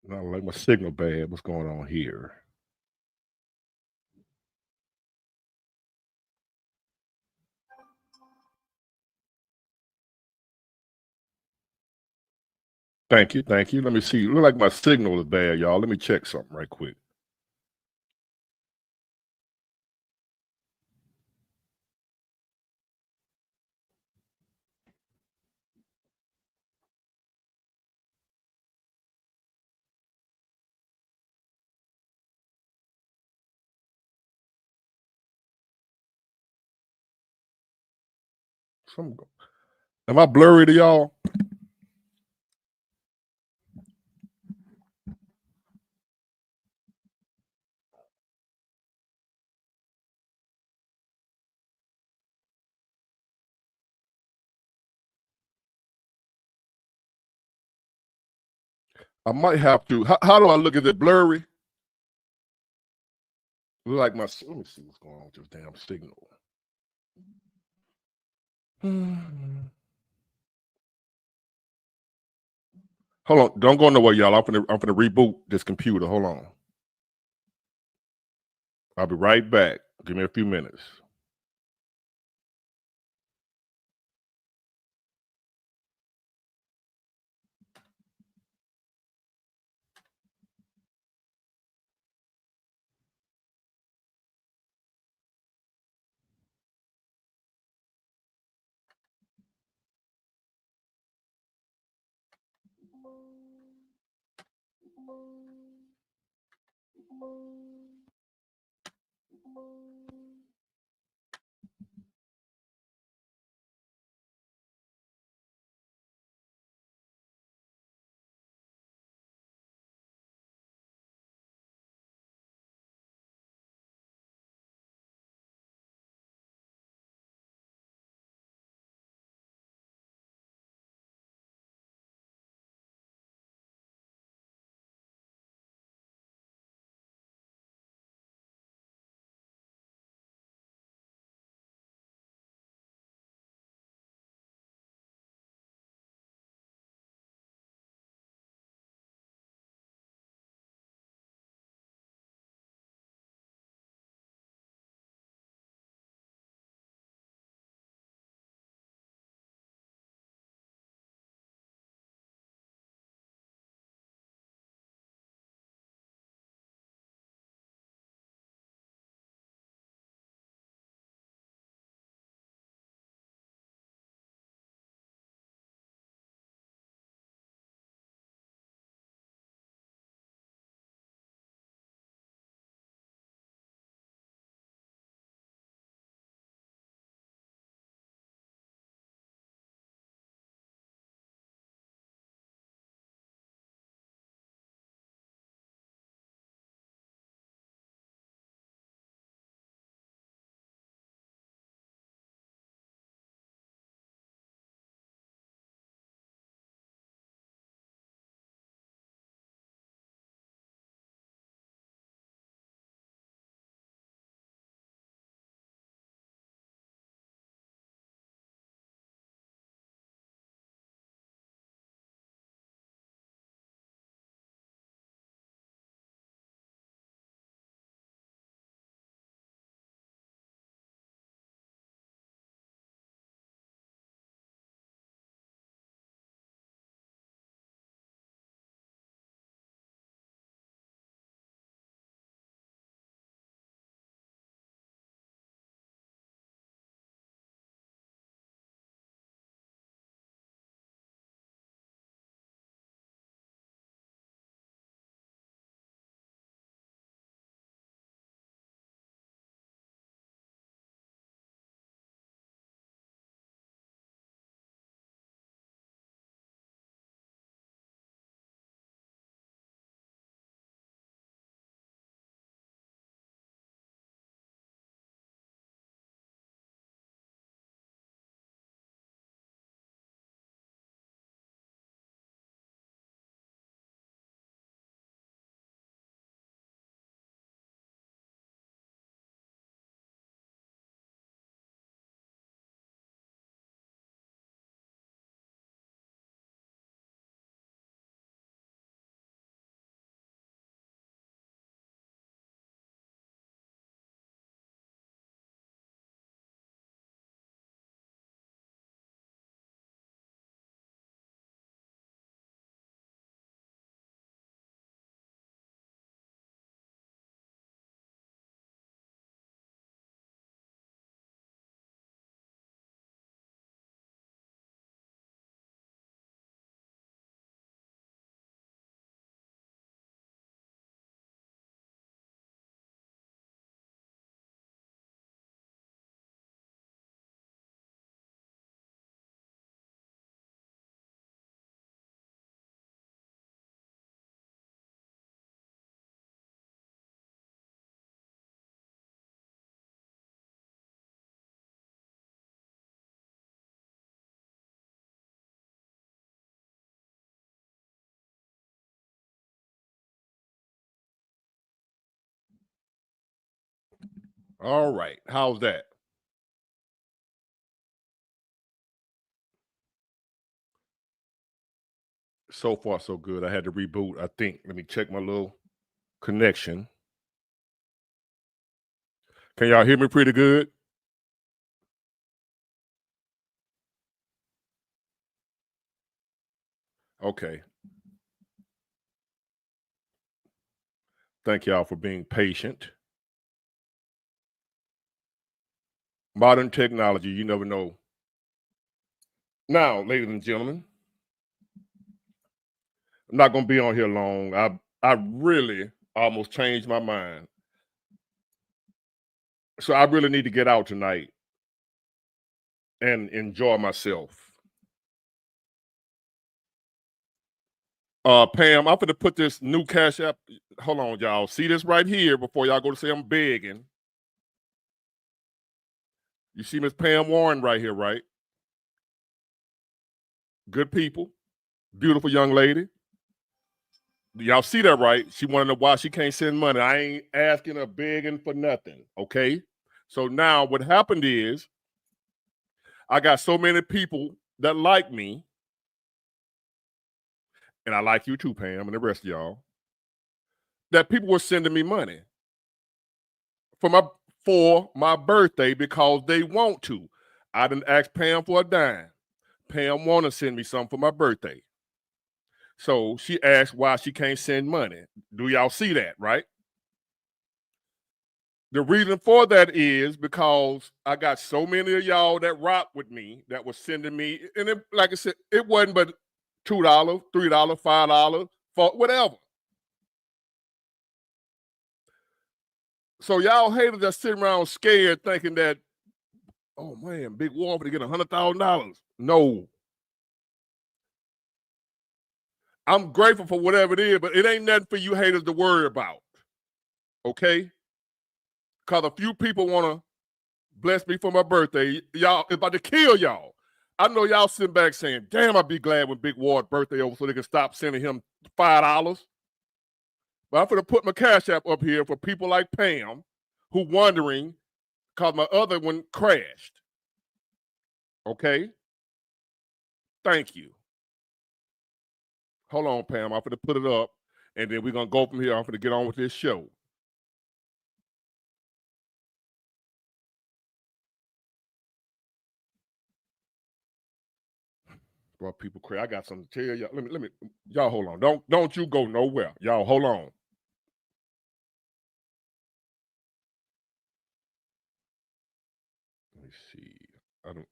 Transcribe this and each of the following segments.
Not like my signal bad. What's going on here? Thank you, thank you. Let me see. Look like my signal is bad, y'all. Let me check something right quick. Some, am I blurry to y'all? I might have to. How do I look at it? Blurry? Look like my. Let me see what's going on with this damn signal. Hold on. Don't go nowhere, y'all. I'm gonna reboot this computer. Hold on. I'll be right back. Give me a few minutes. All right. How's that? So far, so good. I had to reboot, I think. Let me check my little connection. Can y'all hear me pretty good? Okay. Thank y'all for being patient. Modern technology, you never know. Now, ladies and gentlemen, I'm not gonna be on here long. I really almost changed my mind. So I really need to get out tonight and enjoy myself. Pam, I'm gonna put this new Cash App. Hold on, y'all. See this right here before y'all go to say I'm begging. You see Miss Pam Warren right here, right? Good people, beautiful young lady. Y'all see that, right? She wanted to know why she can't send money. I ain't asking or begging for nothing. Okay. So now what happened is I got so many people that like me, and I like you too, Pam, and the rest of y'all, that people were sending me money for my birthday because they want to. I didn't ask Pam for a dime. Pam want to send me something for my birthday. So she asked why she can't send money. Do y'all see that, right? The reason for that is because I got so many of y'all that rock with me that was sending me, and it, like I said, it wasn't but $2, $3, $5, for whatever. So y'all haters that sitting around scared thinking that, oh man, Big War to get $100,000. No, I'm grateful for whatever it is, but it ain't nothing for you haters to worry about. Okay? Because a few people want to bless me for my birthday. Y'all it's about to kill y'all. I know y'all sitting back saying, damn, I'd be glad when Big Ward's birthday over so they can stop sending him $5. But I'm gonna put my Cash App up here for people like Pam who wondering because my other one crashed. Okay? Thank you. Hold on, Pam. I'm gonna put it up and then we're gonna go from here. I'm gonna get on with this show. Bro, people crazy. I got something to tell y'all. Let me y'all hold on. Don't you go nowhere. Y'all hold on. Let me see. I don't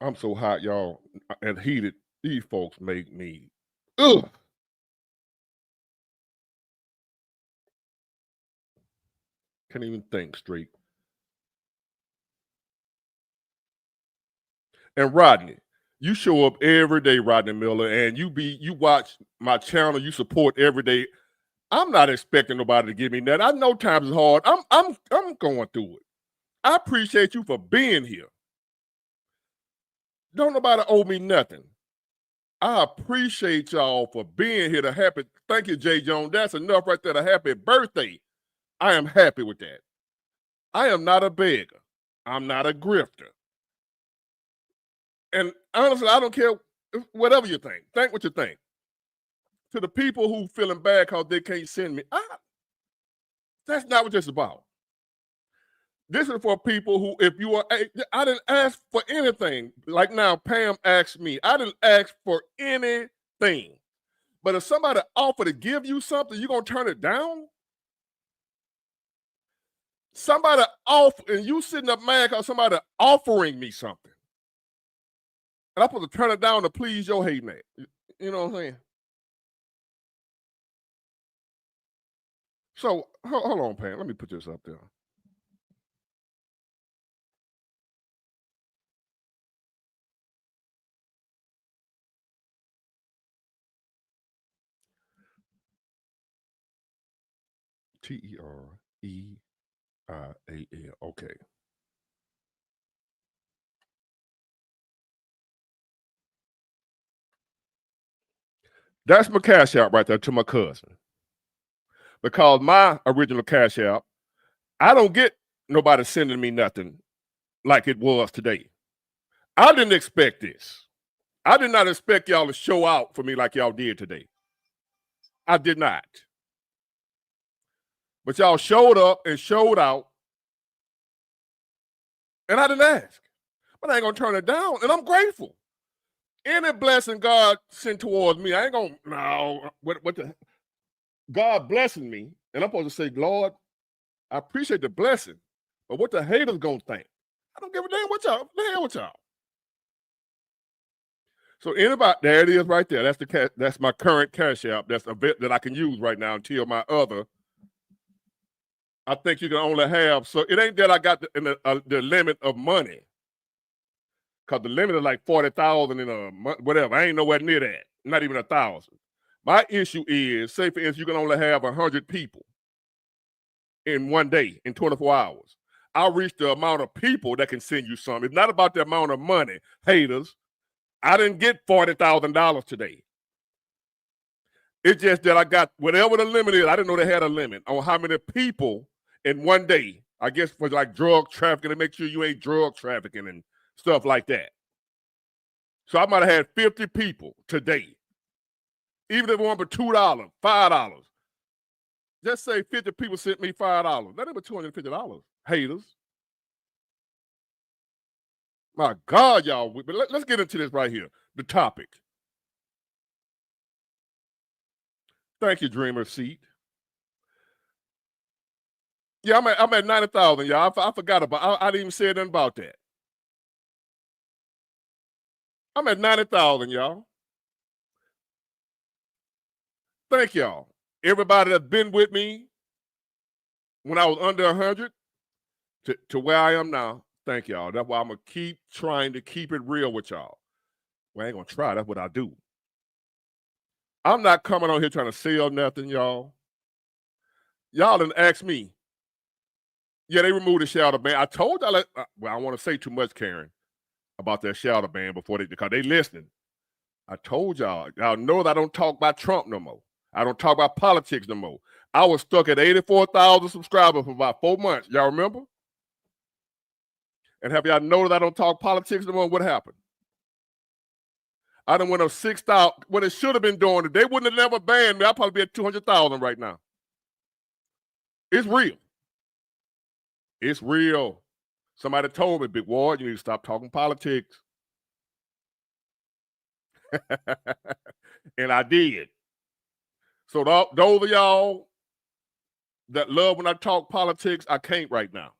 I'm so hot, y'all, and heated. These folks make me ugh. Can't even think straight. And Rodney, you show up every day, Rodney Miller, and you watch my channel, you support every day. I'm not expecting nobody to give me that. I know times is hard. I'm going through it. I appreciate you for being here. Don't nobody owe me nothing. I appreciate y'all for being here to happy. Thank you, Jay Jones. That's enough right there. A happy birthday. I am happy with that. I am not a beggar. I'm not a grifter. And honestly, I don't care whatever you think. Think what you think. To the people who feeling bad because they can't send me, that's not what this is about. This is for people who, if you are, I didn't ask for anything. Like now, Pam asked me. I didn't ask for anything. But if somebody offer to give you something, you gonna turn it down? Somebody offer, and you sitting up mad because somebody offering me something, and I'm supposed to turn it down to please your hating ass. You know what I'm saying? So hold on, Pam. Let me put this up there. TEREIAL. Okay. That's my Cash App right there to my cousin. Because my original Cash App, I don't get nobody sending me nothing like it was today. I didn't expect this. I did not expect y'all to show out for me like y'all did today. I did not. But y'all showed up and showed out, and I didn't ask. But I ain't gonna turn it down, and I'm grateful. Any blessing God sent towards me, I ain't gonna, no, what the, God blessing me, and I'm supposed to say, Lord, I appreciate the blessing, but what the haters gonna think? I don't give a damn what y'all, the hell with y'all. So anybody, there it is right there. That's my current cash app. That's a bit that I can use right now until my other. I think you can only have, so it ain't that I got the limit of money. Because the limit is like 40,000 in a month, whatever. I ain't nowhere near that. Not even 1,000. My issue is, say for instance, you can only have 100 people in one day, in 24 hours. I'll reach the amount of people that can send you something. It's not about the amount of money. Haters, I didn't get $40,000 today. It's just that I got whatever the limit is. I didn't know they had a limit on how many people in one day. I guess for like drug trafficking, to make sure you ain't drug trafficking and stuff like that. So I might have had 50 people today. Even if it were for $2, $5. Just say 50 people sent me $5. That ain't but $250. Haters. My God, y'all. But let's get into this right here. The topic. Thank you, Dreamer Seat. Yeah, I'm at 90,000, y'all. I forgot about. I didn't even say anything about that. I'm at 90,000, y'all. Thank y'all. Everybody that's been with me when I was under 100 to where I am now. Thank y'all. That's why I'm gonna keep trying to keep it real with y'all. Well, I ain't gonna try. That's what I do. I'm not coming on here trying to sell nothing, y'all. Y'all done asked me. Yeah, they removed the shadow ban. I told y'all. Well, I don't want to say too much, Karen, about that shadow ban because they listening. I told y'all know that I don't talk about Trump no more. I don't talk about politics no more. I was stuck at 84,000 subscribers for about 4 months. Y'all remember? And have y'all noticed I don't talk politics no more? What happened? I done went up 6,000. What it should have been doing, if they wouldn't have never banned me, I'd probably be at 200,000 right now. It's real. It's real. Somebody told me, Big Ward, you need to stop talking politics. And I did. So those of y'all that love when I talk politics, I can't right now.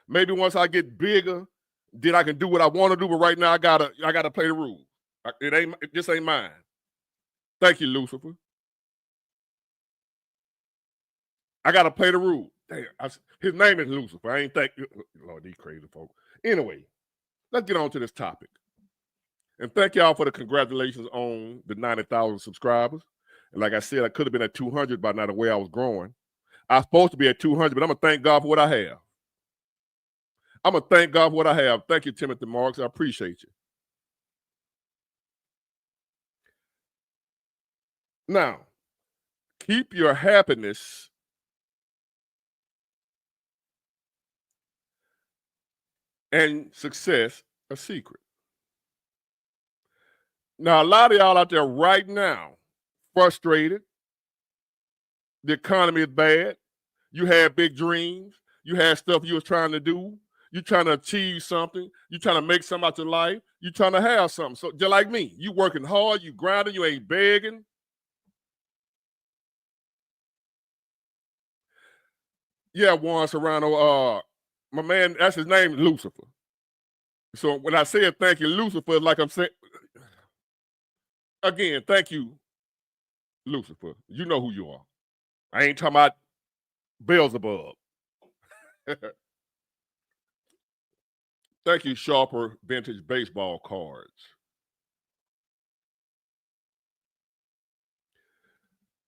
Maybe once I get bigger, then I can do what I want to do. But right now, I gotta play the rules. This ain't mine. Thank you, Lucifer. I gotta play the rules. Damn, his name is Lucifer. I ain't think. Lord, these crazy folks. Anyway, let's get on to this topic. And thank y'all for the congratulations on the 90,000 subscribers. And like I said, I could have been at 200 by now the way I was growing. I was supposed to be at 200, but I'm going to thank God for what I have. I'm going to thank God for what I have. Thank you, Timothy Marks. I appreciate you. Now, keep your happiness and success a secret. Now, a lot of y'all out there right now, frustrated. The economy is bad. You had big dreams. You had stuff you was trying to do. You trying to achieve something. You trying to make something out your life. You trying to have something. So just like me, you working hard, you grinding, you ain't begging. Yeah, Juan Serrano, my man, that's his name, Lucifer. So when I said thank you, Lucifer, like I'm saying, again, thank you, Lucifer. You know who you are. I ain't talking about Beelzebub. Thank you, Sharper Vintage Baseball Cards.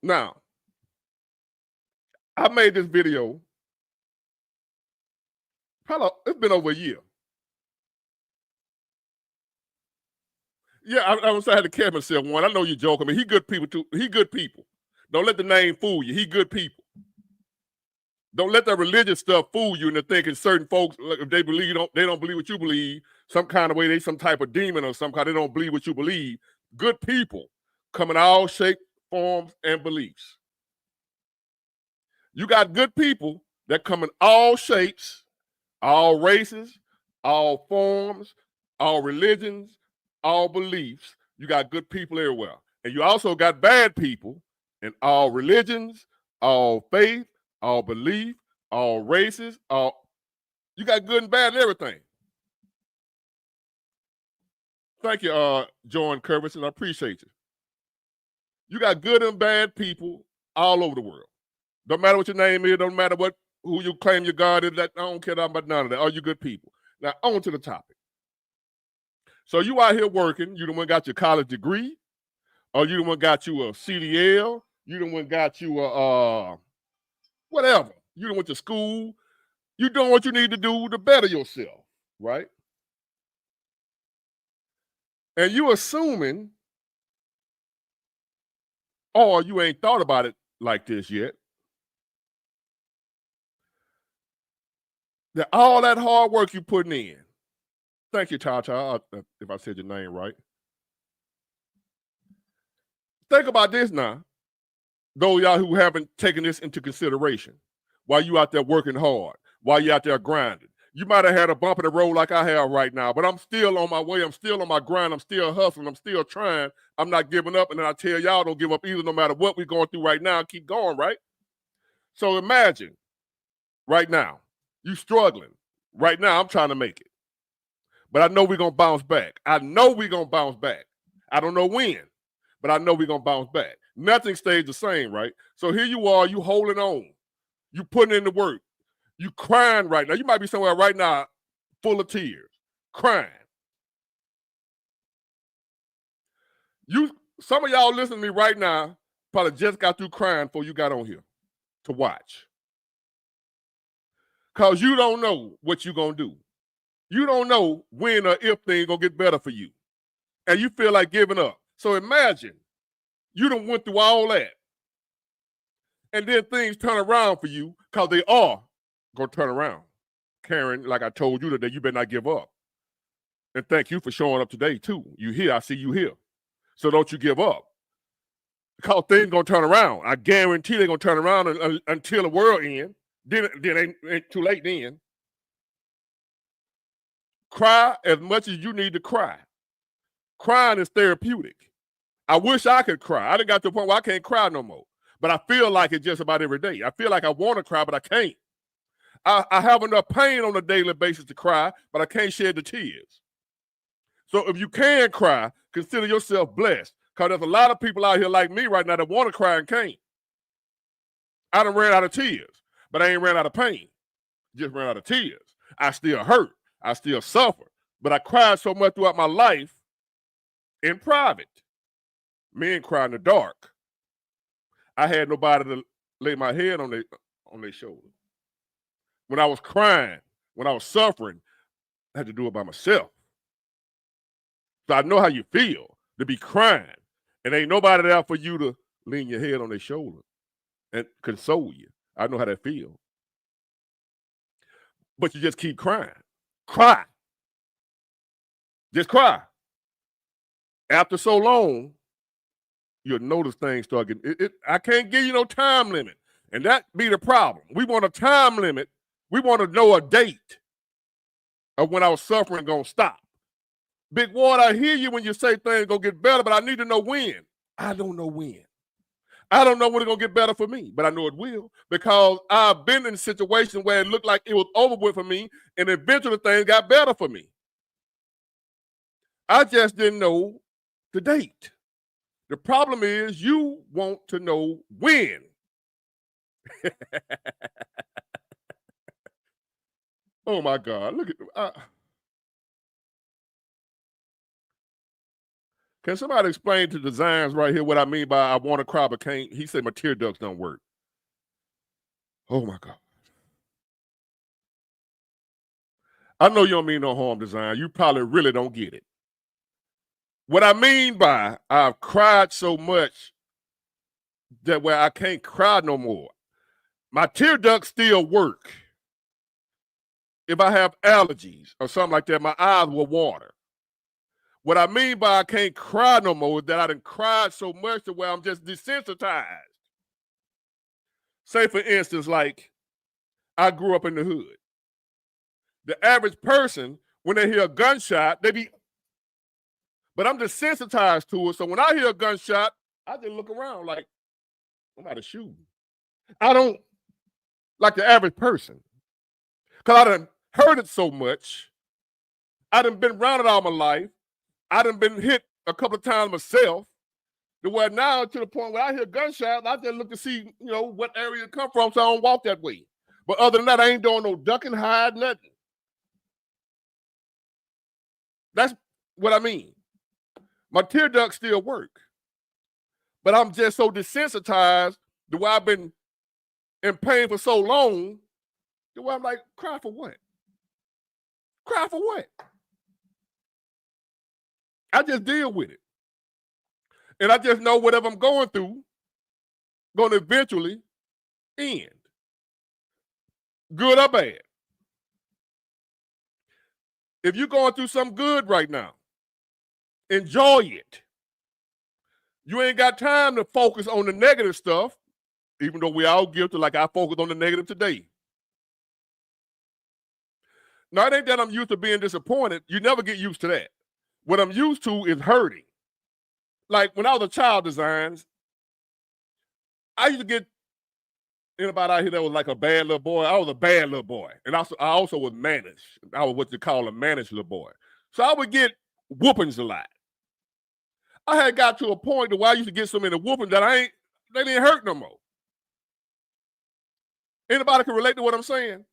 Now, I made this video, probably, it's been over a year. Yeah, I was had to catch myself one. I know you're joking, but he good people too. He good people. Don't let the name fool you. He good people. Don't let that religious stuff fool you into thinking certain folks, if they don't believe what you believe, some kind of way they some type of demon or some kind, they don't believe what you believe. Good people come in all shapes, forms, and beliefs. You got good people that come in all shapes, all races, all forms, all religions, all beliefs. You got good people everywhere. And you also got bad people in all religions, all faith, all belief, all races, you got good and bad and everything. Thank you, Joan Curvis, and I appreciate you. You got good and bad people all over the world. Don't matter what your name is, don't matter who you claim your God is, I don't care about none of that. All you good people. Now, on to the topic. So you out here working, you the one got your college degree, or you the one got you a CDL, you the one got you a whatever. You done went to school, you doing what you need to do to better yourself, right? And you assuming, or you ain't thought about it like this yet, that all that hard work you putting in, thank you, Cha-Cha, if I said your name right. Think about this now, those y'all who haven't taken this into consideration, while you out there working hard, while you out there grinding. You might have had a bump in the road like I have right now, but I'm still on my way. I'm still on my grind. I'm still hustling. I'm still trying. I'm not giving up. And then I tell y'all don't give up either, no matter what we're going through right now. Keep going, right? So imagine right now, you struggling. Right now, I'm trying to make it. But I know we're going to bounce back. I know we're going to bounce back. I don't know when, but I know we're going to bounce back. Nothing stays the same, right? So here you are, you holding on. You putting in the work. You crying right now. You might be somewhere right now full of tears, crying. Some of y'all listening to me right now probably just got through crying before you got on here to watch. Because you don't know what you're going to do. You don't know when or if things going to get better for you. And you feel like giving up. So imagine you done went through all that. And then things turn around for you because they are going to turn around. Karen, like I told you today, you better not give up. And thank you for showing up today, too. You here, I see you here. So don't you give up. Because things going to turn around. I guarantee they're going to turn around until the world ends. Then ain't too late then. Cry as much as you need to cry. Crying is therapeutic. I wish I could cry. I done got to the point where I can't cry no more. But I feel like it just about every day. I feel like I want to cry, but I can't. I have enough pain on a daily basis to cry, but I can't shed the tears. So if you can cry, consider yourself blessed. Because there's a lot of people out here like me right now that want to cry and can't. I done ran out of tears, but I ain't ran out of pain. Just ran out of tears. I still hurt. I still suffer. But I cried so much throughout my life in private. Men cry in the dark. I had nobody to lay my head on their shoulder. When I was crying, when I was suffering, I had to do it by myself. So I know how you feel to be crying, and ain't nobody there for you to lean your head on their shoulder and console you. I know how that feels. But you just keep crying. Cry. Just cry. After so long, you'll notice things start getting. I can't give you no time limit, and that be the problem. We want a time limit. We want to know a date of when our suffering gonna stop. Big Ward, I hear you when you say things gonna get better, but I need to know when. I don't know when. I don't know when it's gonna get better for me, but I know it will because I've been in a situation where it looked like it was over with for me, and eventually things got better for me. I just didn't know the date. The problem is you want to know when. Oh my God! Look at. Can somebody explain to designs right here what I mean by I want to cry but can't? He said my tear ducts don't work. Oh my God. I know you don't mean no harm, design. You probably really don't get it. What I mean by I've cried so much that where I can't cry no more. My tear ducts still work. If I have allergies or something like that, my eyes will water. What I mean by I can't cry no more is that I done cried so much to where I'm just desensitized. Say, for instance, like I grew up in the hood. The average person, when they hear a gunshot, but I'm desensitized to it. So when I hear a gunshot, I just look around like, I'm out of shooting. I don't like the average person. Because I done heard it so much. I done been around it all my life. I done been hit a couple of times myself. To where now to the point where I hear gunshots, I just look to see, what area it come from so I don't walk that way. But other than that, I ain't doing no ducking, hide, nothing. That's what I mean. My tear ducts still work. But I'm just so desensitized the way I've been in pain for so long, the way I'm like, cry for what? Cry for what? I just deal with it. And I just know whatever I'm going through, going to eventually end. Good or bad. If you're going through something good right now, enjoy it. You ain't got time to focus on the negative stuff, even though we all guilty, like I focus on the negative today. Now, it ain't that I'm used to being disappointed. You never get used to that. What I'm used to is hurting. Like when I was a child designs, I used to get anybody out here that was like a bad little boy. I was a bad little boy. And I also was managed. I was what you call a managed little boy. So I would get whoopings a lot. I had got to a point where I used to get so many whoopings that they didn't hurt no more. Anybody can relate to what I'm saying?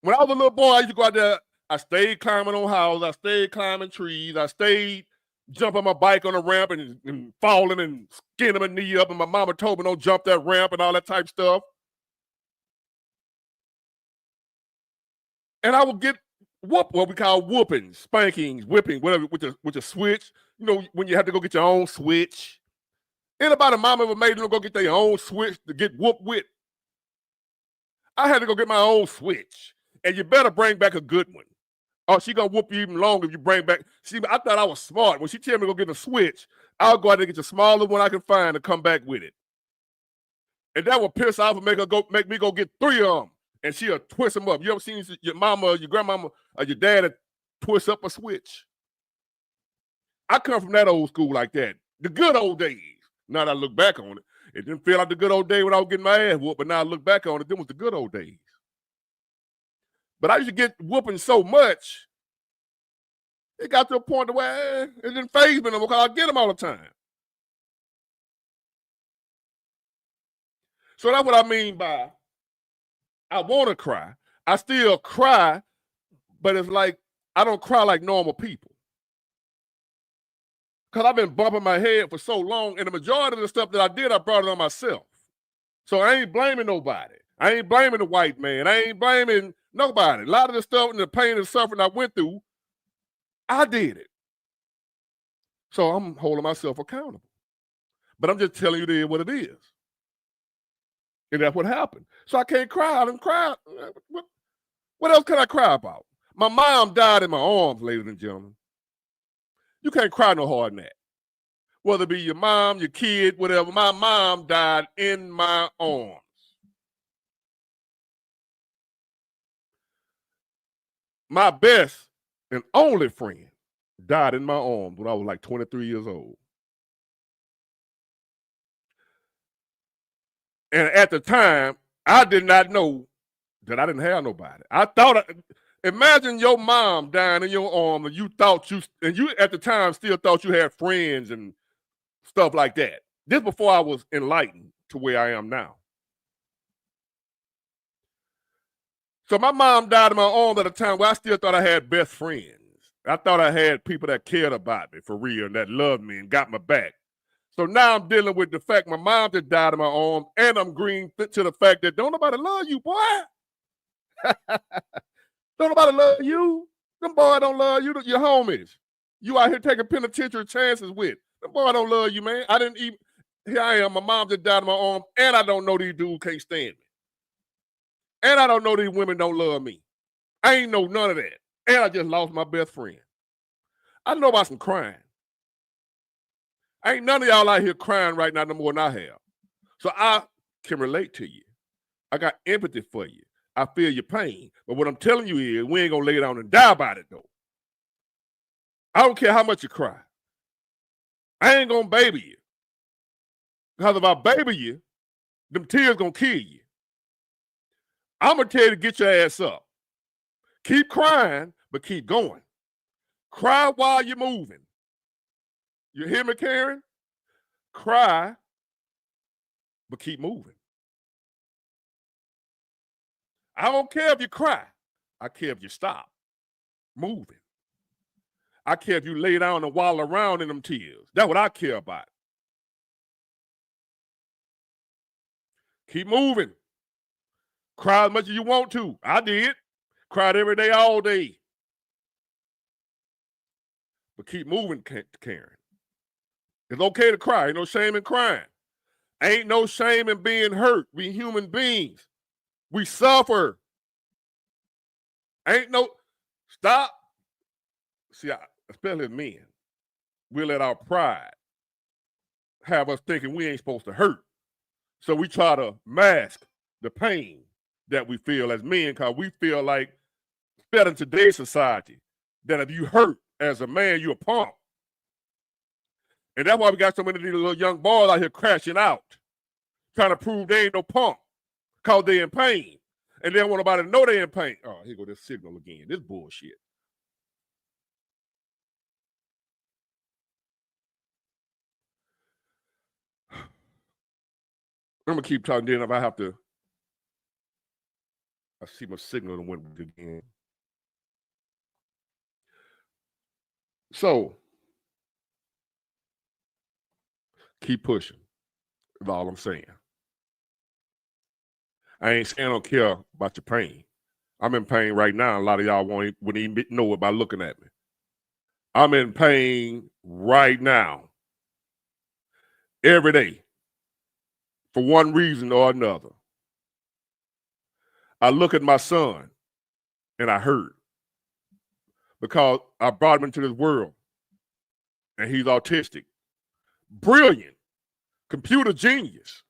When I was a little boy, I used to go out there. I stayed climbing on houses. I stayed climbing trees. I stayed jumping my bike on a ramp and falling and skinning my knee up. And my mama told me don't jump that ramp and all that type stuff. And I would get what we call whoopings, spankings, whipping, whatever, with a switch. When you have to go get your own switch. Anybody mama ever made them go get their own switch to get whooped with? I had to go get my own switch. And you better bring back a good one. Or she gonna whoop you even longer if you bring back. See, I thought I was smart. When she tell me to go get a switch, I'll go out there and get the smallest one I can find and come back with it. And that would piss off and make me go get 3 of them. And she'll twist them up. You ever seen your mama or your grandmama or your dad twist up a switch? I come from that old school like that. The good old days. Now that I look back on it, it didn't feel like the good old day when I was getting my ass whooped, but now I look back on it, them was the good old days. But I used to get whooping so much, it got to a point where it didn't faze me no more because I get them all the time. So that's what I mean by I want to cry. I still cry, but it's like I don't cry like normal people. Because I've been bumping my head for so long, and the majority of the stuff that I did, I brought it on myself. So I ain't blaming nobody. I ain't blaming the white man. I ain't blaming nobody. A lot of the stuff and the pain and suffering I went through, I did it. So I'm holding myself accountable. But I'm just telling you what it is. And that's what happened. So I can't cry. I didn't cry. What else can I cry about? My mom died in my arms, ladies and gentlemen. You can't cry no harder than that. Whether it be your mom, your kid, whatever. My mom died in my arms. My best and only friend died in my arms when I was like 23 years old. And at the time, I did not know that I didn't have nobody. I thought, imagine your mom dying in your arms and you at the time still thought you had friends and stuff like that. This before I was enlightened to where I am now. So my mom died in my arms at a time where I still thought I had best friends. I thought I had people that cared about me for real and that loved me and got my back. So now I'm dealing with the fact my mom just died in my arms, and I'm green to the fact that don't nobody love you, boy. Don't nobody love you. Them boys don't love you, your homies. You out here taking penitentiary chances with. Them boys don't love you, man. Here I am, my mom just died in my arms, and I don't know these dudes can't stand me. And I don't know these women don't love me. I ain't know none of that. And I just lost my best friend. I know about some crying. Ain't none of y'all out here crying right now no more than I have. So I can relate to you. I got empathy for you. I feel your pain. But what I'm telling you is we ain't gonna lay down and die about it though. I don't care how much you cry. I ain't gonna baby you. Because if I baby you, them tears gonna kill you. I'm gonna tell you to get your ass up. Keep crying, but keep going. Cry while you're moving. You hear me, Karen? Cry, but keep moving. I don't care if you cry. I care if you stop moving. I care if you lay down and wallow around in them tears. That's what I care about. Keep moving. Cry as much as you want to. I did. Cried every day, all day. But keep moving, Karen. It's okay to cry. Ain't no shame in crying. Ain't no shame in being hurt. We human beings. We suffer. Ain't no, stop. See, especially as men, we let our pride have us thinking we ain't supposed to hurt. So we try to mask the pain that we feel as men because we feel like, better in today's society, that if you hurt as a man, you're a punk. And that's why we got so many of these little young boys out here crashing out, trying to prove they ain't no punk because they in pain. And they don't want nobody to know they in pain. Oh, here go this signal again. This bullshit. I'm going to keep talking. Then if I have to, I see my signal and went again. So, keep pushing. That's all I'm saying. I ain't saying I don't care about your pain. I'm in pain right now. A lot of y'all wouldn't even know it by looking at me. I'm in pain right now. Every day. For one reason or another. I look at my son and I hurt. Because I brought him into this world. And he's autistic. Brilliant. Computer genius.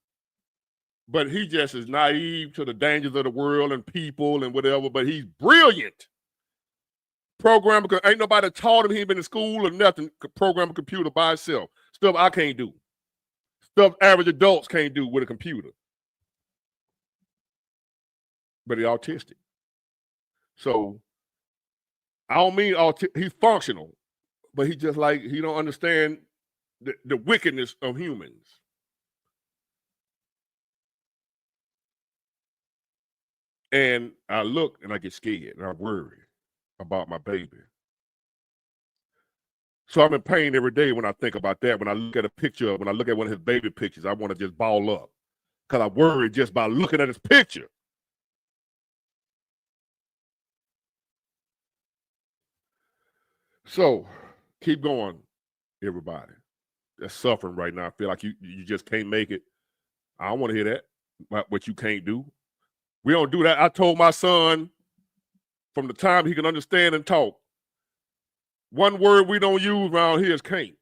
But he just is naive to the dangers of the world and people and whatever. But he's brilliant. Programming, ain't nobody taught him. He ain't been in school or nothing. Program a computer by himself. Stuff I can't do. Stuff average adults can't do with a computer. But he's autistic. So I don't mean he's functional, but he just like he don't understand the wickedness of humans. And I look and I get scared and I worry about my baby. So I'm in pain every day when I think about that. When I look at a picture, when I look at one of his baby pictures, I want to just ball up because I worry just by looking at his picture. So keep going, everybody that's suffering right now. I feel like you just can't make it. I don't want to hear that, what you can't do. We don't do that. I told my son from the time he can understand and talk, one word we don't use around here is can't.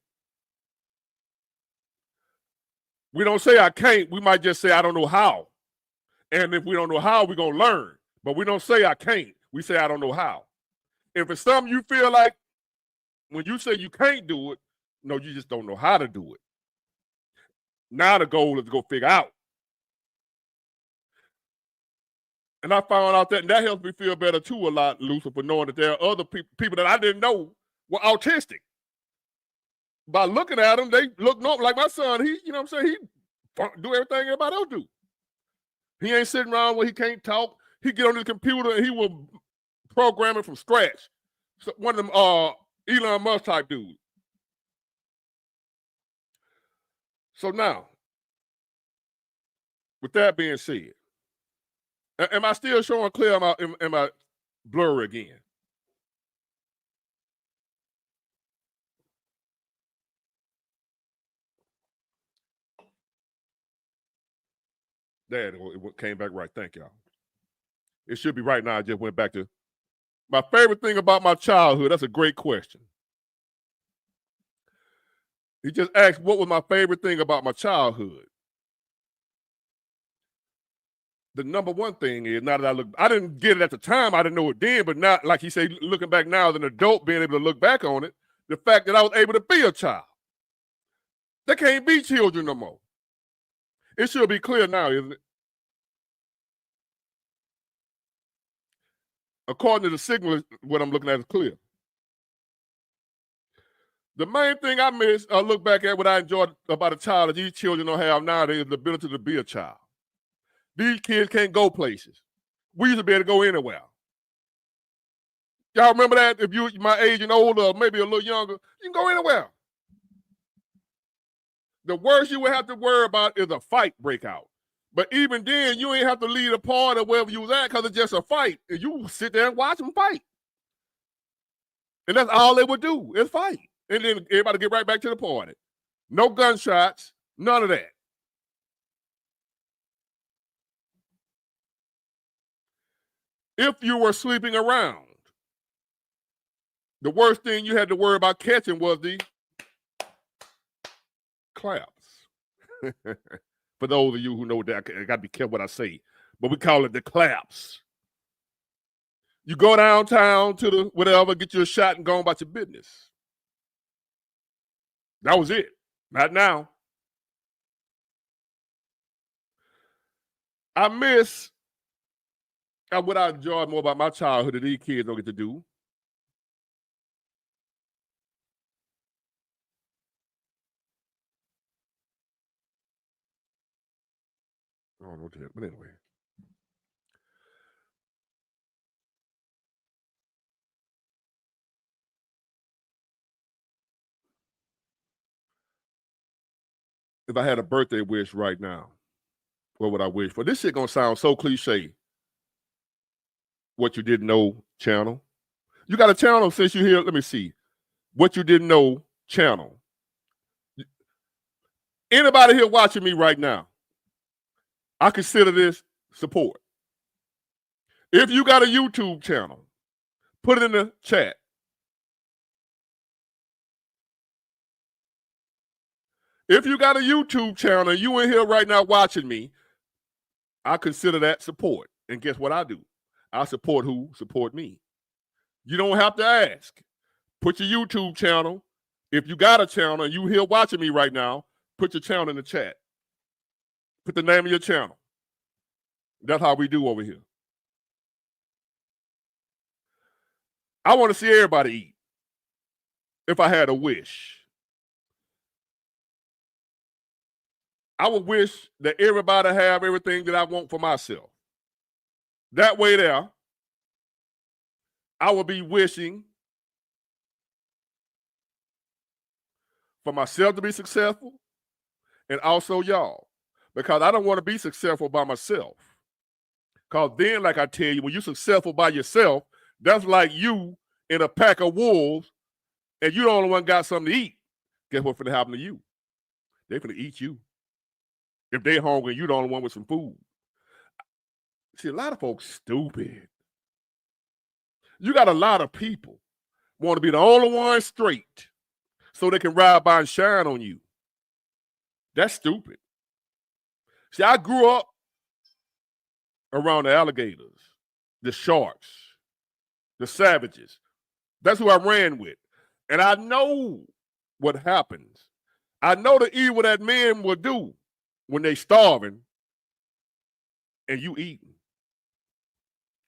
We don't say I can't. We might just say I don't know how. And if we don't know how, we're going to learn. But we don't say I can't. We say I don't know how. If it's something you feel like when you say you can't do it, no, you just don't know how to do it. Now the goal is to go figure out. And I found out that, and that helps me feel better too a lot, Lucifer, knowing that there are other people that I didn't know were autistic. By looking at them, they look normal. Like my son, he, you know what I'm saying? He do everything everybody else do. He ain't sitting around where he can't talk. He get on his computer and he will program it from scratch. So one of them Elon Musk type dudes. So now, with that being said, am I still showing clear? Am I blurry again? There, it came back right. Thank y'all. It should be right now. I just went back to my favorite thing about my childhood. That's a great question. He just asked, what was my favorite thing about my childhood? The number one thing is, now that I didn't get it at the time, I didn't know it then, but now, like he said, looking back now as an adult, being able to look back on it, the fact that I was able to be a child. There can't be children no more. It should be clear now, isn't it? According to the signal, what I'm looking at is clear. The main thing I miss, I look back at what I enjoyed about a child that these children don't have nowadays is the ability to be a child. These kids can't go places. We used to be able to go anywhere. Y'all remember that? If you're my age and older, or maybe a little younger, you can go anywhere. The worst you would have to worry about is a fight breakout. But even then, you ain't have to lead a party wherever you was at because it's just a fight. And you sit there and watch them fight. And that's all they would do is fight. And then everybody get right back to the party. No gunshots, none of that. If you were sleeping around, the worst thing you had to worry about catching was the claps. For those of you who know that, I got to be careful what I say, but we call it the claps. You go downtown to the whatever, get you a shot and go on about your business. That was it. Not now. I miss what I enjoyed more about my childhood that these kids don't get to do. I don't know what that, but anyway. If I had a birthday wish right now, what would I wish for? This shit gonna sound so cliche. What you didn't know channel. You got a channel since you're here. Let me see. What you didn't know channel. Anybody here watching me right now, I consider this support. If you got a YouTube channel, put it in the chat. If you got a YouTube channel and you in here right now watching me, I consider that support. And guess what I do? I support who support me. You don't have to ask. Put your YouTube channel. If you got a channel and you here watching me right now, put your channel in the chat. Put the name of your channel. That's how we do over here. I want to see everybody eat. If I had a wish, I would wish that everybody have everything that I want for myself. That way there, I would be wishing for myself to be successful and also y'all. Because I don't want to be successful by myself. Because then, like I tell you, when you're successful by yourself, that's like you in a pack of wolves and you the only one got something to eat. Guess what's going to happen to you? They're going to eat you. If they're hungry, you're the only one with some food. See, a lot of folks stupid. You got a lot of people want to be the only one straight so they can ride by and shine on you. That's stupid. See, I grew up around the alligators, the sharks, the savages. That's who I ran with. And I know what happens. I know the evil that men will do when they starving and you eating.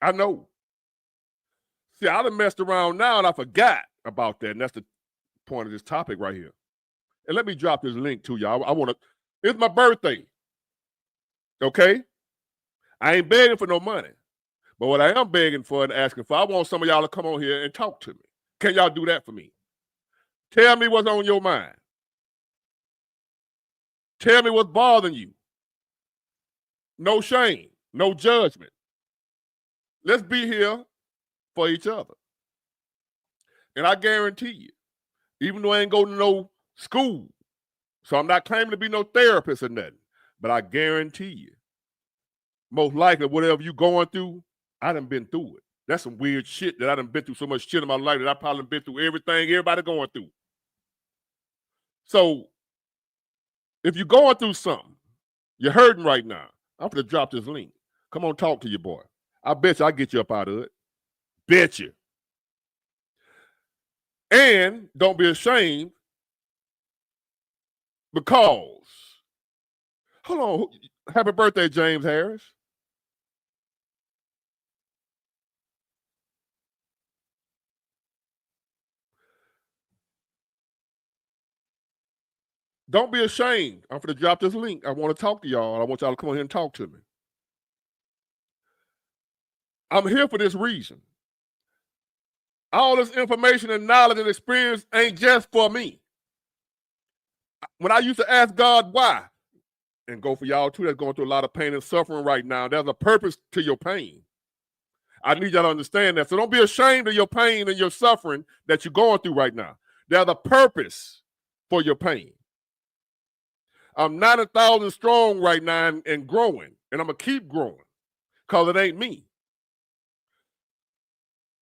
I know. See, I done messed around now and I forgot about that. And that's the point of this topic right here. And let me drop this link to y'all. I want to, it's my birthday. Okay? I ain't begging for no money. But what I am begging for and asking for, I want some of y'all to come on here and talk to me. Can y'all do that for me? Tell me what's on your mind. Tell me what's bothering you. No shame, no judgment. Let's be here for each other. And I guarantee you, even though I ain't go to no school, so I'm not claiming to be no therapist or nothing, but I guarantee you, most likely whatever you going through, I done been through it. That's some weird shit that I done been through so much shit in my life that I probably been through everything everybody going through. So if you're going through something, you're hurting right now, I'm gonna drop this link. Come on, talk to your boy. I bet you I'll get you up out of it. Bet you. And don't be ashamed because, hold on, happy birthday, James Harris. Don't be ashamed. I'm going to drop this link. I want to talk to y'all. I want y'all to come on here and talk to me. I'm here for this reason. All this information and knowledge and experience ain't just for me. When I used to ask God why, and go for y'all too that's going through a lot of pain and suffering right now, there's a purpose to your pain. I need y'all to understand that. So don't be ashamed of your pain and your suffering that you're going through right now. There's a purpose for your pain. I'm 90,000 strong right now and growing, and I'm going to keep growing because it ain't me.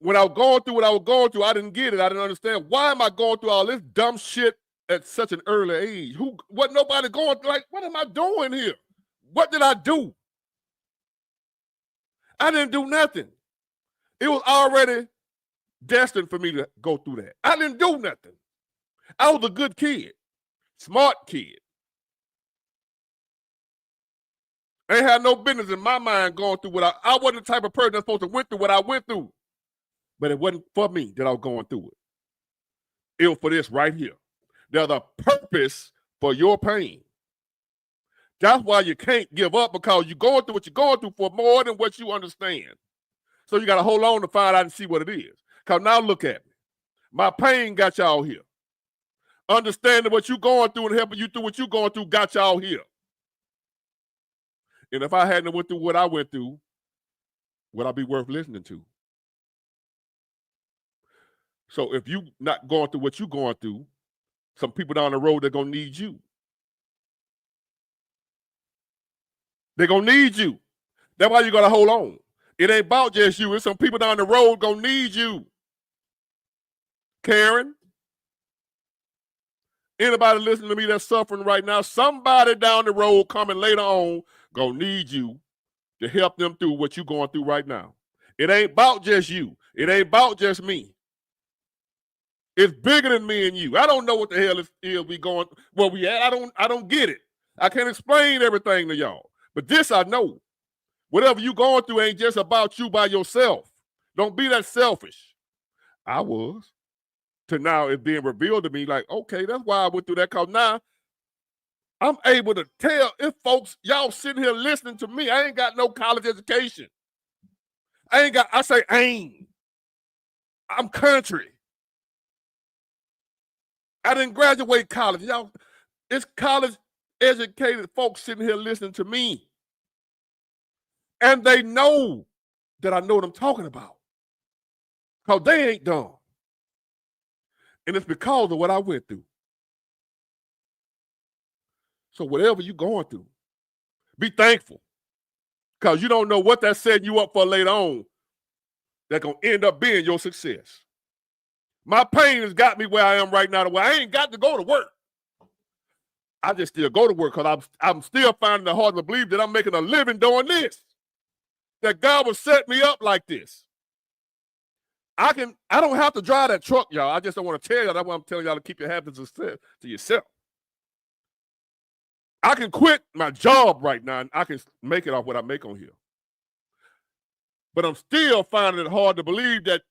When I was going through what I was going through, I didn't get it. I didn't understand. Why am I going through all this dumb shit at such an early age? What nobody going through? Like, what am I doing here? What did I do? I didn't do nothing. It was already destined for me to go through that. I didn't do nothing. I was a good kid, smart kid. I ain't had no business in my mind going through what I wasn't the type of person that's supposed to went through what I went through. But it wasn't for me that I was going through it. It was for this right here. There's a purpose for your pain. That's why you can't give up, because you're going through what you're going through for more than what you understand. So you got to hold on to find out and see what it is. Because now look at me. My pain got y'all here. Understanding what you're going through and helping you through what you're going through got y'all here. And if I hadn't went through what I went through, would I be worth listening to? So if you not going through what you're going through, some people down the road, they're going to need you. They're going to need you. That's why you got to hold on. It ain't about just you. It's some people down the road going to need you. Karen, anybody listening to me that's suffering right now, somebody down the road coming later on going to need you to help them through what you're going through right now. It ain't about just you. It ain't about just me. It's bigger than me and you. I don't know what the hell is we going, where we at. I don't get it. I can't explain everything to y'all. But this I know. Whatever you going through ain't just about you by yourself. Don't be that selfish. I was. To now it's being revealed to me like, okay, that's why I went through that, because now I'm able to tell if folks, y'all sitting here listening to me, I ain't got no college education. I'm country. I didn't graduate college. Y'all, it's college educated folks sitting here listening to me. And they know that I know what I'm talking about. Because they ain't dumb. And it's because of what I went through. So whatever you're going through, be thankful. Because you don't know what that's setting you up for later on that's going to end up being your success. My pain has got me where I am right now, where I ain't got to go to work. I just still go to work because I'm still finding it hard to believe that I'm making a living doing this. That God will set me up like this. I don't have to drive that truck, y'all. I just don't want to tell y'all. That's why I'm telling y'all to keep your habits to yourself. I can quit my job right now and I can make it off what I make on here. But I'm still finding it hard to believe that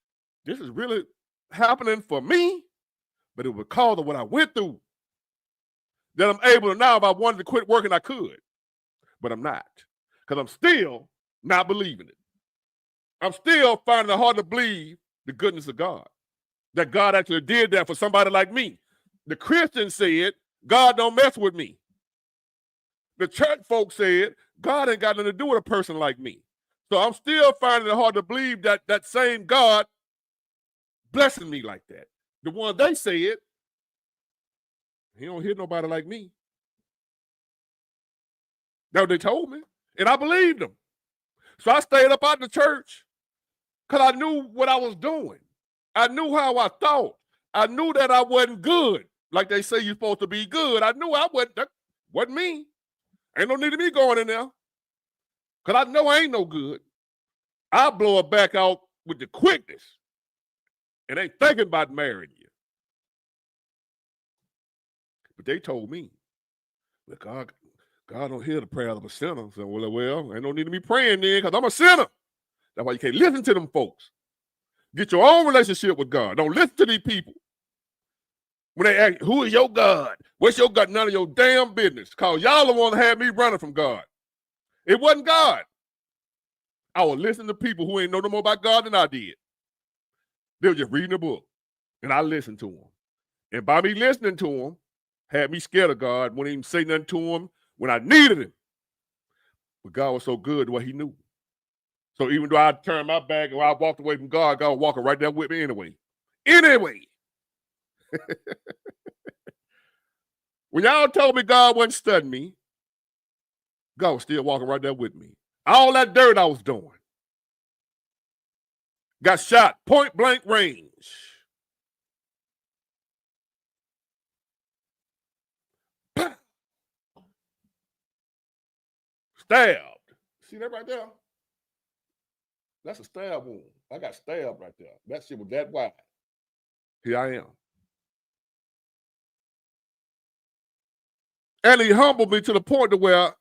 this is really happening for me, but it was because of what I went through. That I'm able to now, if I wanted to quit working, I could. But I'm not. Because I'm still not believing it. I'm still finding it hard to believe the goodness of God. That God actually did that for somebody like me. The Christians said, God don't mess with me. The church folks said, God ain't got nothing to do with a person like me. So I'm still finding it hard to believe that that same God blessing me like that. The one they said, he don't hit nobody like me. That's what they told me. And I believed them. So I stayed up out in the church Because I knew what I was doing. I knew how I thought. I knew that I wasn't good. Like they say you're supposed to be good. I knew I wasn't. That wasn't me. Ain't no need of me going in there. Because I know I ain't no good. I blow it back out with the quickness and ain't thinking about marrying you. But they told me, well, God don't hear the prayer of a sinner. So, well, ain't no need to be praying then because I'm a sinner. That's why you can't listen to them folks. Get your own relationship with God. Don't listen to these people. When they ask, who is your God? What's your God? None of your damn business. Because y'all the one that had me running from God. It wasn't God. I was listening to people who ain't know no more about God than I did. They were just reading a book. And I listened to them. And by me listening to them, had me scared of God. Wouldn't even say nothing to him when I needed him. But God was so good what he knew. So even though I turned my back and I walked away from God, God was walking right there with me anyway. Anyway. When y'all told me God wasn't studying me, God was still walking right there with me. All that dirt I was doing. Got shot, point blank range. Stabbed. See that right there? That's a stab wound. I got stabbed right there. That shit was that wide. Here I am. And he humbled me to the point to where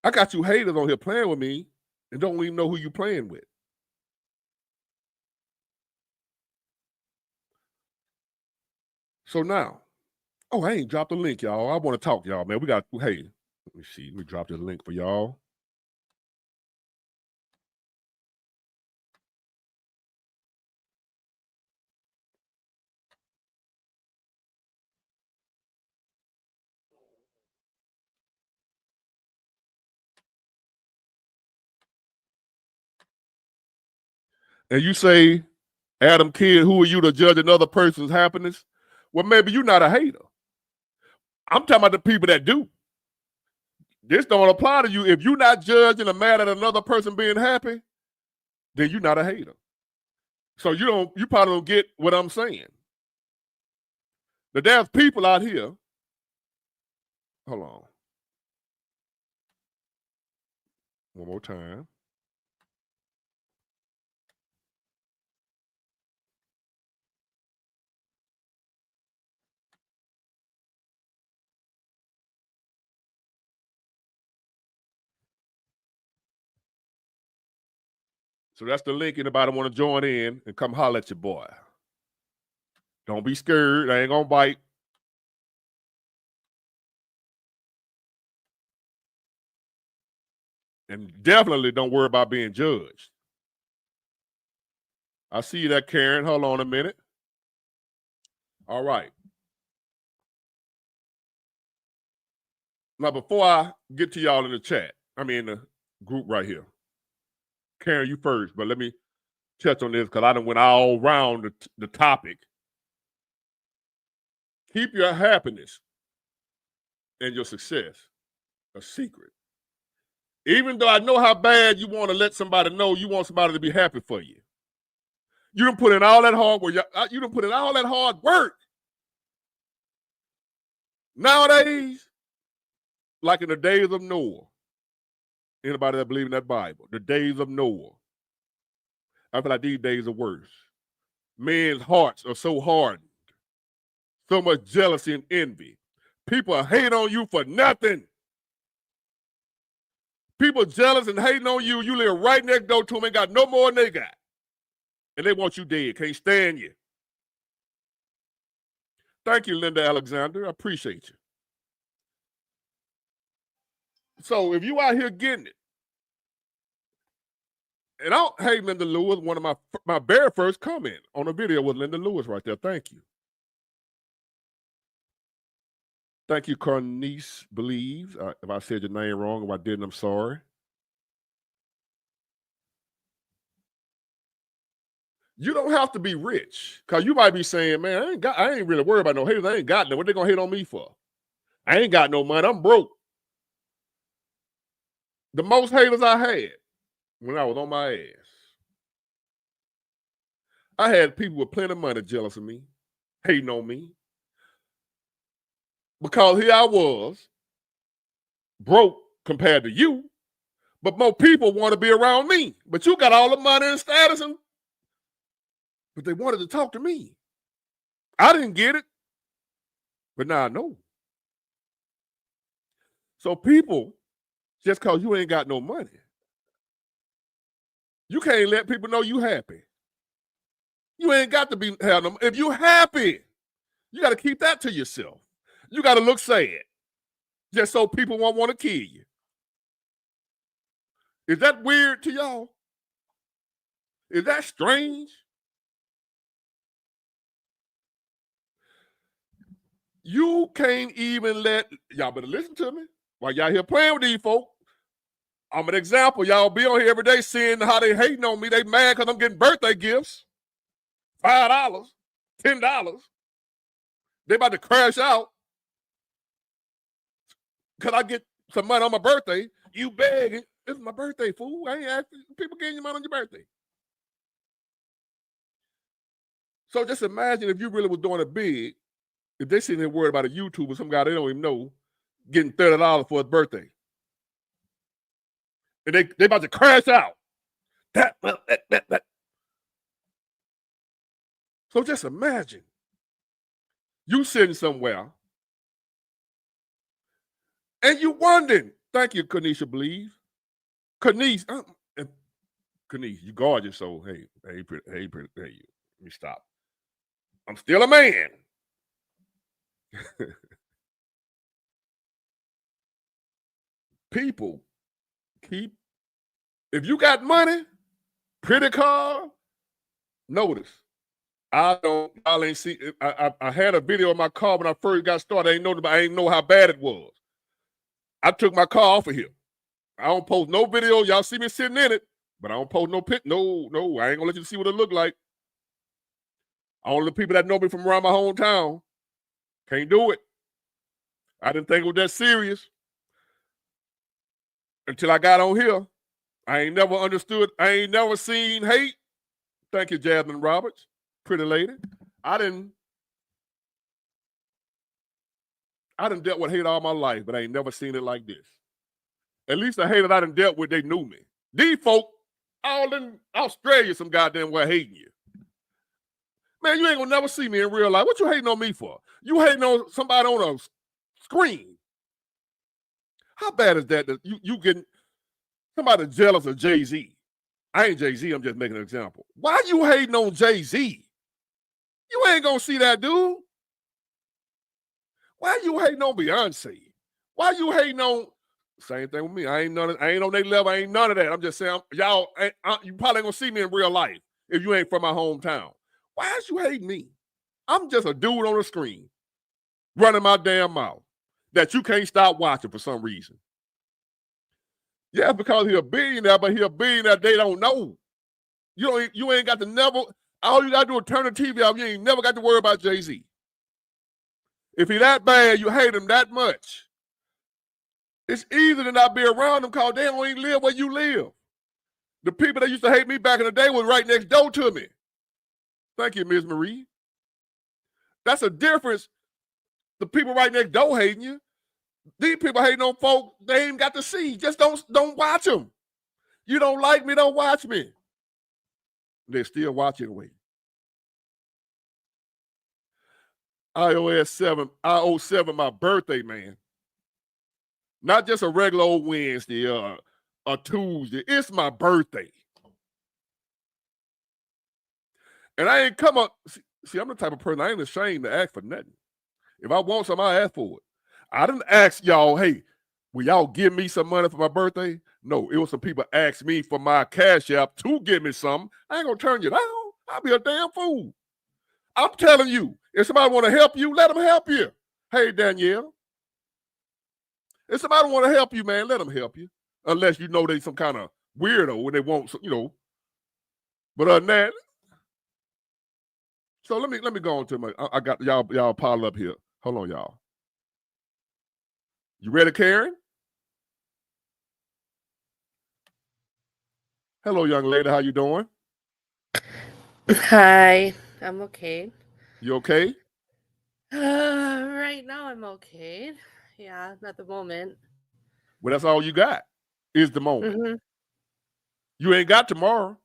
I got you haters on here playing with me and don't even know who you playing with. So now, I ain't dropped the link, y'all. I want to talk, y'all, man. Hey, let me see. Let me drop this link for y'all. And you say, Adam Kid, who are you to judge another person's happiness? Well, maybe you're not a hater. I'm talking about the people that do. This don't apply to you. If you're not judging or mad at another person being happy, then you're not a hater. So you probably don't get what I'm saying. But there's people out here. Hold on. One more time. So that's the link. Anybody want to join in and come holler at your boy. Don't be scared. I ain't going to bite. And definitely don't worry about being judged. I see you that, Karen. Hold on a minute. All right. Now, before I get to y'all in the chat, in the group right here. Karen, you first, but let me touch on this because I done went all around the topic. Keep your happiness and your success a secret. Even though I know how bad you want to let somebody know, you want somebody to be happy for you. You done put in all that hard work. You done put in all that hard work. Nowadays, like in the days of Noah, anybody that believe in that Bible, the days of Noah, I feel like these days are worse. Men's hearts are so hardened, so much jealousy and envy. People hate on you for nothing. People jealous and hating on you. You live right next door to them, ain't got no more than they got. And they want you dead, can't stand you. Thank you, Linda Alexander. I appreciate you. So if you out here getting it, and hey, Linda Lewis, one of my very first comment on the video was Linda Lewis right there. Thank you. Thank you, Carnice Believes. If I said your name wrong, if I didn't, I'm sorry. You don't have to be rich, because you might be saying, man, I ain't really worried about no haters. I ain't got no. What they going to hate on me for? I ain't got no money. I'm broke. The most haters I had when I was on my ass. I had people with plenty of money jealous of me, hating on me. Because here I was, broke compared to you, but more people want to be around me. But you got all the money and status, but they wanted to talk to me. I didn't get it, but now I know. So people, just because you ain't got no money, you can't let people know you happy. You ain't got to be have them. If you happy, you got to keep that to yourself. You got to look sad, just so people won't want to kill you. Is that weird to y'all? Is that strange? You can't even let, y'all better listen to me while y'all here playing with these folks. I'm an example. Y'all be on here every day seeing how they hating on me. They mad because I'm getting birthday gifts. $5, $10. They about to crash out because I get some money on my birthday. You begging. It's my birthday, fool. I ain't asking people getting you money on your birthday. So just imagine if you really was doing it big, if they sitting there worried about a YouTuber, some guy they don't even know, getting $30 for his birthday. And they about to crash out. That. So just imagine you sitting somewhere and you wondering, thank you, Kanisha Believe. Kanice, you gorgeous, so hey, you. Let me stop. I'm still a man. People if you got money, pretty car, notice. Y'all ain't see. I had a video of my car when I first got started. I ain't know how bad it was. I took my car off of here. I don't post no video. Y'all see me sitting in it, but I don't post no pic. No, I ain't gonna let you see what it look like. Only the people that know me from around my hometown can't do it. I didn't think it was that serious until I got on here. I ain't never understood. I ain't never seen hate. Thank you, Jasmine Roberts, pretty lady. I didn't dealt with hate all my life, but I ain't never seen it like this. At least the haters I done dealt with, they knew me. These folk, all in Australia, some goddamn way hating you. Man, you ain't gonna never see me in real life. What you hating on me for? You hating on somebody on a screen. How bad is that you getting somebody jealous of Jay-Z? I ain't Jay-Z, I'm just making an example. Why you hating on Jay-Z? You ain't gonna see that dude. Why you hating on Beyonce? Why you hating on, same thing with me. I ain't on their level, I ain't none of that. I'm just saying, y'all, you probably ain't gonna see me in real life if you ain't from my hometown. Why is you hating me? I'm just a dude on the screen running my damn mouth that you can't stop watching for some reason. Yeah, because he a billionaire, but he a billionaire they don't know. You ain't got to never, all you got to do is turn the TV off. You ain't never got to worry about Jay-Z. If he that bad, you hate him that much. It's easy to not be around them because they don't even live where you live. The people that used to hate me back in the day was right next door to me. Thank you, Ms. Marie. That's a difference. The people right next door hating you. These people hating on folks they ain't got to see. Just don't watch them. You don't like me, don't watch me. They still watch anyway. iOS 7, my birthday, man. Not just a regular old Wednesday or a Tuesday. It's my birthday. And I ain't come up. See, I'm the type of person, I ain't ashamed to ask for nothing. If I want something, I ask for it. I didn't ask y'all, hey, will y'all give me some money for my birthday? No, it was some people asked me for my Cash App to give me something. I ain't gonna turn you down. I'll be a damn fool. I'm telling you, if somebody want to help you, let them help you. Hey, Danielle. If somebody want to help you, man, let them help you. Unless you know they some kind of weirdo when they want, But other than that, so let me go on to my. I got y'all piled up here. Hold on, y'all. You ready, Karen? Hello, young lady. How you doing? Hi, I'm okay. You okay? Right now I'm okay. Yeah, at the moment. Well, that's all you got is the moment. Mm-hmm. You ain't got tomorrow,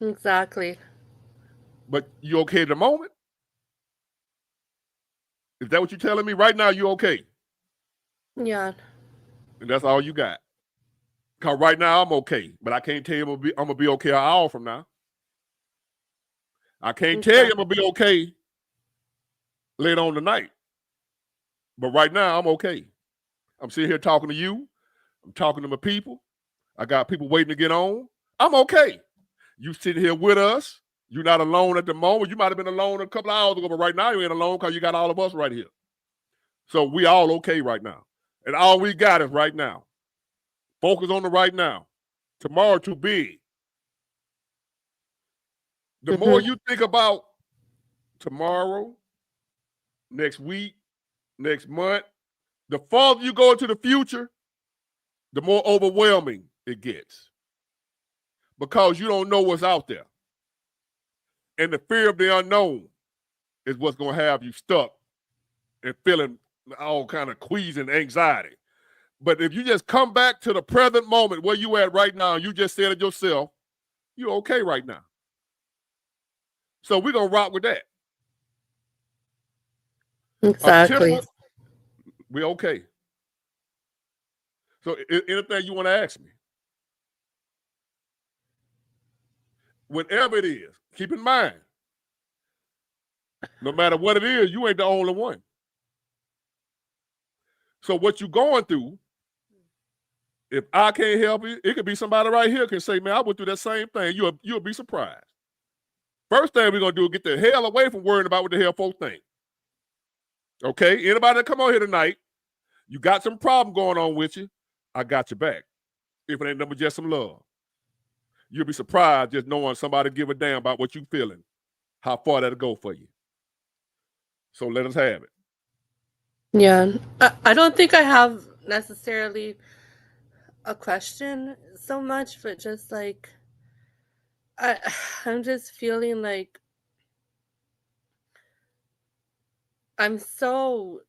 Exactly. but you okay at the moment? Is that what you're telling me? Right now, you okay. Yeah, And that's all you got. Because right now, I'm okay. But I can't tell you I'm gonna be okay an hour from now. I can't tell you I'm exactly. gonna be okay later on tonight. But right now, I'm okay. I'm sitting here talking to you. I'm talking to my people. I got people waiting to get on. I'm okay. You sitting here with us. You're not alone at the moment. You might have been alone a couple of hours ago, but right now you ain't alone because you got all of us right here. So we all okay right now. And all we got is right now. Focus on the right now. Tomorrow too big. The more Mm-hmm. you think about tomorrow, next week, next month, the farther you go into the future, the more overwhelming it gets because you don't know what's out there. And the fear of the unknown is what's going to have you stuck and feeling all kind of queasy and anxiety. But if you just come back to the present moment where you at right now, you just said it yourself, you're okay right now. So we're going to rock with that. A Exactly. temper, we're okay. So anything you want to ask me, whatever it is, keep in mind, no matter what it is, you ain't the only one. So what you going through, if I can't help you, it could be somebody right here can say, man, I went through that same thing. You'll be surprised. First thing we're gonna do is get the hell away from worrying about what the hell folks think. Okay? Anybody that come on here tonight, you got some problem going on with you, I got your back. If it ain't nothing but just some love. You'll be surprised just knowing somebody give a damn about what you feeling, how far that'll go for you. So let us have it. Yeah. I don't think I have necessarily a question so much, but just like I I'm just feeling like I'm so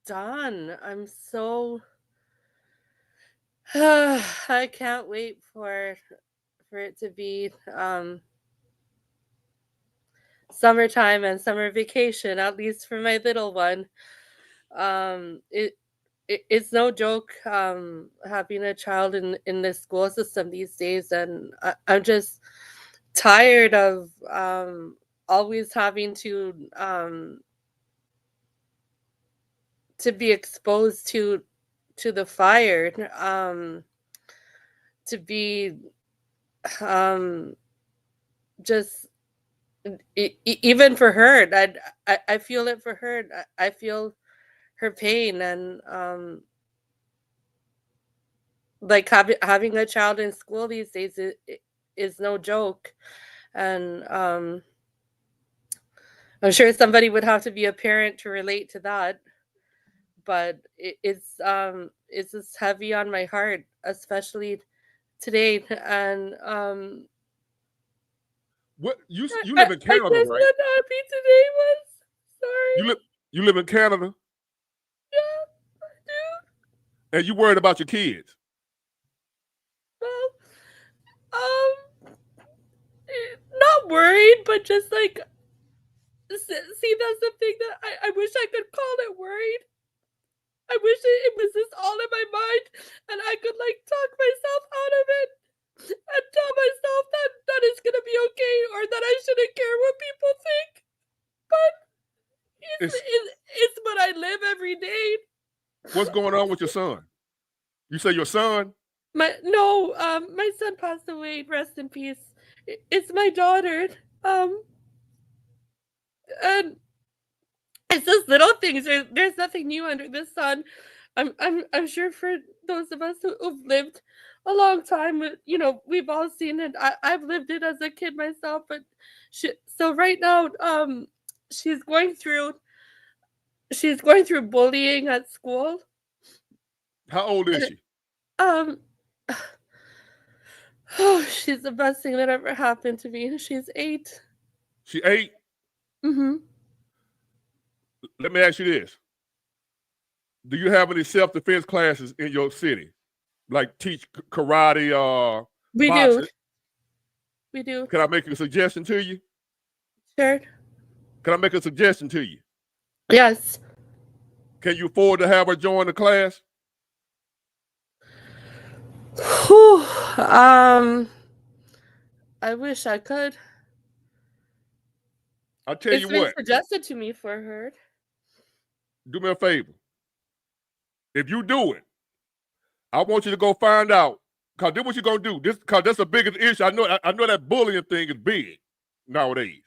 done. I'm so I can't wait for it to be summertime and summer vacation, at least for my little one. It, it's no joke having a child in the school system these days, and I'm just tired of always having to be exposed to the fire, to be um just even for her. I feel it for her. I feel her pain, and like having a child in school these days is no joke. And I'm sure somebody would have to be a parent to relate to that, but it's just heavy on my heart, especially today. And What you I, live in I Canada, just right? not happy today was sorry. You live you live in Canada Yeah, I do. and you worried about your kids. Well, not worried, but just like see, that's the thing that I wish I could call it worried. I wish it was just all in my mind, and I could like talk myself out of it and tell myself that it's gonna be okay, or that I shouldn't care what people think. But It's it's what I live every day. what's going on with your son? You say your son? My no, my son passed away. Rest in peace. It's my daughter. Um, and it's just little things. There's nothing new under the sun. I'm sure for those of us who've lived a long time, we've all seen it. I've lived it as a kid myself, but so right now, she's going through she's going through bullying at school. How old is And she? um, Oh, she's the best thing that ever happened to me. She's 8. She 8. Mm-hmm. Let me ask you this: do you have any self-defense classes in your city, like teach karate, We do. boxing? We do. Can I make a suggestion to you? Sure. Can I make a suggestion to you? Yes. Can you afford to have her join the class? Whew. I wish I could. I'll tell It's you been what. suggested to me for her. Do me a favor. If you do it, I want you to go find out. Cause this what you're gonna do. This cause that's the biggest issue. I know that bullying thing is big nowadays.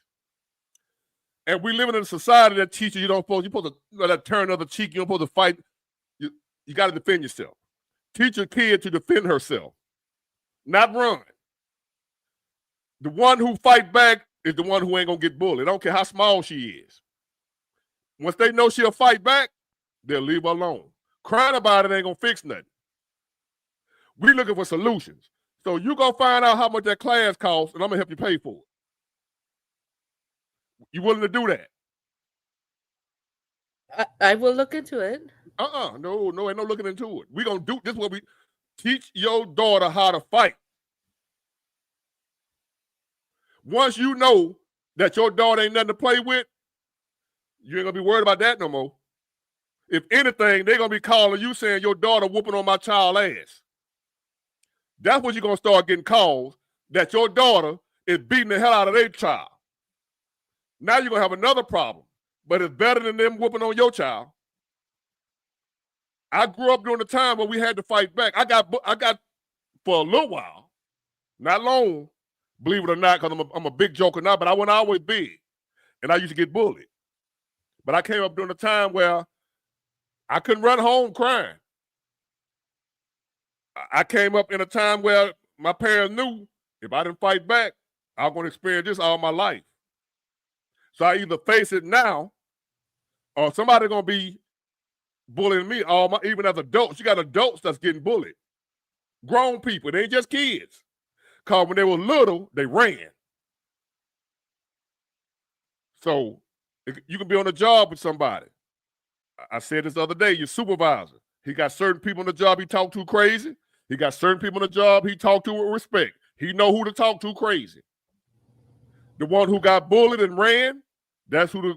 And we live in a society that teaches you're supposed to turn the other cheek, you're supposed to fight. You, you gotta defend yourself. Teach your kid to defend herself, not run. The one who fight back is the one who ain't gonna get bullied. I don't care how small she is. Once they know she'll fight back, they'll leave her alone. Crying about it ain't gonna fix nothing. We looking for solutions. So you gonna find out how much that class costs, and I'm gonna help you pay for it. You willing to do that? I will look into it. No, ain't no looking into it. We gonna do this. Is what we teach your daughter how to fight. Once you know that your daughter ain't nothing to play with, you ain't gonna be worried about that no more. If anything, they're gonna be calling you saying your daughter whooping on my child ass. That's what you're gonna start getting calls that your daughter is beating the hell out of their child. Now you're gonna have another problem, but it's better than them whooping on your child. I grew up during the time when we had to fight back. I got for a little while, not long, believe it or not, because I'm a big joker now, but I wasn't always big, and I used to get bullied. But I came up during a time where I couldn't run home crying. I came up in a time where my parents knew if I didn't fight back, I was going to experience this all my life. So I either face it now, or somebody's going to be bullying me even as adults. You got adults that's getting bullied. Grown people, they ain't just kids. Because when they were little, they ran. So you can be on a job with somebody. I said this the other day, your supervisor, he got certain people on the job he talked to crazy. He got certain people on the job he talked to with respect. He know who to talk to crazy. The one who got bullied and ran, that's who the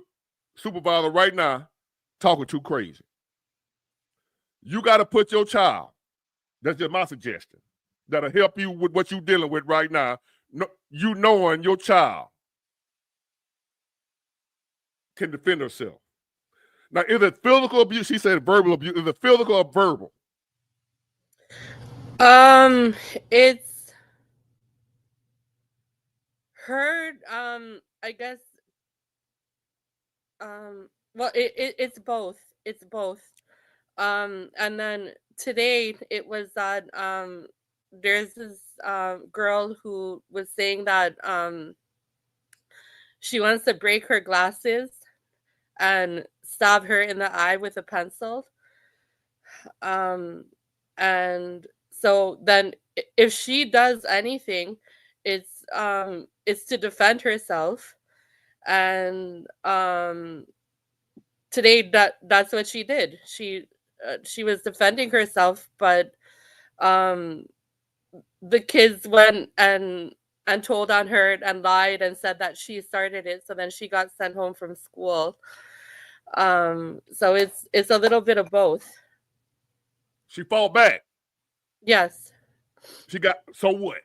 supervisor right now talking to crazy. You got to put your child, that's just my suggestion, that'll help you with what you're dealing with right now. You knowing your child can defend herself. Now, is it physical abuse? She said verbal abuse. Is it physical or verbal? It's her. I guess. Well, it's both. It's both. And then today it was that there's this girl who was saying that she wants to break her glasses and stab her in the eye with a pencil. Um, and so then if she does anything, it's to defend herself. And today that's what she did. She was defending herself, but um the kids went and told on her and lied and said that she started it, so then she got sent home from school. So it's a little bit of both. She fought back. Yes. So what?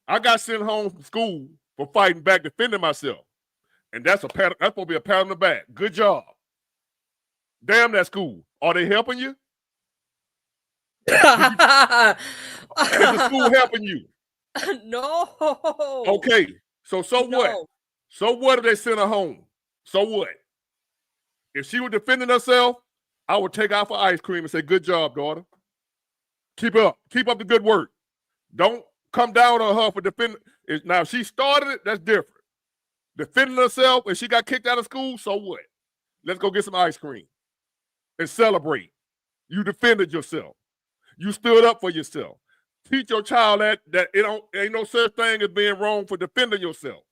I got sent home from school for fighting back, defending myself. And that's supposed to be a pat on the back. Good job. Damn that school. Are they helping you? Is the school helping you? No. Okay. So what? No. So what if they sent her home? So what? If she was defending herself, I would take out for ice cream and say, good job, daughter. Keep up. Keep up the good work. Don't come down on her for defending. Now, if she started it, that's different. Defending herself and she got kicked out of school, so what? Let's go get some ice cream and celebrate. You defended yourself. You stood up for yourself. Teach your child that it ain't no such thing as being wrong for defending yourself.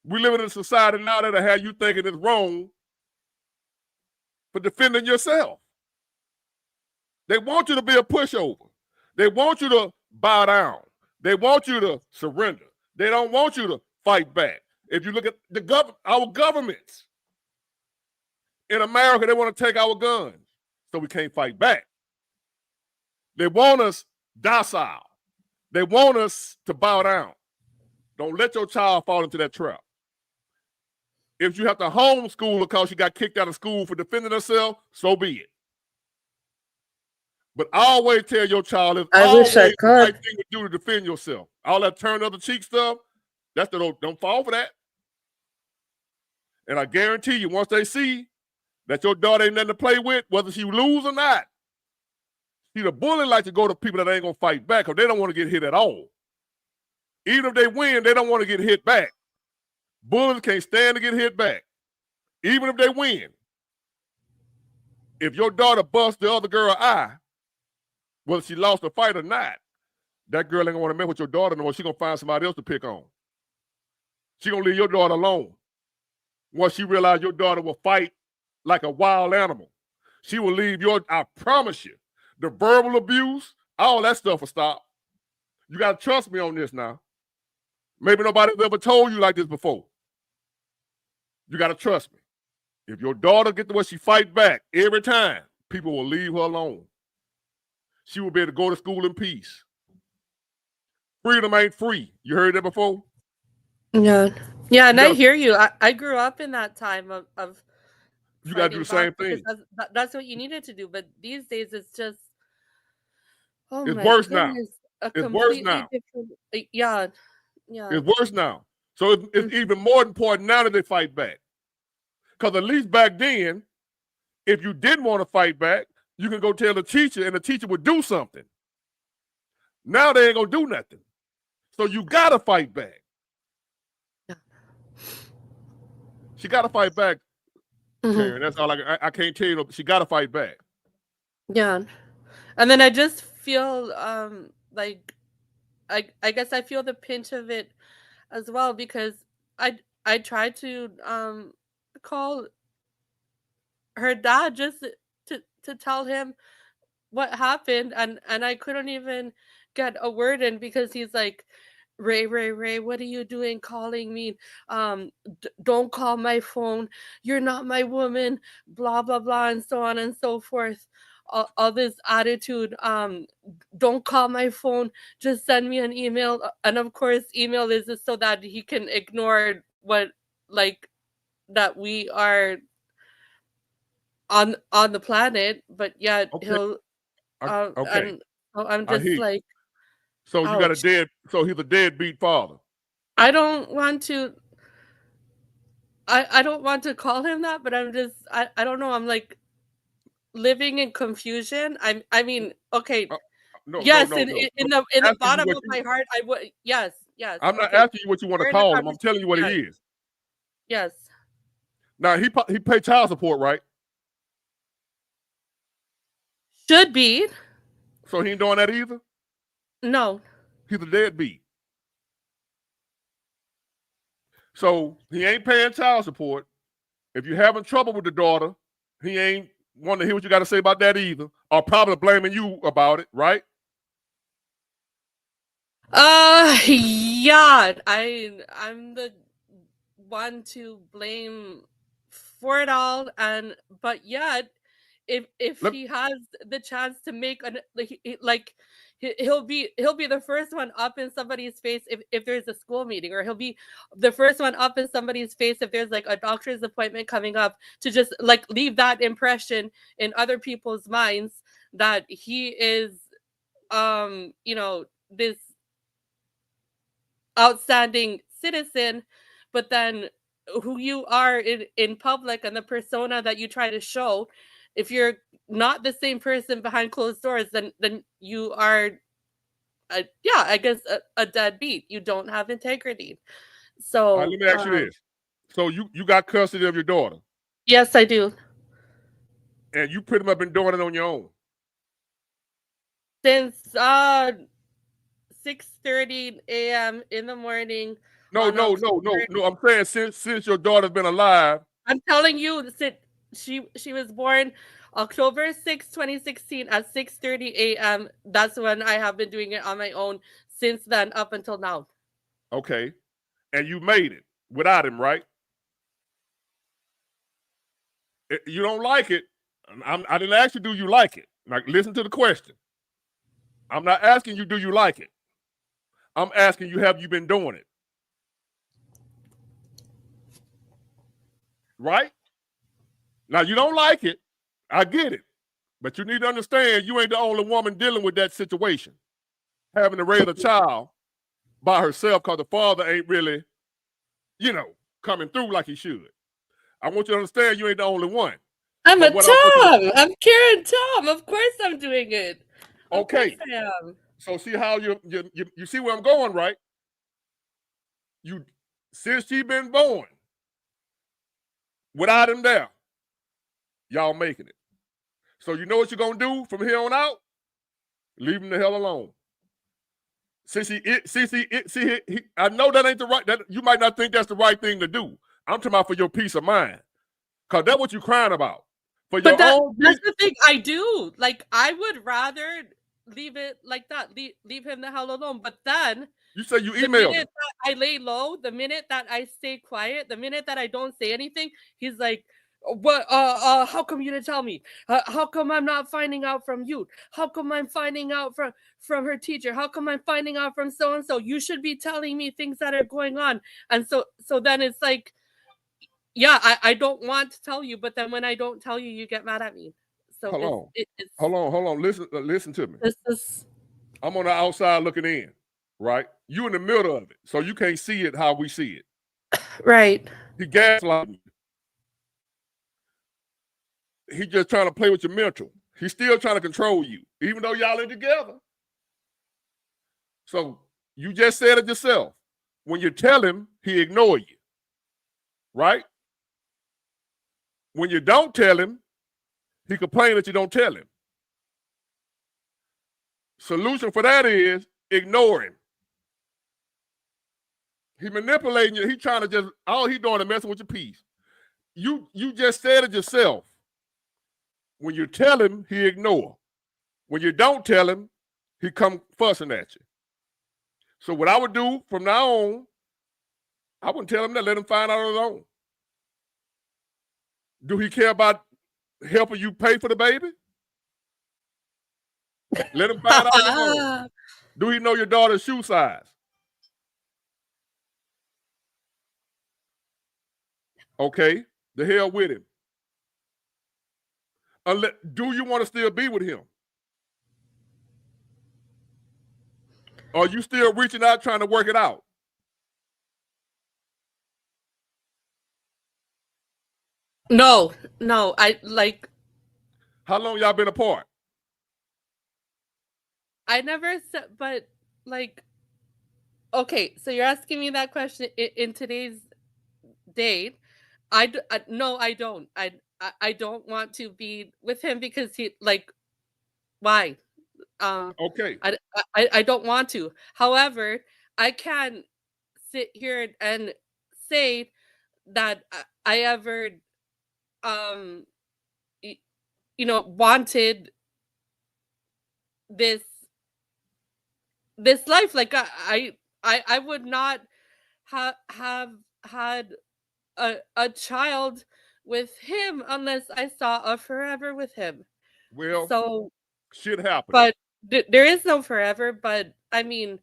We live in a society now that'll have you thinking it's wrong for defending yourself. They want you to be a pushover. They want you to bow down. They want you to surrender. They don't want you to fight back. If you look at our governments in America, they want to take our guns, so we can't fight back. They want us docile. They want us to bow down. Don't let your child fall into that trap. If you have to homeschool her because she got kicked out of school for defending herself, so be it. But always tell your child it's always the right thing to do to defend yourself. All that turn other cheek stuff, don't fall for that. And I guarantee you, once they see that your daughter ain't nothing to play with, whether she lose or not, see, the bully like to go to people that ain't gonna fight back because they don't want to get hit at all. Even if they win, they don't want to get hit back. Bullies can't stand to get hit back, even if they win. If your daughter busts the other girl's eye, whether she lost the fight or not, that girl ain't gonna want to mess with your daughter no more. She's gonna find somebody else to pick on. She's gonna leave your daughter alone. Once she realizes your daughter will fight like a wild animal, she will leave I promise you, the verbal abuse, all that stuff will stop. You gotta trust me on this now. Maybe nobody's ever told you like this before. You gotta trust me. If your daughter gets the way she fight back every time, people will leave her alone. She will be able to go to school in peace. Freedom ain't free. You heard that before? Yeah. Yeah, and I hear you. I grew up in that time of you got to do the same thing. That's what you needed to do. But these days, it's just, it's worse now. It's worse now. Yeah. It's worse now. So it's even more important now that they fight back. Because at least back then, if you didn't want to fight back, you can go tell the teacher and the teacher would do something. Now they ain't going to do nothing. So you got to fight back. Yeah. She got to fight back, Karen. That's all I can't tell you. She got to fight back. Yeah. And then I just feel like I guess I feel the pinch of it as well, because I tried to call her dad just to tell him what happened, and I couldn't even get a word in because he's like, Ray, what are you doing calling me? Don't call my phone. You're not my woman, blah blah blah, and so on and so forth. All this attitude. Don't call my phone. Just send me an email. And of course, email is just so that he can ignore what, like, that we are on the planet. But yet he'll. And I'm just like. So you got he's a deadbeat father. I don't want to. I don't want to call him that, but I'm just. I don't know. I'm like living in confusion. I mean, okay. Yes, in the bottom of my heart, I would. Yes. I'm not asking you what you want to call him. I'm telling you what he is. Yes. Now he pay child support, right? Should be. So he ain't doing that either? No. He's a deadbeat. So he ain't paying child support. If you're having trouble with the daughter, he ain't want to hear what you got to say about that either, or probably blaming you about it, right? Yeah. I'm the one to blame for it all, but yet, if he has the chance to make he'll be the first one up in somebody's face if there's a school meeting, or he'll be the first one up in somebody's face if there's like a doctor's appointment coming up, to just like leave that impression in other people's minds that he is this outstanding citizen. But then who you are in public and the persona that you try to show, if you're not the same person behind closed doors, then you are I guess a deadbeat. You don't have integrity. So let me ask you this. So you got custody of your daughter? Yes, I do. And you pretty much been doing it on your own? Since 6:30 a.m. in the morning No, on no, no, no, October. no. I'm saying since your daughter's been alive. I'm telling you, she was born October 6, 2016 at 6:30 a.m. That's when I have been doing it on my own since then up until now. Okay. And you made it without him, right? You don't like it. I didn't ask you, do you like it? Like, listen to the question. I'm not asking you, do you like it? I'm asking you, have you been doing it? Right? Now, you don't like it. I get it. But you need to understand you ain't the only woman dealing with that situation. Having to raise a child by herself because the father ain't really, coming through like he should. I want you to understand you ain't the only one. I'm But a what I want you to, Tom. I'm Karen Tom. Of course I'm doing it. Of course okay. I am. So see how you see where I'm going, right? Since she been born, without him there, y'all making it. So you know what you're gonna do from here on out? Leave him the hell alone. I know that ain't the right. That you might not think that's the right thing to do. I'm talking about for your peace of mind, cause that's what you're crying about. For your But own that's peace. the thing I do. Like I would rather leave it like that. Leave him the hell alone. But then You say you the emailed him. minute that I lay low, the minute that I stay quiet, the minute that I don't say anything, he's like, "What? How come you didn't tell me? How come I'm not finding out from you? How come I'm finding out from her teacher? How come I'm finding out from so and so? You should be telling me things that are going on." And so then it's like, yeah, I don't want to tell you, but then when I don't tell you, you get mad at me. So it's Hold on. Listen to me. this is I'm on the outside looking in, right? You in the middle of it, so you can't see it how we see it. right. He gaslighting you. He just trying to play with your mental. He's still trying to control you, even though y'all in together. So you just said it yourself. When you tell him, he ignore you, right? When you don't tell him, he complain that you don't tell him. Solution for that is ignore him. He manipulating you. He trying to just, all he doing is messing with your peace. You just said it yourself. When you tell him, he ignore. When you don't tell him, he come fussing at you. So what I would do from now on, I wouldn't tell him that. Let him find out on his own. Do he care about helping you pay for the baby? Let him find out on his own. Do he know your daughter's shoe size? Okay, the hell with him. Do you want to still be with him? Or are you still reaching out trying to work it out? No, I like. How long y'all been apart? I never said, but like, okay, so you're asking me that question in today's date. No, I don't. I don't want to be with him because he like why? Okay. I don't want to. However, I can sit here and say that I ever um wanted this life. Like I would not have had a child with him unless I saw a forever with him. Well, So shit happened. but there is no forever, but I mean,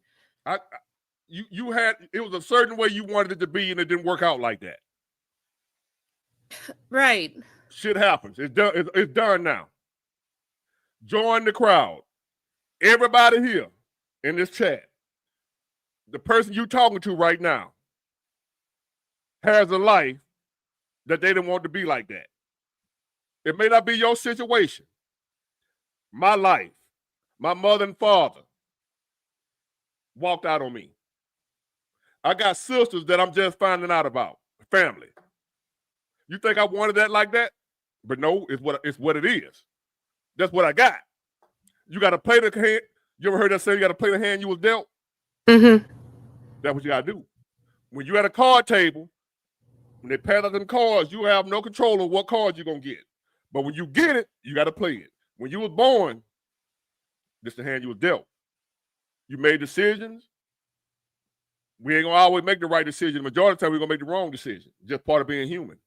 you had, it was a certain way you wanted it to be and it didn't work out like that. right. Shit happens. It's done. It's done now. Join the crowd. Everybody here in this chat, the person you talking to right now has a life that they didn't want to be like that. It may not be your situation. My life, my mother and father walked out on me. I got sisters that I'm just finding out about. Family. You think I wanted that like that? But no, it's what it is. That's what I got. You got to play the hand. You ever heard that saying, you got to play the hand you was dealt? Mm-hmm. That's what you got to do. When you're at a card table, when they pass out them cards, you have no control of what cards you're going to get. But when you get it, you got to play it. When you was born, this is the hand you was dealt. You made decisions. We ain't going to always make the right decision. The majority of the time, we're going to make the wrong decision. Just part of being human.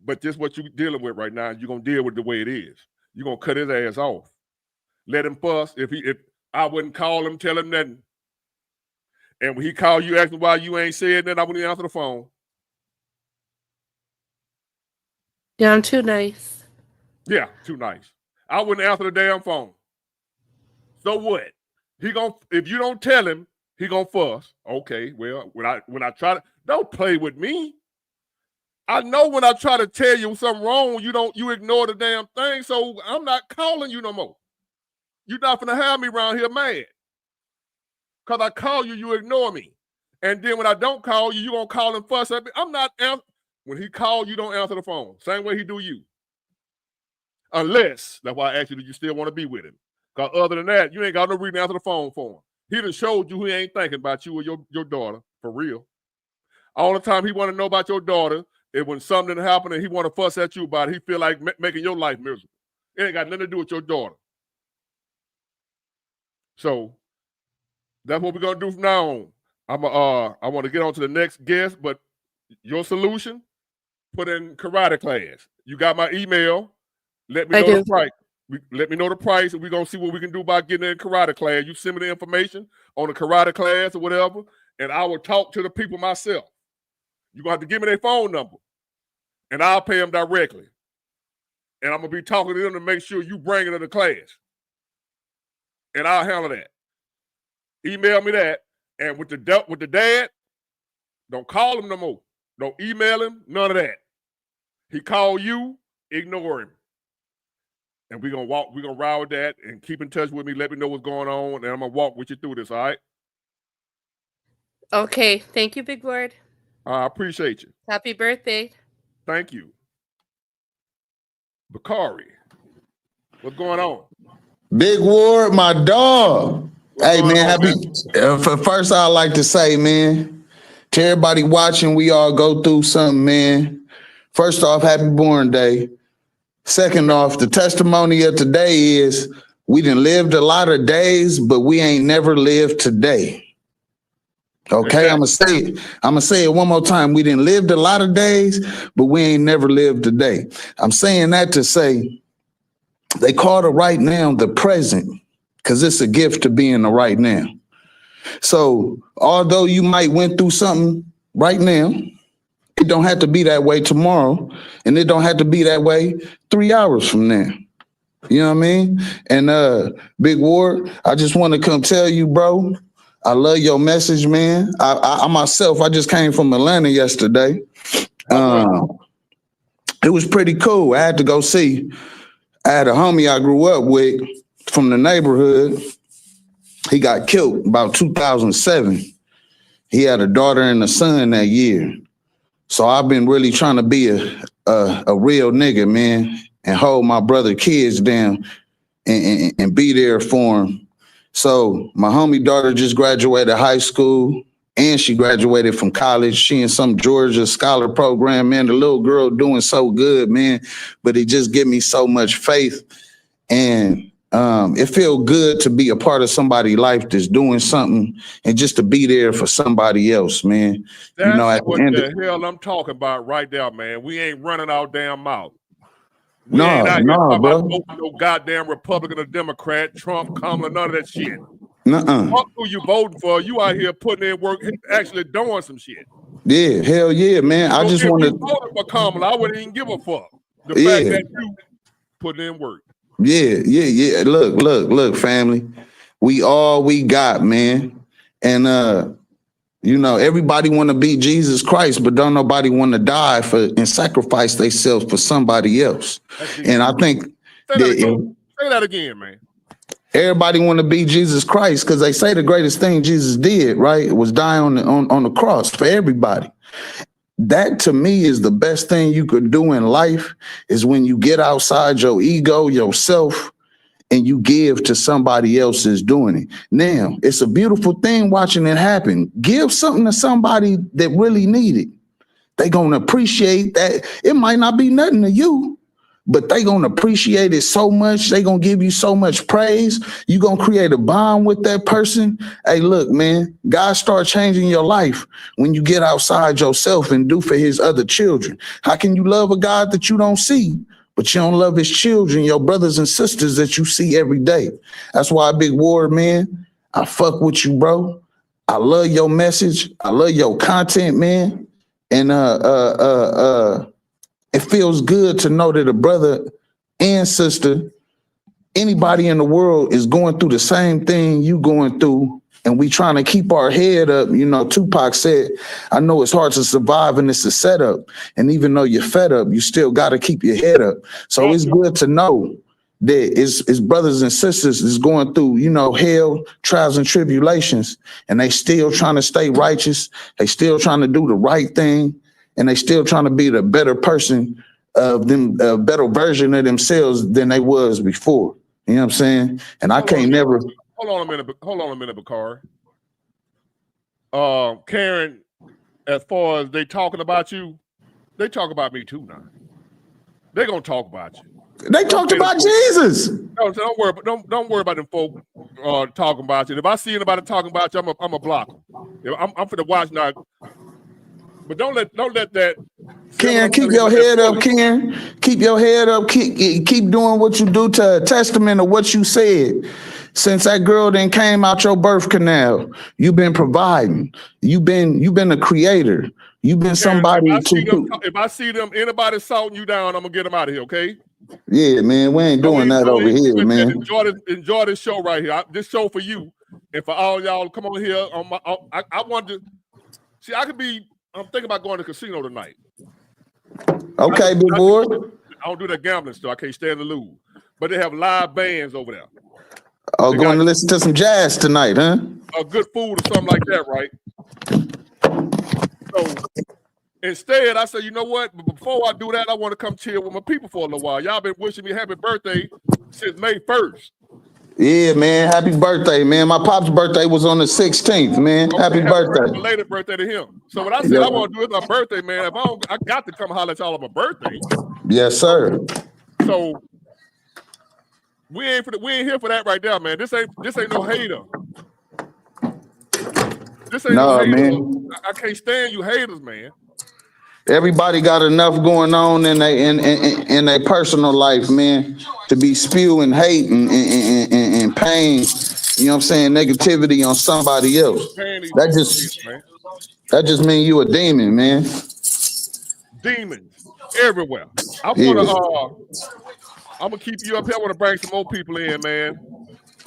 But this is what you're dealing with right now. You're going to deal with it the way it is. You're going to cut his ass off. Let him fuss. If I wouldn't call him, tell him nothing. And when he called you asking why you ain't said nothing, I wouldn't answer the phone. Yeah, I'm too nice. Yeah, too nice. I wouldn't answer the damn phone. So what? If you don't tell him, he gonna fuss. Okay, well, when I try to, don't play with me. I know when I try to tell you something wrong, you ignore the damn thing. So I'm not calling you no more. You're not gonna have me around here mad. Cause I call you, you ignore me. And then when I don't call you, you gonna call and fuss at me. I'm not when he called, you don't answer the phone. Same way he do you. Unless, that's why I asked you, do you still want to be with him? Because other than that, you ain't got no reason to answer the phone for him. He done showed you he ain't thinking about you or your daughter, for real. All the time he want to know about your daughter is when something happened and he want to fuss at you about it, he feel like making your life miserable. It ain't got nothing to do with your daughter. So, that's what we're going to do from now on. I want to get on to the next guest, but your solution, put in karate class. You got my email. Let me know the price. Let me know the price, and we're going to see what we can do about getting in karate class. You send me the information on the karate class or whatever, and I will talk to the people myself. You're going to have to give me their phone number, and I'll pay them directly. And I'm going to be talking to them to make sure you bring it to the class. And I'll handle that. Email me that. And with the dad, don't call him no more. Don't email him, none of that. He called you, ignore him. And we're gonna ride with that and keep in touch with me. Let me know what's going on, and I'm gonna walk with you through this, all right? Okay. Thank you, Big Word. I appreciate you. Happy birthday. Thank you. Bakari, what's going on? Big Ward, my dog. Hey, man, first I'd like to say, man, to everybody watching, we all go through something, man. First off, happy born day. Second off, the testimony of today is we done lived a lot of days, but we ain't never lived today. Okay, I'm gonna say it one more time. We done lived a lot of days, but we ain't never lived today. I'm saying that to say they call the right now the present, because it's a gift to be in the right now. So although you might went through something right now, it don't have to be that way tomorrow, and it don't have to be that way 3 hours from now. You know what I mean? And Big Ward, I just want to come tell you, bro, I love your message, man. I myself, I just came from Atlanta yesterday. It was pretty cool. I had to go see. I had a homie I grew up with from the neighborhood. He got killed about 2007. He had a daughter and a son that year. So I've been really trying to be a real nigga, man, and hold my brother kids down and be there for him. So my homie daughter just graduated high school and she graduated from college. She in some Georgia scholar program, man. The little girl doing so good, man. But it just give me so much faith. And it feels good to be a part of somebody's life that's doing something and just to be there for somebody else, man. That's what the hell I'm talking about right there, man. We ain't running our damn mouth. We ain't out here talking about no goddamn Republican or Democrat, Trump, Kamala, none of that shit. Fuck who you voting for. You out here putting in work, actually doing some shit. Yeah, hell yeah, man. I just want to vote for Kamala. I wouldn't even give a fuck. The fact that you putting in work. Yeah. Look, family. We all we got, man. And you know, everybody want to be Jesus Christ, but don't nobody want to die for and sacrifice themselves for somebody else. And I think say that again, man. Everybody want to be Jesus Christ because they say the greatest thing Jesus did, right, was die on the cross for everybody. That to me is the best thing you could do in life is when you get outside your ego, yourself, and you give to somebody else that's doing it. Now, it's a beautiful thing watching it happen. Give something to somebody that really need it. They gonna appreciate that. It might not be nothing to you, but they gonna appreciate it so much. They gonna give you so much praise. You gonna create a bond with that person. Hey, look, man, God start changing your life when you get outside yourself and do for his other children. How can you love a God that you don't see, but you don't love his children, your brothers and sisters that you see every day? That's why, Big Ward, man, I fuck with you, bro. I love your message. I love your content, man. And it feels good to know that a brother and sister, anybody in the world, is going through the same thing you going through, and we trying to keep our head up. You know, Tupac said, I know it's hard to survive and it's a setup, and even though you're fed up, you still got to keep your head up. So it's good to know that it's brothers and sisters is going through, you know, hell, trials and tribulations, and they still trying to stay righteous. They still trying to do the right thing, and they still trying to be the better person of them, a better version of themselves than they was before. You know what I'm saying? And I can't never. Hold on a minute, Bakari. Karen, as far as they talking about you, they talk about me too now. They gonna talk about you. They talked about Jesus. No, so don't worry about them folk talking about you. And if I see anybody talking about you, I'm a block them. I'm for the watch now. But don't let that. Ken, keep your head up, Ken. Keep your head up. Keep doing what you do to a testament of what you said. Since that girl then came out your birth canal, you've been providing. You've been a creator. You've been somebody if I see them, anybody salting you down, I'm gonna get them out of here. Okay? Yeah, man, we ain't doing that over here, man. Enjoy this show right here. This show for you and for all y'all. Come on here. I want to see. I'm thinking about going to the casino tonight. Okay, big boy. I don't do that gambling stuff. I can't stand to lose. But they have live bands over there. Oh, going to listen to some jazz tonight, huh? Good food or something like that, right? So instead, I said, you know what? But before I do that, I want to come chill with my people for a little while. Y'all been wishing me happy birthday since May 1st. Yeah, man. Happy birthday, man. My pop's birthday was on the 16th, man. Okay, happy birthday. Belated birthday to him. So what I said, I want to do is my birthday, man. I got to come holler at y'all on my birthday. Yes, sir. So we ain't here for that right now, man. This ain't no hater. This ain't no hater. Man. I can't stand you haters, man. Everybody got enough going on in their personal life, man, to be spewing hate and pain. You know what I'm saying? Negativity on somebody else. That just means you a demon, man. Demons everywhere. I'm gonna keep you up here. I want to bring some more people in, man.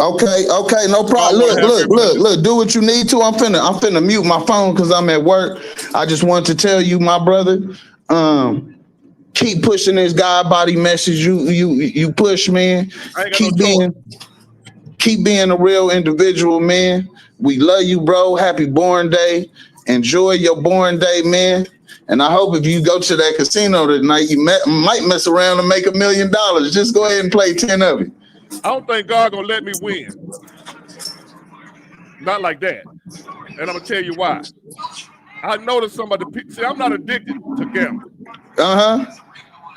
Okay, no problem. Look. Do what you need to. I'm finna mute my phone because I'm at work. I just want to tell you, my brother, keep pushing this God body message. You push, man. Keep being a real individual, man. We love you, bro. Happy born day. Enjoy your born day, man. And I hope if you go to that casino tonight, you might mess around and make $1 million. Just go ahead and play 10 of it. I don't think God gonna let me win. Not like that. And I'm gonna tell you why. I noticed some of the see, I'm not addicted to gambling.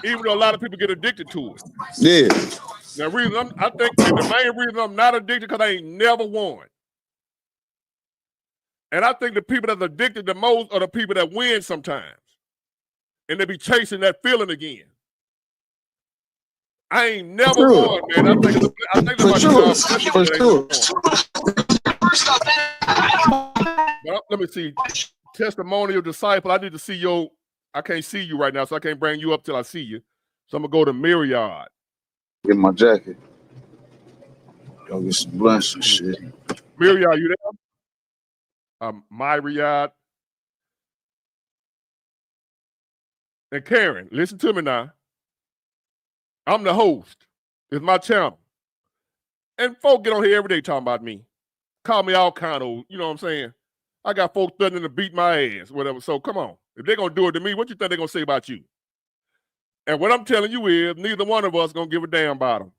Even though a lot of people get addicted to it. Yeah. Now, I think the main reason I'm not addicted because I ain't never won. And I think the people that's addicted the most are the people that win sometimes. And they be chasing that feeling again. I ain't never won, man. I think for sure. Well, let me see. Testimonial disciple. I need to see I can't see you right now, so I can't bring you up till I see you. So I'm gonna go to Myriad. Get my jacket. Go get some blunts and shit. Myriad, you there? Myriad. And Karen, listen to me now. I'm the host. It's my channel. And folk get on here every day talking about me. Call me all kind of, you know what I'm saying? I got folks threatening to beat my ass, whatever. So come on. If they're going to do it to me, what you think they're going to say about you? And what I'm telling you is neither one of us going to give a damn about them.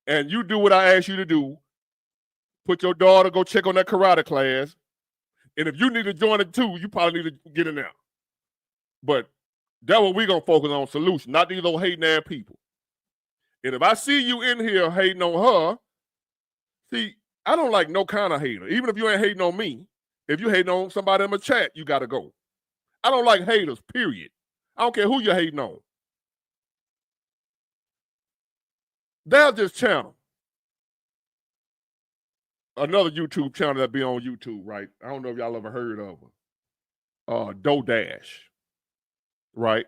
and you do what I ask you to do, put your daughter, go check on that karate class. And if you need to join it too, you probably need to get in there. But that's what we're going to focus on, solution, not these old hating ass people. And if I see you in here hating on her, see, I don't like no kind of hater. Even if you ain't hating on me, if you hating on somebody in my chat, you got to go. I don't like haters, period. I don't care who you're hating on. There's this channel. Another YouTube channel that be on YouTube, right? I don't know if y'all ever heard of her. DoDash, right?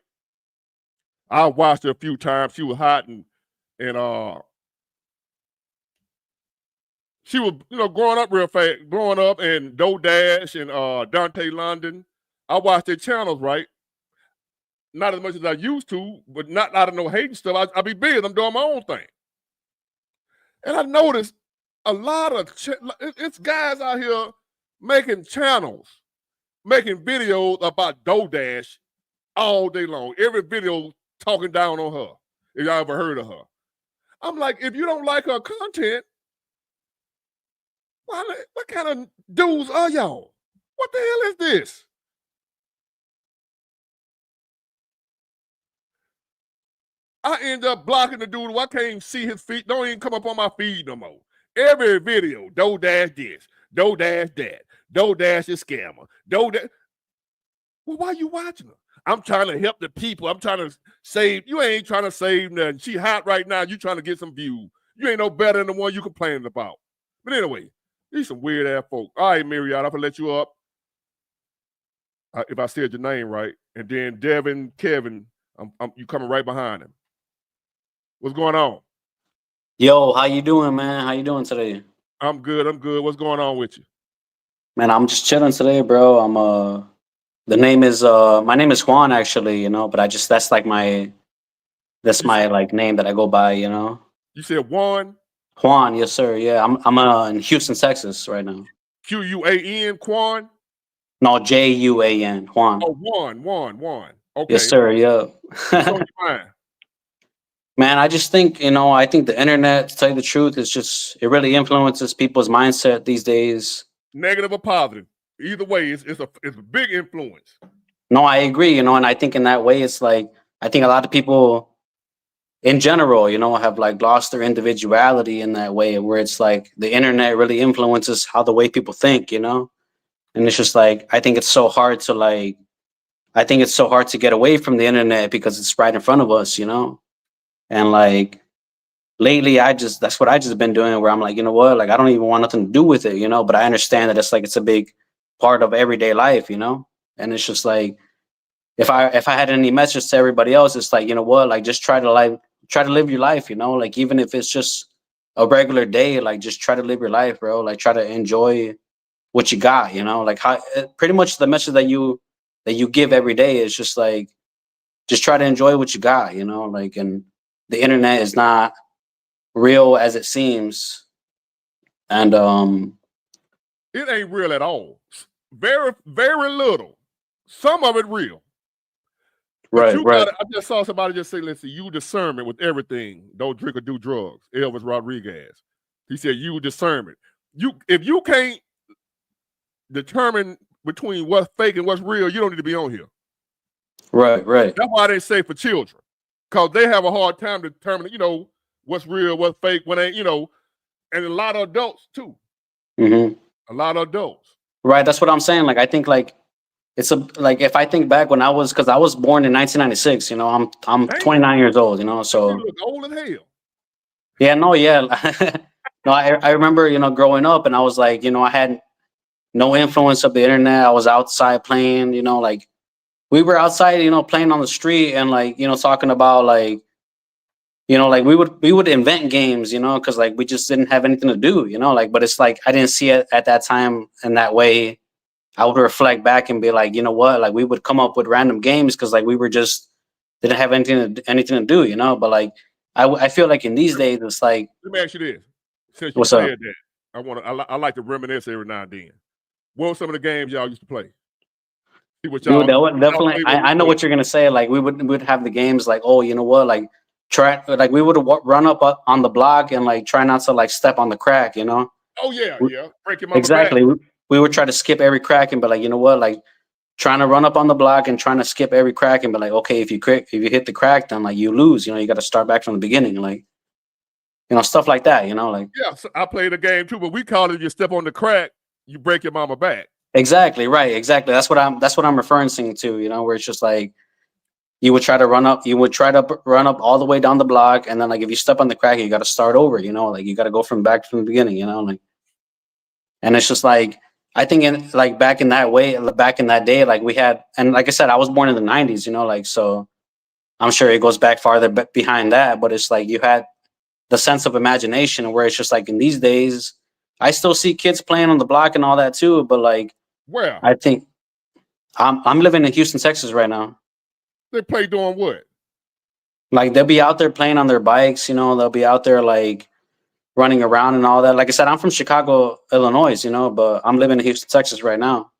I watched her a few times. She was hot and she was, growing up real fast, growing up, and DoDash and Dante London. I watched their channels, right? Not as much as I used to, but not out of no hating stuff. I be busy. I'm doing my own thing. And I noticed a lot of it's guys out here making channels, making videos about DoDash all day long. Every video talking down on her. If y'all ever heard of her. I'm like, if you don't like her content, what kind of dudes are y'all? What the hell is this? I end up blocking the dude. I can't even see his feet. Don't even come up on my feed no more. Every video, DoDash this, DoDash that, DoDash is scammer, DoDash. Well, why are you watching her? I'm trying to help the people. I'm trying to save. You ain't trying to save nothing. She hot right now. You trying to get some views. You ain't no better than the one you complaining about. But anyway, these some weird ass folk. All right, Marriott, I'm gonna let you up. If I said your name right. And then Devin, Kevin, you coming right behind him. What's going on? Yo, how you doing, man? How you doing today? I'm good. What's going on with you? Man, I'm just chilling today, bro. I'm my name is Juan actually, but that's my like name that I go by, You said Juan? Juan, yes sir. Yeah, I'm in Houston, Texas right now. Q-U-A-N, Quan? No, J-U-A-N, Juan. Oh, Juan. Okay. Yes sir, yeah. What's on your mind? Man, I just think, I think the internet, to tell you the truth, it really influences people's mindset these days. Negative or positive. Either way, it's a big influence. No, I agree, and I think in that way, it's like, I think a lot of people in general, have like lost their individuality in that way, where it's like the internet really influences how the way people think, and it's just like, I think it's so hard to get away from the internet because it's right in front of us, and like lately that's what I just been doing, where I'm like, you know what, like I don't even want nothing to do with it, but I understand that it's a big part of everyday life, and it's just like, if I had any message to everybody else, it's like, you know what, like just try to live your life, like even if it's just a regular day, like just try to live your life, bro. Like try to enjoy what you got, like how pretty much the message that you give every day is just like, just try to enjoy what you got, like, and the internet is not real as it seems. And it ain't real at all. Very, very little. Some of it real. But right. I just saw somebody just say, let's see, you discernment with everything. Don't drink or do drugs. Elvis Rodriguez. He said, you discernment. If you can't determine between what's fake and what's real, you don't need to be on here. Right. That's why they say for children. Because they have a hard time determining, what's real, what's fake, what ain't, and a lot of adults too. Mm-hmm. A lot of adults. Right. That's what I'm saying. Like, I think like, if I think back because I was born in 1996, I'm 29 years old, so you look old as hell. Yeah, no, yeah. No, I remember, growing up, and I was like, I had no influence of the internet. I was outside playing, like we were outside, playing on the street, and like, talking about like, like we would invent games, because like we just didn't have anything to do, like, but it's like I didn't see it at that time in that way. I would reflect back and be like, you know what, like we would come up with random games because like we were just didn't have anything to do, but like I feel like in these days it's like, let me ask you this. Since you what's said up? that, I like to reminisce every now and then. What were some of the games y'all used to play? See what Dude, y'all definitely. I know what you're gonna say. Like we would have the games like, oh, you know what, like we would run up on the block and like try not to like step on the crack, you know. Oh yeah, yeah. Break your mama Exactly. back. We would try to skip every crack and be like, you know what, like trying to run up on the block and trying to skip every crack and be like, okay, if you hit the crack, then like you lose, you know, you got to start back from the beginning, like, you know, stuff like that, you know, like. Yeah, so I played a game too, but we call it you step on the crack, you break your mama back. Exactly, right, exactly. That's what I'm referring to, you know, where it's just like you would try to run up all the way down the block, and then like if you step on the crack, you got to start over, you know, like you got to go from the beginning, you know, like. And it's just like I think in like back in that day, like we had, and like I said, I was born in the 90s, you know, like, so I'm sure it goes back farther behind that, but it's like you had the sense of imagination where it's just like in these days, I still see kids playing on the block and all that too, but like Where? I think I'm living in Houston, Texas right now. They play doing what? Like they'll be out there playing on their bikes, you know, they'll be out there like running around and all that. Like I said, I'm from Chicago, Illinois, you know, but I'm living in Houston, Texas right now.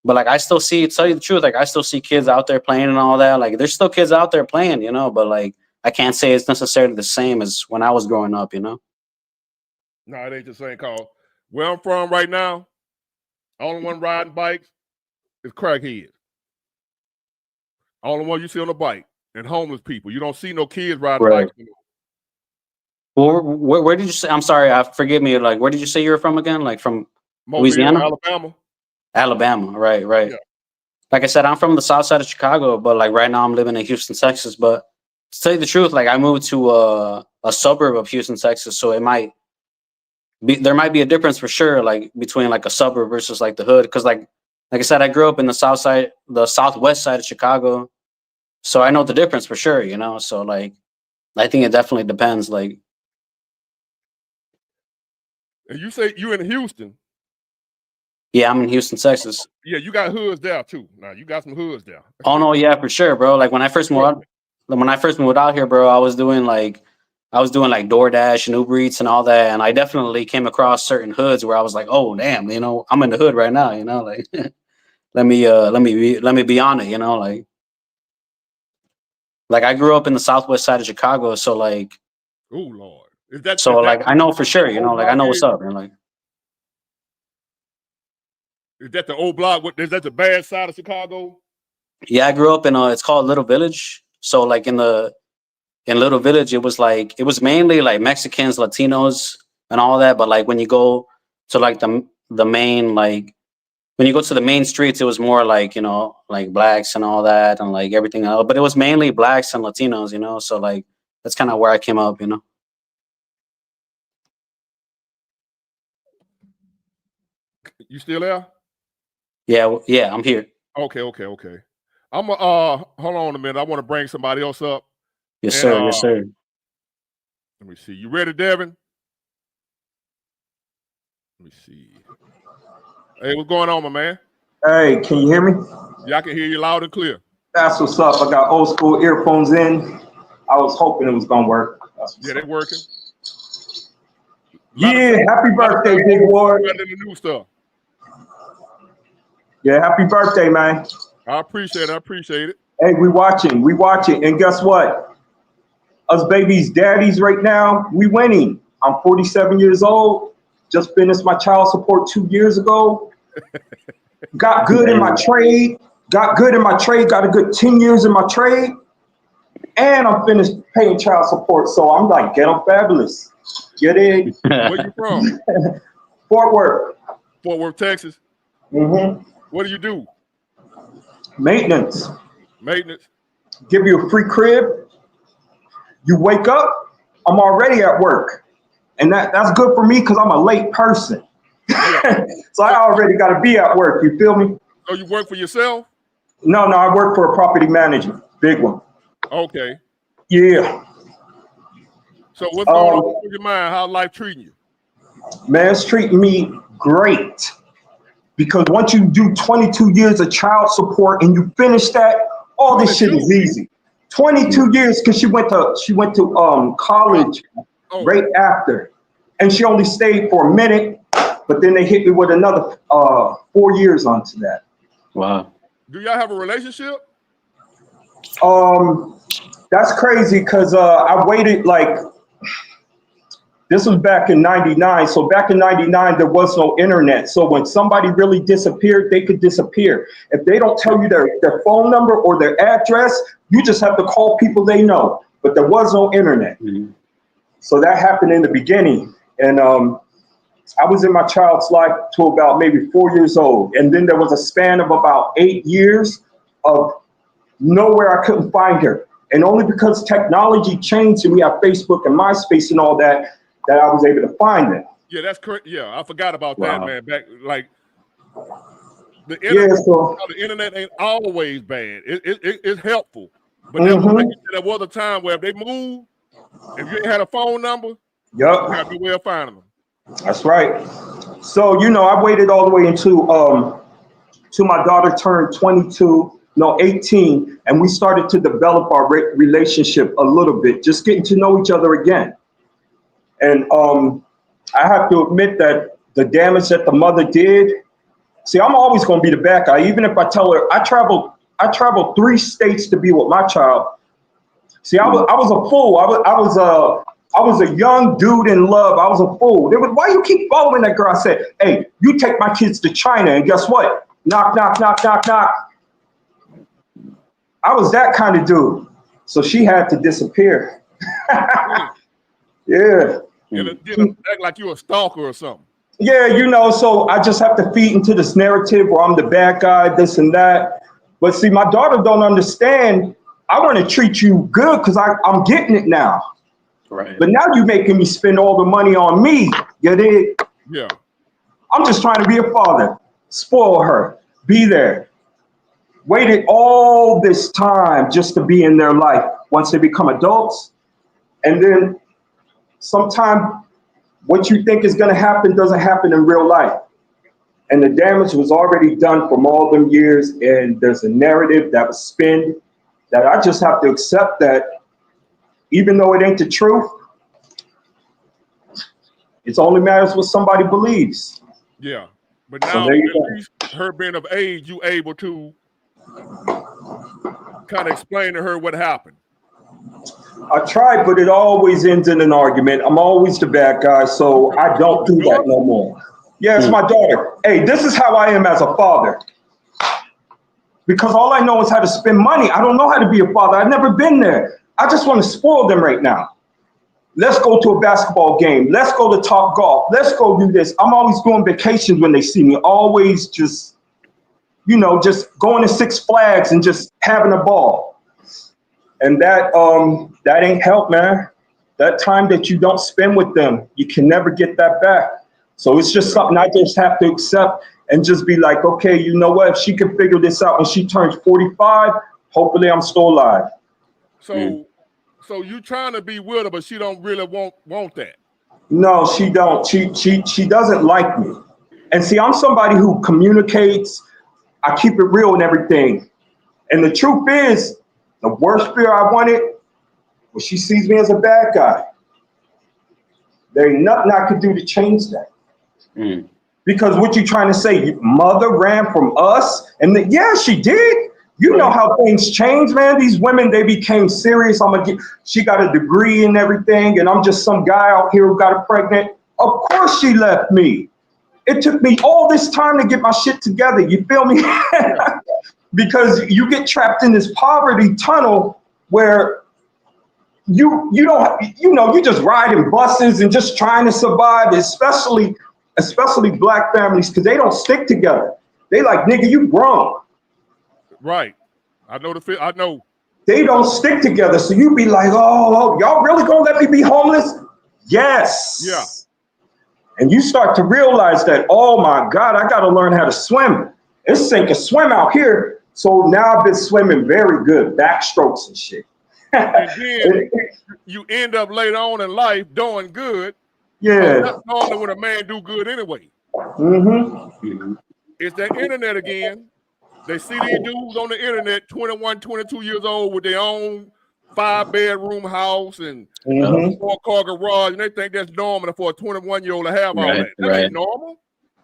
But like I still see, to tell you the truth, like I still see kids out there playing and all that. Like there's still kids out there playing, you know, but like I can't say it's necessarily the same as when I was growing up, you know. No, it ain't the same call. Where I'm from right now, only one riding bikes is crackheads. Only one you see on the bike and homeless people. You don't see no kids riding Right. bikes anymore. Well, where did you say? I'm sorry, forgive me. Like, where did you say you were from again? Like from Mobile, Louisiana, Alabama. Alabama. Right, right. Yeah. Like I said, I'm from the south side of Chicago, but like right now I'm living in Houston, Texas. But to tell you the truth, like I moved to a suburb of Houston, Texas, so there might be a difference for sure, like between like a suburb versus like the hood. Because like I said, I grew up in the southwest side of Chicago, so I know the difference for sure. You know, so like I think it definitely depends. Like, And you say you in Houston. yeah, I'm in Houston, Texas. Yeah, you got hoods there too. Now you got some hoods there. Oh no, yeah, for sure, bro. Like when I first moved out here, bro, I was doing like DoorDash and Uber Eats and all that, and I definitely came across certain hoods where I was like, oh damn, you know, I'm in the hood right now, you know, like let me be on it, you know, like I grew up in the southwest side of Chicago, so like, Oh Lord, is that like I know for sure, you know, like I know what's up, and like. Is that the old block? Is that the bad side of Chicago? Yeah, I grew up in it's called Little Village. So like in Little Village, it was mainly like Mexicans, Latinos, and all that. But like when you go to like the main, like when you go to the main streets, it was more like, you know, like blacks and all that, and like everything else. But it was mainly blacks and Latinos, you know. So like that's kind of where I came up, you know. You still there? Yeah, I'm here. Okay. I'm hold on a minute. I want to bring somebody else up. Yes, sir. Yes, sir. Let me see. You ready, Devin? Let me see. Hey, what's going on, my man? Hey, can you hear me? Yeah, I can hear you loud and clear. That's what's up. I got old school earphones in. I was hoping it was gonna work. Yeah, they're working. Yeah, happy birthday, Big Ward. The new stuff. Yeah, happy birthday, man. I appreciate it. Hey, we watching, and guess what? Us babies, daddies, right now, we winning. I'm 47 years old. Just finished my child support 2 years ago. Got good in my trade. Got a good 10 years in my trade. And I'm finished paying child support. So I'm like, get up fabulous. Get in. Where you from? Fort Worth. Fort Worth, Texas. Mm-hmm. What do you do? Maintenance. Maintenance. Give you a free crib. You wake up, I'm already at work. And that's good for me because I'm a late person. So I already got to be at work. You feel me? So you work for yourself? No, I work for a property manager. Big one. Okay. Yeah. So what's going on with your mind? How's life treating you? Man, it's treating me great. Because once you do 22 years of child support and you finish that, all this shit is easy. 22 years because she went to college right after. And she only stayed for a minute, but then they hit me with another 4 years onto that. Wow. Do y'all have a relationship? That's crazy because I waited like, this was back in 99. So back in 99, there was no internet. So when somebody really disappeared, they could disappear. If they don't tell you their phone number or their address, you just have to call people they know. But there was no internet. Mm-hmm. So that happened in the beginning. And I was in my child's life to about maybe 4 years old. And then there was a span of about 8 years of nowhere I couldn't find her. And only because technology changed and we have Facebook and MySpace and all that, that I was able to find them. Yeah, that's correct. Yeah, I forgot about that, man. Back like the internet, the internet ain't always bad. It's helpful. But like you said, there was a time where if they moved, if you ain't had a phone number, you have no way of finding them. That's right. So, you know, I waited all the way until my daughter turned 18, and we started to develop our relationship a little bit, just getting to know each other again. And I have to admit that the damage that the mother did, see, I'm always going to be the bad guy. Even if I tell her, I traveled 3 states to be with my child. See, I was a fool. I was a young dude in love. I was a fool. They was, why you keep following that girl? I said, hey, you take my kids to China, and guess what? Knock, knock, knock, knock, knock. I was that kind of dude. So she had to disappear. Yeah. Act like you're a stalker or something. Yeah, you know, so I just have to feed into this narrative where I'm the bad guy, this and that. But see, my daughter don't understand. I want to treat you good because I'm getting it now. Right. But now you're making me spend all the money on me. You dig? Yeah. I'm just trying to be a father, spoil her, be there. Waited all this time just to be in their life once they become adults. And then sometimes what you think is going to happen doesn't happen in real life. And the damage was already done from all them years. And there's a narrative that was spun that I just have to accept that even though it ain't the truth, it only matters what somebody believes. Yeah. But now, at least her being of age, you able to kind of explain to her what happened. I tried, but it always ends in an argument. I'm always the bad guy, so I don't do that no more. Yeah, it's my daughter. Hey, this is how I am as a father. Because all I know is how to spend money. I don't know how to be a father. I've never been there. I just want to spoil them right now. Let's go to a basketball game. Let's go to Top Golf. Let's go do this. I'm always doing vacations when they see me. Always just, you know, just going to Six Flags and just having a ball. And that ain't help, man. That time that you don't spend with them, you can never get that back. So it's just something I just have to accept and just be like, okay, you know what? If she can figure this out when she turns 45, hopefully I'm still alive. So you trying to be with her, but she don't really want that. No, she don't. She doesn't like me. And see, I'm somebody who communicates. I keep it real and everything. And the truth is, the worst fear I wanted was she sees me as a bad guy. There ain't nothing I could do to change that. Because what you trying to say, your mother ran from us? And yeah, she did. You know how things change, man. These women, they became serious. She got a degree and everything, and I'm just some guy out here who got her pregnant. Of course she left me. It took me all this time to get my shit together. You feel me? Because you get trapped in this poverty tunnel where you just riding buses and just trying to survive, especially black families, because they don't stick together. They like, nigga, you grown. Right. I know. They don't stick together. So you be like, oh, y'all really gonna let me be homeless? Yes. Yeah. And you start to realize that, oh my God, I gotta learn how to swim. It's sink or swim out here. So now I've been swimming very good, backstrokes and shit. And then you end up later on in life doing good. Yeah. That's normally when a man do good anyway. It's that internet again. They see these dudes on the internet, 21, 22 years old with their own 5-bedroom house and 4-car garage, and they think that's normal for a 21-year-old to have all that. That ain't normal.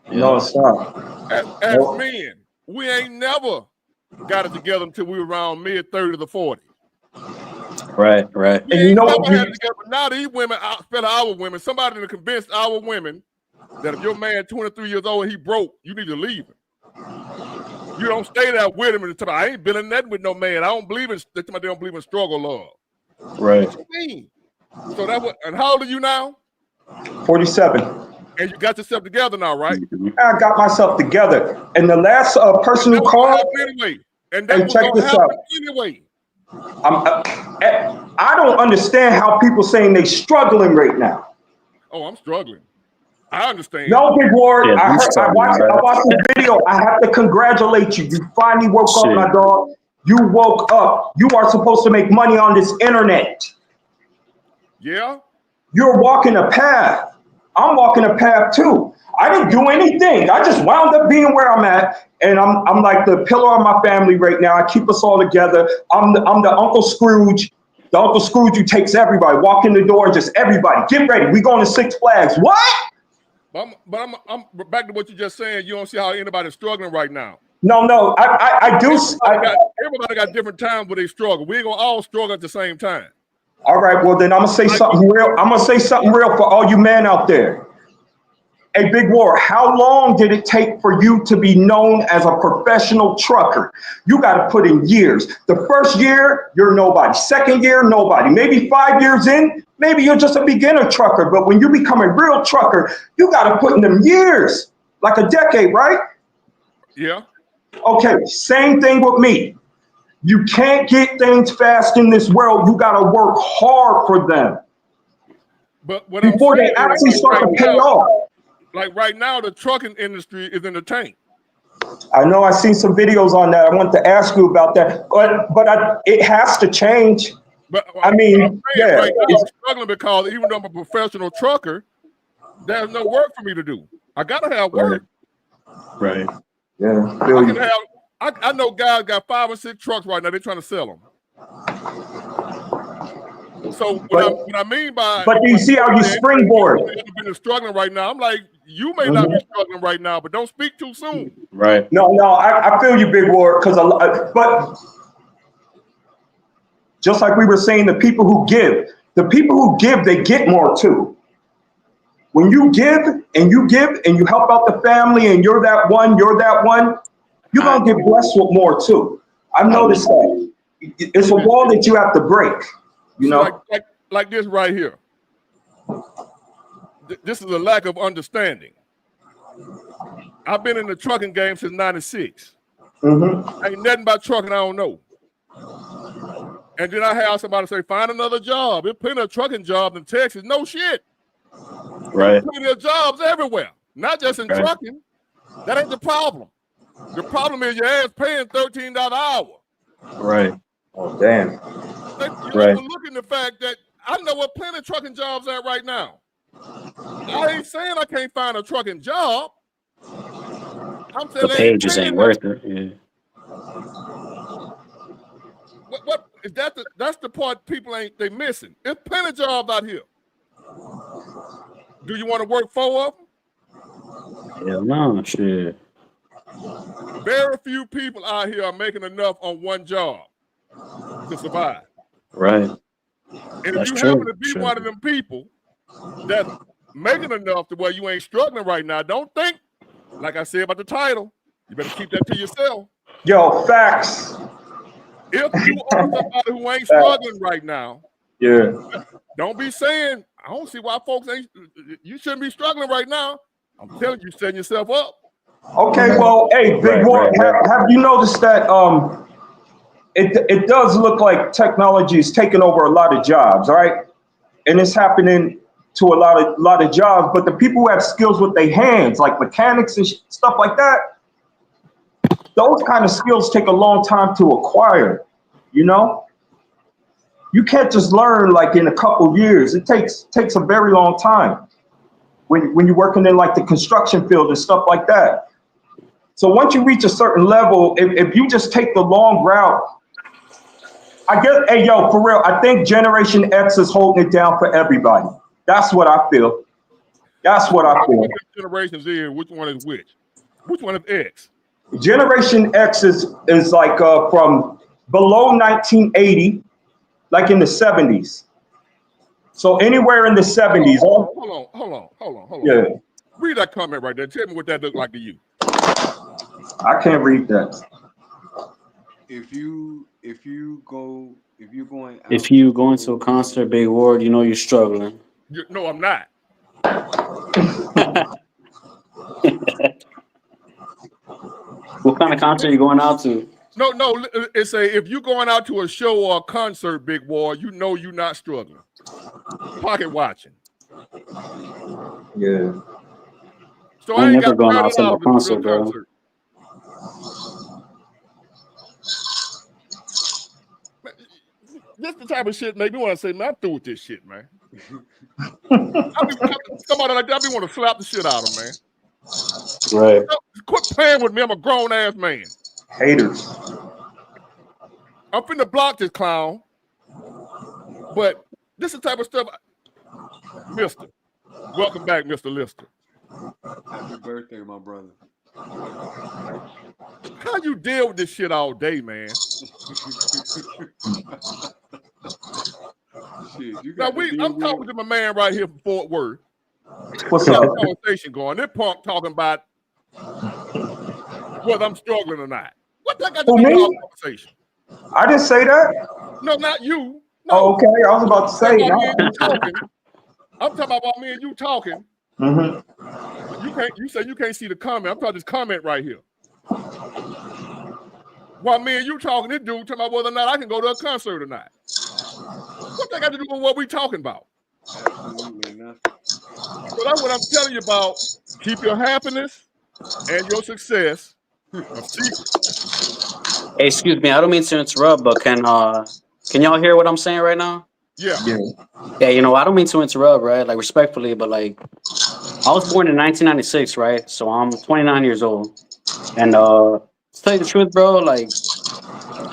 No, it's not. As men, we ain't never got it together until we were around mid-30s or 40s. Right. We And you ain't know never what? had it together. But now these women, fed our women, somebody to convince our women that if your man 23 years old and he broke, you need to leave him. You don't stay there with him and tell me, I ain't been in that with no man. I don't believe in. They don't believe in struggle love. Right. What you mean? So that what? And how old are you now? 47. And you got yourself together now, right? I got myself together. And the last person And that who was gonna called, happen anyway. And that and was check gonna this out. happen anyway. I don't understand how people saying they struggling right now. Oh, I'm struggling. I understand. No, Big Ward. Yeah, I I'm struggling, bro. watched the video. I have to congratulate you. You finally woke up, Shit. my dog. You woke up. You are supposed to make money on this internet. Yeah. You're walking a path. I'm walking a path too. I didn't do anything. I just wound up being where I'm at, and I'm like the pillar of my family right now. I keep us all together. I'm the Uncle Scrooge, the Uncle Scrooge who takes everybody. Walk in the door, and just everybody get ready. We going to Six Flags. What? But I'm back to what you just saying. You don't see how anybody's struggling right now. No. I do. Everybody got different times where they struggle. We ain't gonna all struggle at the same time. All right. Well, then I'm gonna say something real. I'm gonna say something real for all you men out there. Hey, Big War, how long did it take for you to be known as a professional trucker? You got to put in years. The first year, you're nobody. Second year, nobody. Maybe 5 years in, maybe you're just a beginner trucker. But when you become a real trucker, you got to put in them years, like a decade, right? Yeah. Okay, same thing with me. You can't get things fast in this world. You got to work hard for them But what before I'm saying they actually start to pay off. Like right now, the trucking industry is in the tank. I know I've seen some videos on that. I want to ask you about that, but it has to change. But I mean, I'm saying right now I'm struggling because even though I'm a professional trucker, there's no work for me to do. I gotta have work. Right. Yeah. I know guys got 5 or 6 trucks right now. They're trying to sell them. So what I mean by, but do you see how you springboard? Been struggling right now. I'm like, you may not be struggling right now, but don't speak too soon. Right. No, I feel you, Big Ward, but just like we were saying, the people who give, they get more too. When you give and you help out the family and you're that one, you're gonna get blessed with more too. I've noticed that. It's a wall that you have to break. You know, like this right here. This is a lack of understanding. I've been in the trucking game since '96. Ain't nothing about trucking I don't know. And then I have somebody say, find another job. There's plenty of trucking jobs in Texas. No shit. Right. There's plenty of jobs everywhere, not just in trucking. That ain't the problem. The problem is your ass paying $13 an hour. Right. Oh, damn. You overlooking the fact that I know what plenty of trucking jobs at right now. I ain't saying I can't find a trucking job. I'm saying the pages ain't worth it. Yeah. What is that? That's the part people they missing. There's plenty of jobs out here. Do you want to work 4 of them? Hell no, shit. Very few people out here are making enough on one job to survive. Right. And if you happen to be one of them people that's making enough to where you ain't struggling right now, don't think, like I said about the title, you better keep that to yourself. Yo, facts. If you are somebody who ain't struggling right now, don't be saying, I don't see why folks you shouldn't be struggling right now. I'm telling you, setting yourself up. Okay, well, hey, Big Ward, have you noticed that it does look like technology is taking over a lot of jobs, right? And it's happening to a lot of jobs, but the people who have skills with their hands, like mechanics and stuff like that, those kind of skills take a long time to acquire, you know? You can't just learn like in a couple years. It takes a very long time when you're working in like the construction field and stuff like that. So once you reach a certain level, if you just take the long route, I guess, hey, yo, for real, I think Generation X is holding it down for everybody. That's what I feel. That's what I feel. Generations is, which one is which? Which one is X? Generation X is like from below 1980 like in the 70s. So anywhere in the 70s. Hold on. Yeah, Read that comment right there. Tell me what that looked like to you. I can't read that. If you going out If you go into a concert, Big Ward, you know you're struggling. No, I'm not. What kind of concert are you going out to? No. It's if you're going out to a show or a concert, Big Boy, you know you're not struggling. Pocket watching. Yeah. So I I ain't never got gone out $30 to no to go to concert, a bro. concert. This the type of shit make me want to say, man, I'm through with this shit, man. Somebody like that, I be want to slap the shit out of him, man. Right. Quit playing with me. I'm a grown ass man. Haters. I'm finna block this clown. But this is the type of stuff, Mister. Welcome back, Mr. Lister. Happy birthday, my brother. How you deal with this shit all day, man? Shit, you Now got to deal I'm with talking to my man right here from Fort Worth. What's We got up? a conversation going. This punk talking about whether I'm struggling or not. What that got to Who, do with me? our conversation? I didn't say that. No, not you. No. Oh, okay. I was about to say About me and that. you talking. I'm talking about me and you talking. Mm-hmm. You say you can't see the comment. I'm talking this comment right here. While me and you talking, this dude talking about whether or not I can go to a concert or not. What that got to do with what we talking about? absolutely nothing. So that's what I'm telling you about. Keep your happiness and your success a secret. Hey, excuse me, I don't mean to interrupt, but can y'all hear what I'm saying right now? Yeah. Yeah, you know, I don't mean to interrupt, right? Like respectfully, but like I was born in 1996, right? So I'm 29 years old. And to tell you the truth, bro, like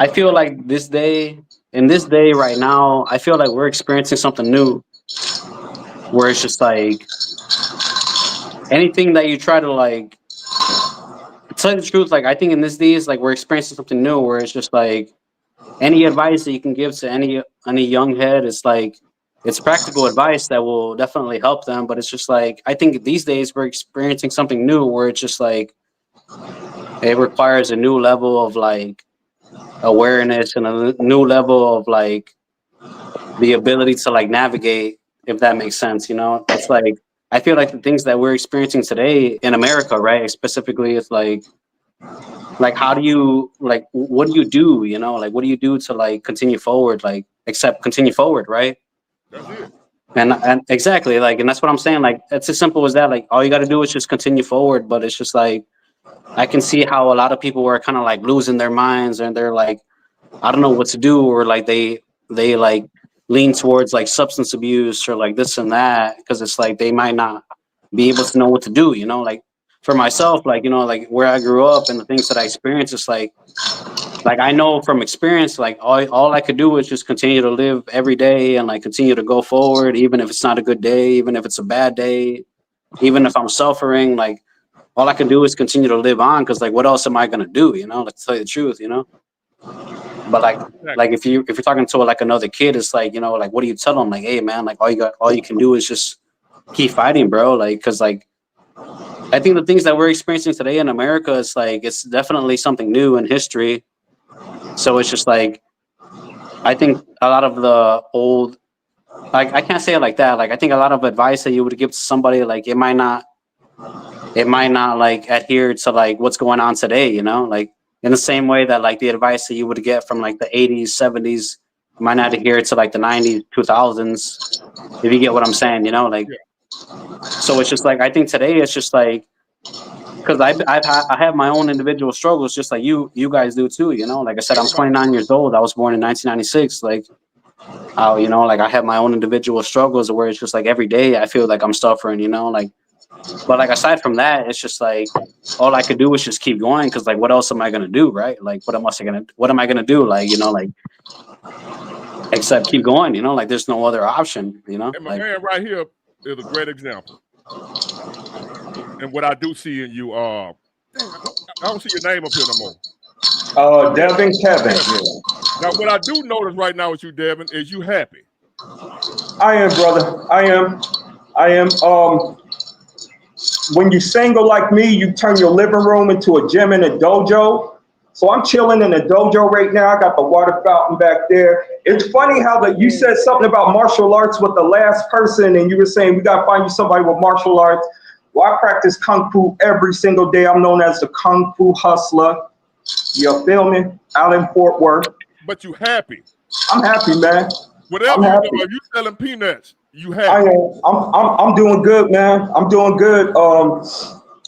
I feel like in this day right now, I feel like we're experiencing something new where it's just like anything that you try to like tell you the truth, like I think in this days, like we're experiencing something new where it's just like any advice that you can give to any young head is like it's practical advice that will definitely help them. But it's just like I think these days we're experiencing something new where it's just like it requires a new level of like awareness and a new level of like the ability to like navigate, if that makes sense. You know, it's like I feel like the things that we're experiencing today in America, right? Specifically, it's like how do you like what do you do? You know, like what do you do to like continue forward? Like except continue forward, right? That's it. And exactly like and that's what I'm saying. Like it's as simple as that. Like all you got to do is just continue forward. But it's just like I can see how a lot of people were kind of like losing their minds and they're like I don't know what to do or like they like lean towards like substance abuse or like this and that because it's like they might not be able to know what to do, you know, like for myself, like, you know, like where I grew up and the things that I experienced, it's like I know from experience, like all I could do is just continue to live every day and like continue to go forward, even if it's not a good day, even if it's a bad day, even if I'm suffering, like all I can do is continue to live on because like what else am I gonna do, you know, like to tell you the truth, you know. But like if you're talking to like another kid, it's like, you know, like what do you tell them? Like, hey man, like all you can do is just keep fighting, bro. Like, cause like I think the things that we're experiencing today in America, it's like it's definitely something new in history. So it's just like I think a lot of the old like I can't say it like that. Like I think a lot of advice that you would give to somebody, like it might not like adhere to like what's going on today, you know, like in the same way that like the advice that you would get from like the 80s 70s might not adhere to like the 90s 2000s, if you get what I'm saying, you know, like so it's just like I think today it's just like because I have my own individual struggles just like you guys do too, you know, like I said I'm 29 years old, I was born in 1996, like you know, like I have my own individual struggles where it's just like every day I feel like I'm suffering, you know, like but like aside from that, it's just like all I could do is just keep going because like what else am I gonna do, right? Like what am I gonna do? Like, you know, like except keep going, you know, like there's no other option, you know? And my Like man right here is a great example. And what I do see in you, dang, I don't see your name up here no more. Devin Kevin. Yeah. Now, what I do notice right now with you, Devin, is you happy. I am, brother. I am. When you single like me, you turn your living room into a gym and a dojo. So I'm chilling in a dojo right now. I got the water fountain back there. It's funny how you said something about martial arts with the last person, and you were saying we gotta find you somebody with martial arts. Well, I practice kung fu every single day. I'm known as the kung fu hustler. You feel me? Out in Fort Worth. But you happy. I'm happy, man. Whatever I'm you happy. do, if you selling peanuts, you I happy. am. I'm doing good, man. I'm doing good.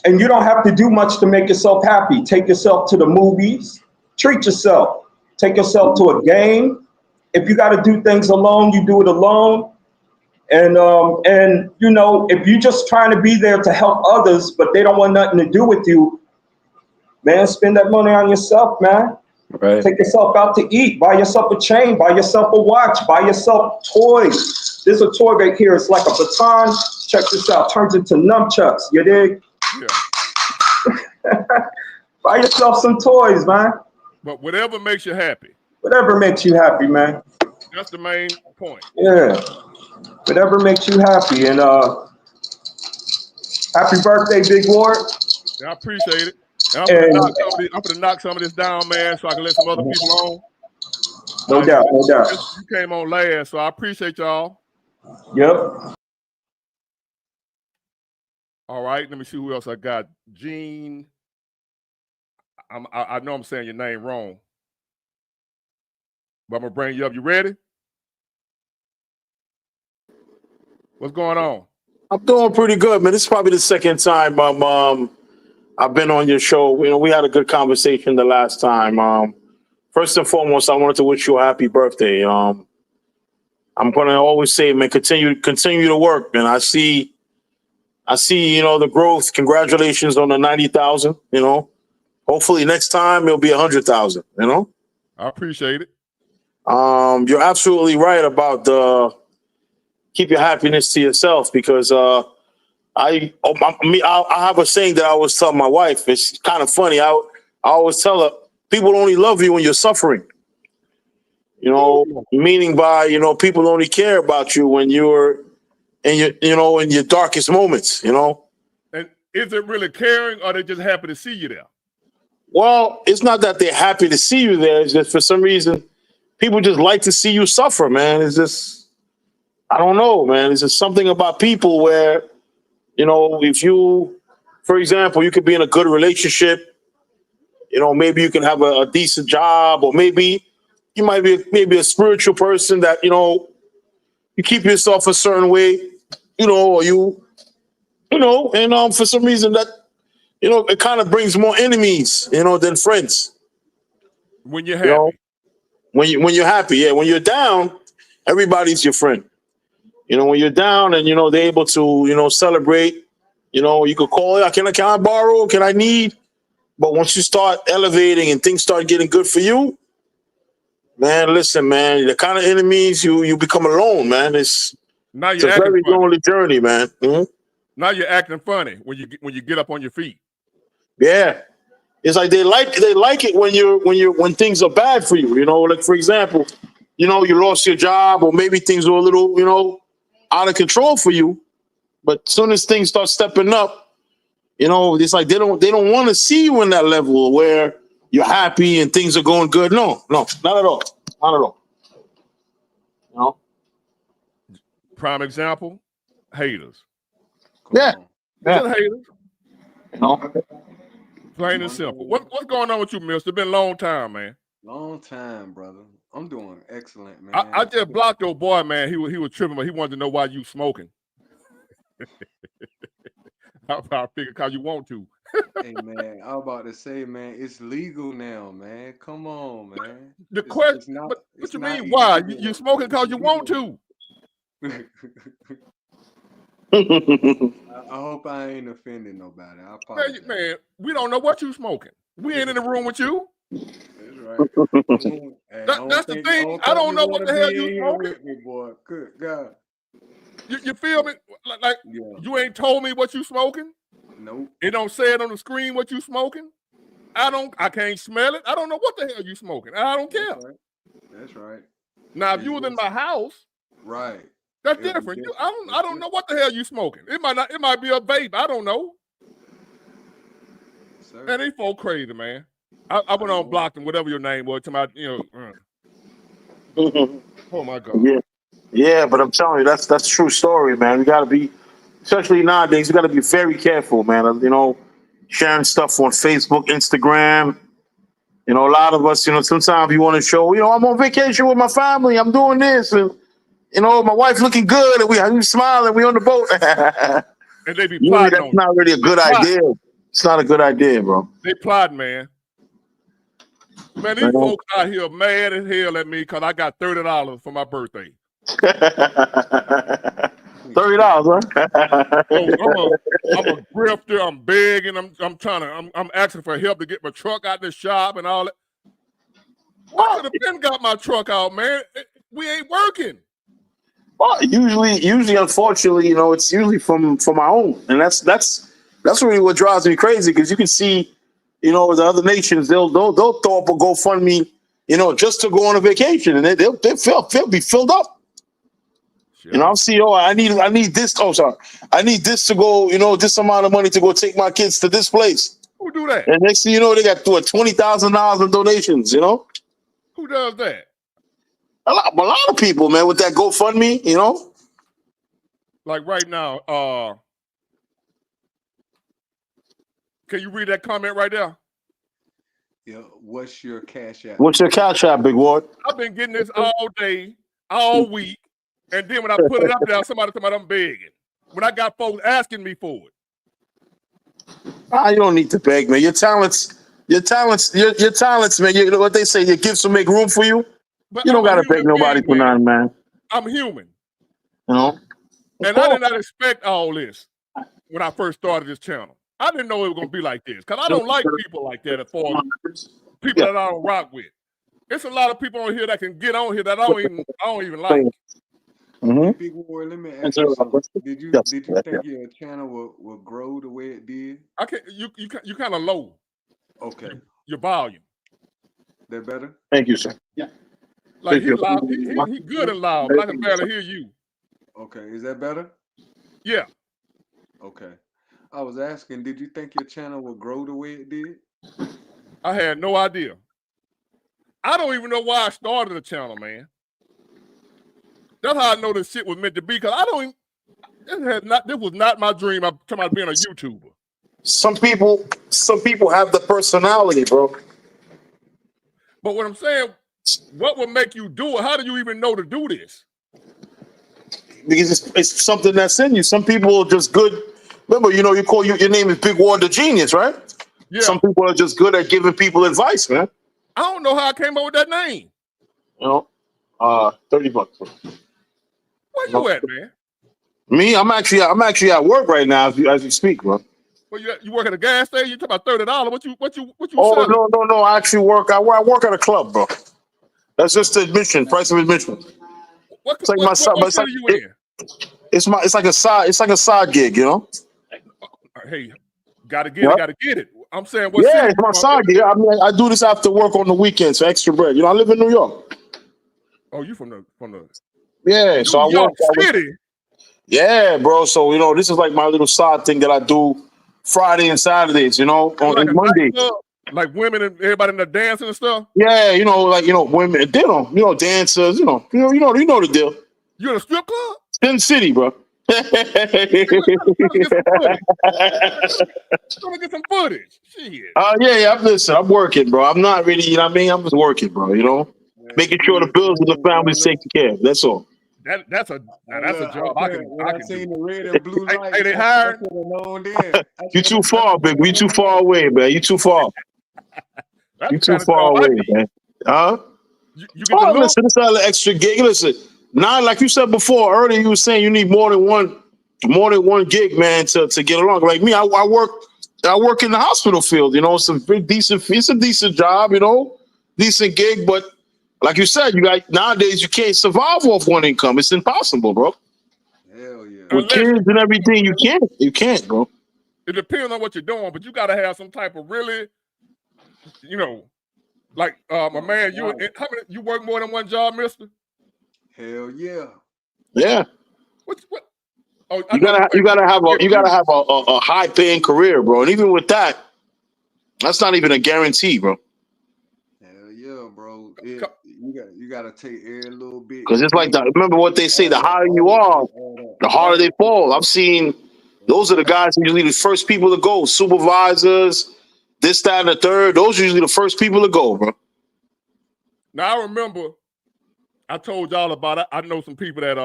And you don't have to do much to make yourself happy. Take yourself to the movies. Treat yourself. Take yourself to a game. If you got to do things alone, you do it alone. And you know, if you're just trying to be there to help others, but they don't want nothing to do with you, man, spend that money on yourself, man. Right. Take yourself out to eat. Buy yourself a chain. Buy yourself a watch. Buy yourself toys. There's a toy right here. It's like a baton. Check this out. Turns into nunchucks. You dig? Yeah. Buy yourself some toys, man. But whatever makes you happy. Whatever makes you happy, man. That's the main point. Yeah. Whatever makes you happy. And happy birthday, Big Ward. Yeah, I appreciate it. And And I'm gonna knock some of this down, man, so I can let some other people on. no doubt, no doubt. You came on last, so I appreciate y'all. Yep. All right, let me see who else I got. Gene. I know I'm saying your name wrong, but I'm gonna bring you up. You ready? What's going on? I'm doing pretty good, man. This is probably the second time I've been on your show. You know, we had a good conversation the last time. First and foremost, I wanted to wish you a happy birthday. I'm gonna always say, man, continue to work, man. I see, you know, the growth. Congratulations on the 90,000. You know, hopefully next time it'll be 100,000. You know, I appreciate it. you're absolutely right about keep your happiness to yourself because I have a saying that I always tell my wife. It's kind of funny. I always tell her people only love you when you're suffering. You know, meaning by, you know, people only care about you when you're in your darkest moments. You know. And is it really caring, or they just happy to see you there? Well, it's not that they're happy to see you there. It's just for some reason people just like to see you suffer, man. It's just, I don't know, man. It's just something about people where, you know, if you, for example, you could be in a good relationship, you know, maybe you can have a decent job, or maybe you might be maybe a spiritual person that, you know, you keep yourself a certain way, you know, or you know, and for some reason that, you know, it kind of brings more enemies, you know, than friends. When you're You know, happy. when you're happy, yeah. When you're down, everybody's your friend. You know, when you're down and, you know, they're able to, you know, celebrate, you know, you could call it, can I borrow? Can I need? But once you start elevating and things start getting good for you, man, listen, man, the kind of enemies you become alone, man. It's Now a you're acting very funny. lonely journey, man. Now you're acting funny when you get up on your feet. Yeah. It's like they like it when things are bad for you. You know, like for example, you know, you lost your job, or maybe things were a little, you know, out of control for you. But as soon as things start stepping up, you know, it's like they don't want to see you in that level where you're happy and things are going good. No, not at all. Not at all. You know? Prime example, haters. Come Yeah. on. It's just haters. You know? Plain and simple. What's going on with you, mister? It's been a long time, man. Long time, brother. I'm doing excellent, man. I just blocked your boy, man. He was tripping, but he wanted to know why you smoking. I figured because you want to. Hey, man, I was about to say, man, it's legal now, man. Come on, man. The question, It's not. but what It's you not mean? Why illegal. you smoking It's because you want legal. to? I hope I ain't offending nobody. I Man, apologize. man, we don't know what you smoking. We ain't in the room with you. That's right. Hey, That's the I thing. don't I think don't you know what want the to hell be you in here smoking. with me, boy. Good God. You feel me? Like Yeah. you ain't told me what you smoking. Nope. It don't say it on the screen what you smoking. I can't smell it. I don't know what the hell you smoking. I don't That's care. right. That's right. Now, if you was in my house, right, that's different. I don't know what the hell you smoking. It might be a vape. I don't know. Sir. Man, these folks crazy, man. I went on blocked them, whatever your name was, to my, oh my God. Yeah, but I'm telling you, that's true story, man. We gotta be, especially nowadays, you gotta be very careful, man. Sharing stuff on Facebook, Instagram. A lot of us, sometimes you want to show, I'm on vacation with my family, I'm doing this, and my wife looking good, and we smiling, we on the boat. And they be Usually plotting that's on not really a good idea. It's not a good idea, bro. They plotting, man. Man, these folks out here mad as hell at me because I got $30 for my birthday. $30, huh? I'm a grifter. I'm begging. I'm asking for help to get my truck out the shop and all that. I could have been got my truck out, man. We ain't working. Well, usually, unfortunately, it's usually from our own, and that's really what drives me crazy, because you can see, the other nations, they'll throw up a GoFundMe, just to go on a vacation, and they'll be filled up. Sure. I'll see. Oh, I need this. Oh, sorry, I need this to go. This amount of money to go take my kids to this place. Who do that? And next thing you know, they got $20,000 in donations. Who does that? A lot of people, man, with that GoFundMe. Like right now, can you read that comment right there? Yeah. What's your cash app? What's your cash app, Big Ward? I've been getting this all day, all week, and then when I put it up there, somebody I'm begging. When I got folks asking me for it. You don't need to beg, man. Your talents, man. You know what they say, your gifts will make room for you. But you don't gotta beg nobody for nothing, man. I'm human. And I did not expect all this when I first started this channel. I didn't know it was gonna be like this, because I don't like people like that, as far as people that I don't rock with. There's a lot of people on here that can get on here that I don't even like. Mm-hmm. Big Ward, let me ask you something. Did you think your channel will grow the way it did? I can't. You kind of low. Okay. Your volume. That better? Thank you, sir. Yeah. Like he's loud. He good and loud, but I can barely hear you. Okay. Is that better? Yeah. Okay. I was asking, did you think your channel would grow the way it did? I had no idea. I don't even know why I started the channel, man. That's how I know this shit was meant to be, because I don't even, this was not my dream. I'm talking about being a YouTuber. Some people have the personality, bro. But what I'm saying, what would make you do it? How do you even know to do this? Because it's something that's in you. Some people are just good. Remember, your name is Big Ward the Genius, right? Yeah. Some people are just good at giving people advice, man. I don't know how I came up with that name. $30. Where you at, man? Me, I'm actually at work right now as you speak, bro. Well, you work at a gas station. You talk about $30. What you? Oh, selling? no. I actually work. I work at a club, bro. That's just the admission, price of admission. What city are you in? It's like a side gig, Hey, gotta get it. I'm saying, what city? It's my side gig. I mean, I do this after work on the weekends for extra bread. I live in New York. Oh, you from the yeah? So New York City. Yeah, bro. So this is like my little side thing that I do Friday and Saturdays. On Monday. Like women and everybody in the dancing and stuff. Yeah, women, dancers. You know the deal. You in a strip club? Sin City, bro. Let's get some footage. Shit. Yeah. I'm working, bro. I'm not really. I'm just working, bro. Making sure the bills of the family's taken care of. That's all. That's a job I can seen do. The red and blue lights. Hey, they hired? You too far, big. We too far away, man. You too far. You too far away, man. Huh? You get the listen, it's not an extra gig. Listen, now, like you said before earlier, you were saying you need more than one gig, man, to get along. Like me, I work in the hospital field. It's a decent job, decent gig, but like you said, nowadays you can't survive off one income. It's impossible, bro. Hell yeah. With kids and everything, you can't, bro. It depends on what you're doing, but you gotta have some type of really, Like my man, how many you work more than one job, mister? Hell yeah. Yeah. What? Oh, You gotta have a high paying career, bro. And even with that, that's not even a guarantee, bro. Hell yeah, bro. You gotta take every little bit. Because it's like remember what they say: the higher you are, the harder they fall. I've seen those are the guys who usually the first people to go. Supervisors, this, that, and the third. Those are usually the first people to go, bro. Now I remember I told y'all about it. I know some people that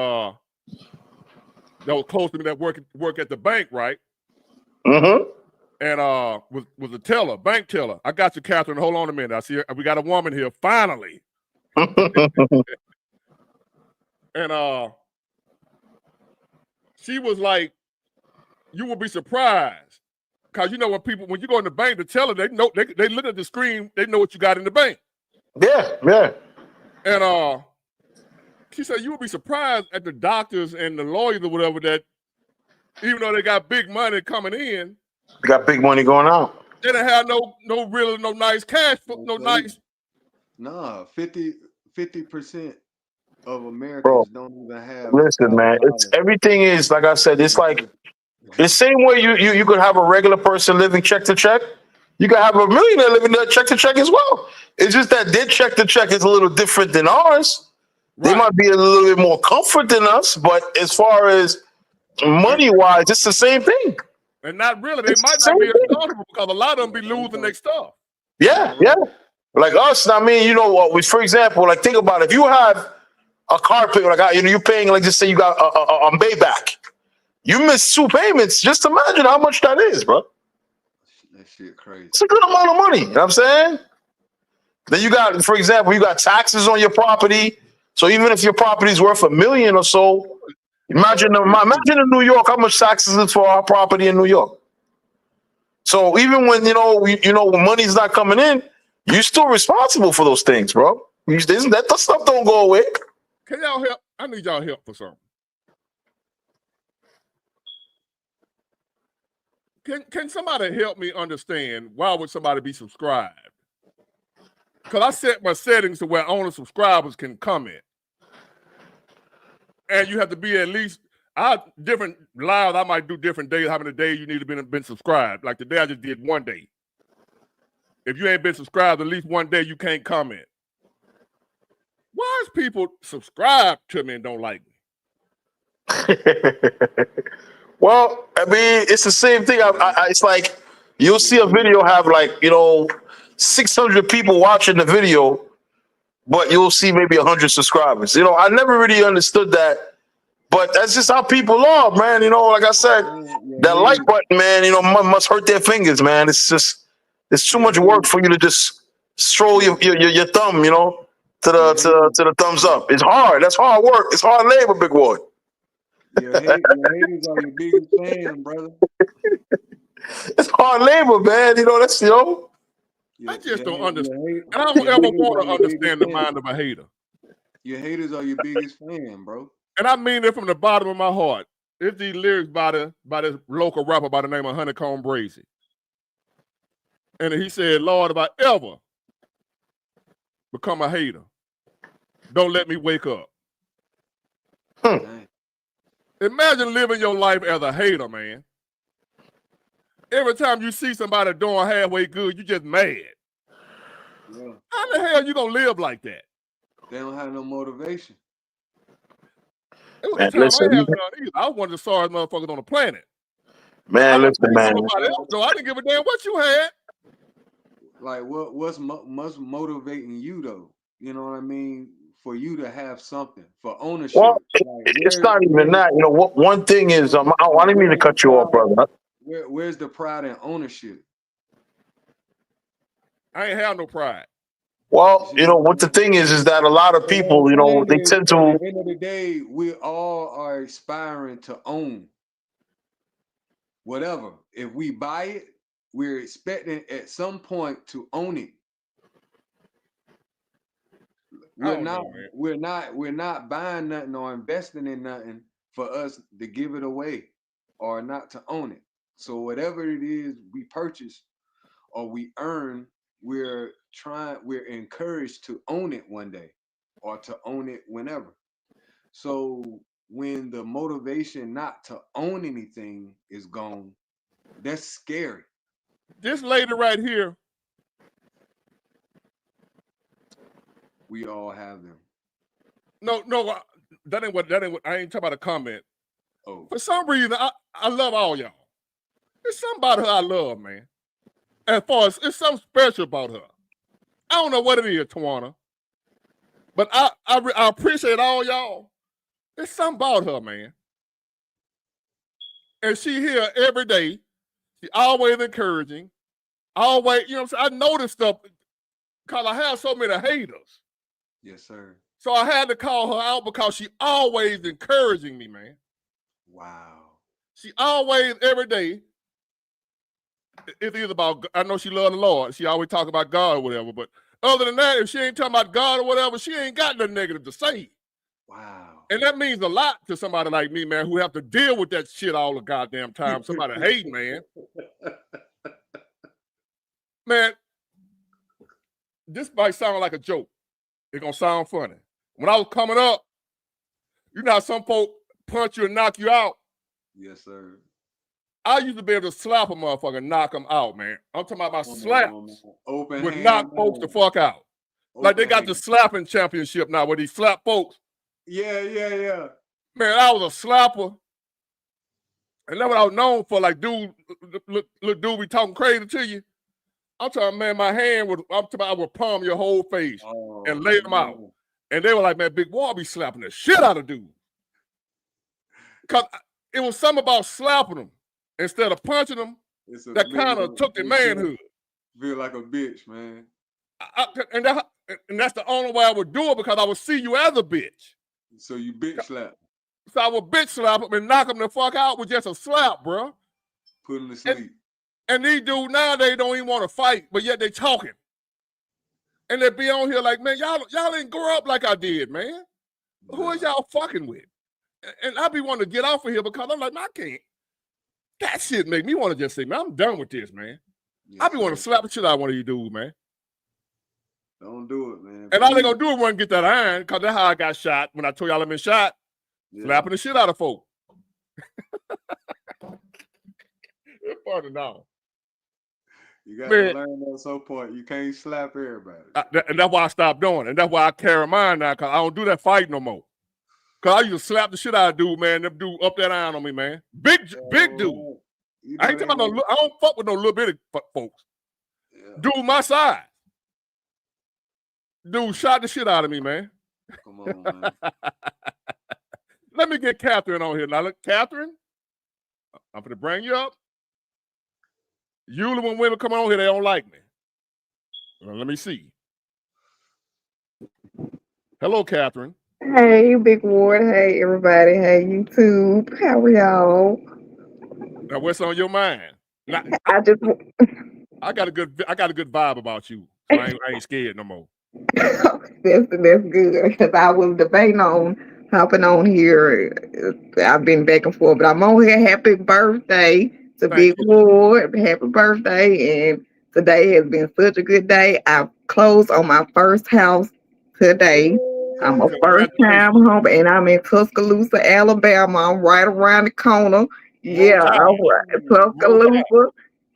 was close to me that work at the bank, right? Mm-hmm. And was a teller, bank teller. I got you, Catherine. Hold on a minute. I see we got a woman here finally. And she was like, you will be surprised. Cause you know when you go in the bank, the teller, they know they look at the screen, they know what you got in the bank. Yeah. And she said you will be surprised at the doctors and the lawyers or whatever that even though they got big money coming in, they got big money going out. They don't have no nice cash, no nice. Nah, 50% of Americans don't even have. Listen, man, it's everything is like I said. It's like the same way you could have a regular person living check to check. You could have a millionaire living check to check as well. It's just that their check to check is a little different than ours. Right. They might be a little bit more comfort than us, but as far as money wise, it's the same thing. And not really. They might not be as comfortable because a lot of them be losing their stuff. Yeah. Like us, I mean, you know, for example, like think about it. If you have a car payment, like you're paying, like just say you got a Maybach. You miss 2 payments. Just imagine how much that is, bro. That shit crazy. It's a good amount of money. You know what I'm saying? Then you got, for example, you got taxes on your property. So even if your property is worth $1 million or so, imagine in New York how much taxes is for our property in New York. So even when when money's not coming in, you're still responsible for those things, bro. That stuff don't go away. Can y'all help? I need y'all help for something. Can somebody help me understand why would somebody be subscribed? Because I set my settings to where only subscribers can comment. And you have to be at least different lives. I might do different days, how many days you need to been subscribed. Like today I just did 1 day. If you ain't been subscribed at least 1 day, you can't comment. Why is people subscribe to me and don't like me? Well, I mean, it's the same thing. It's like you'll see a video have 600 people watching the video, but you'll see maybe 100 subscribers. I never really understood that, but that's just how people are, man. Like I said, that like button, man, must hurt their fingers, man. It's too much work for you to just stroll your thumb, to the thumbs up. It's hard. That's hard work. It's hard labor, big boy. Your haters are your biggest fan, brother. It's hard labor, man. That's I just don't understand. And I don't ever want to understand the mind of a hater. Your haters are your biggest fan, bro. And I mean it from the bottom of my heart. It's these lyrics by this local rapper by the name of Honeycomb Brazy. And he said, Lord, if I ever become a hater, don't let me wake up. Imagine living your life as a hater, man. Every time you see somebody doing halfway good, you just mad. Yeah. How the hell you gonna live like that? They don't have no motivation. It was a time I had none either. I was one of the sorriest motherfuckers on the planet. Man, listen, man. So I didn't give a damn what you had. Like what's motivating you though? You know what I mean? For you to have something, for ownership. Well, it's not even that. One thing is, I didn't mean to cut you off, brother. Where's the pride and ownership? I ain't have no pride. Well, what the thing is that a lot of people, they tend to. At the end of the day, we all are aspiring to own whatever. If we buy it, we're expecting at some point to own it. We're not buying nothing or investing in nothing for us to give it away or not to own it. So whatever it is we purchase or we earn, we're encouraged to own it one day or to own it whenever. So when the motivation not to own anything is gone, that's scary. This lady right here, We all have them. no, that ain't what I ain't talking about a comment. Oh, For some reason, I love all y'all. There's something about her I love, man. As far as it's something special about her. I don't know what it is, Tawana, but I appreciate all y'all. There's something about her, man. And she here every day. She always encouraging. Always, you know what I'm saying? I noticed stuff because I have so many haters. yes, sir. So I had to call her out because she always encouraging me, man. Wow. She always, every day, it's either about, I know she love the Lord. She always talk about God or whatever. But other than that, if she ain't talking about God or whatever, she ain't got nothing negative to say. Wow. And that means a lot to somebody like me, man, who have to deal with that shit all the goddamn time. Somebody hate, man. Man, this might sound like a joke. It's gonna sound funny. When I was coming up, you know how some folk punch you and knock you out? Yes, sir. I used to be able to slap a motherfucker and knock them out, man. I'm talking about my slaps Open would hand knock folks the man. fuck out. Like they Open got hand. the slapping championship now where they slap folks. Yeah. Man, I was a slapper. And that's what I was known for. Like, dude, look, dude be talking crazy to you. I'm talking, man, my hand would, I'm talking, I would palm your whole face and lay them out. And they were like, man, Big Boy be slapping the shit out of dudes. Because it was something about slapping them instead of punching them that kind of took their manhood. Feel like a bitch, man. And that's the only way I would do it, because I would see you as a bitch. So you bitch slap. So I would bitch slap them and knock them the fuck out with just a slap, bro. Put them to sleep. And these dudes now, they don't even want to fight, but yet they talking. And they be on here like, man, y'all didn't grow up like I did, man. Who is y'all fucking with? And I be wanting to get off of here because I'm like, man, I can't. That shit make me want to just say, man, I'm done with this, man. Yes, I be wanting to slap the shit out of one of you dudes, man. Don't do it, man. And all they gonna do is run get that iron, because that's how I got shot when I told y'all I've been shot. Yeah. Slapping the shit out of folk. It's funny now. You got to learn at some point. You can't slap everybody. And that's why I stopped doing it. And that's why I carry mine now, because I don't do that fight no more. Because I used to slap the shit out of dude, man. Them dude up that iron on me, man. Big dude. I ain't talking about no, I don't fuck with no little bitty folks. Yeah. Dude my size. Dude shot the shit out of me, man. Come on, man. Let me get Catherine on here. Now, look, Catherine, I'm going to bring you up. Usually when women come on here, they don't like me. Well, let me see. Hello, Catherine. Hey, Big Ward. Hey, everybody. Hey, YouTube. How are y'all? Now, what's on your mind? Now, I got a good vibe about you. So I ain't scared no more. That's good, because I was debating on hopping on here. I've been back and forth, but I'm on here. Happy birthday to Big Ward. Happy birthday. And today has been such a good day. I closed on my first house today. I'm a first time home, and I'm in Tuscaloosa, Alabama. I'm right around the corner. Yeah, Tuscaloosa.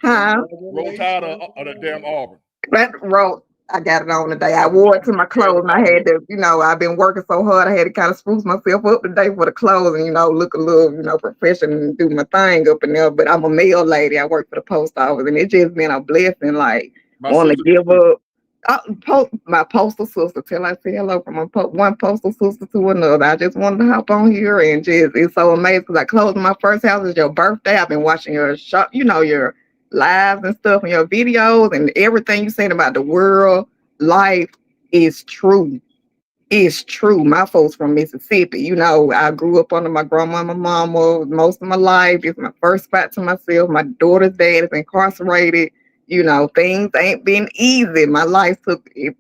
Huh? Roll Tide or the damn Auburn. That road, I got it on today. I wore it to my clothes, and I had to, I've been working so hard. I had to kind of spruce myself up today for the clothes and, look a little, professional and do my thing up in there. But I'm a mail lady. I work for the post office, and it just been a blessing. Like, want to give up. My postal sister, till I say hello from one postal sister to another. I just wanted to hop on here and it's so amazing because I closed my first house. It's your birthday. I've been watching your shop, your lives and stuff and your videos, and everything you saying about the world life is true. It's true. My folks from Mississippi. I grew up under my grandma and my mama most of my life. It's my first spot to myself. My daughter's dad is incarcerated. Things ain't been easy. My life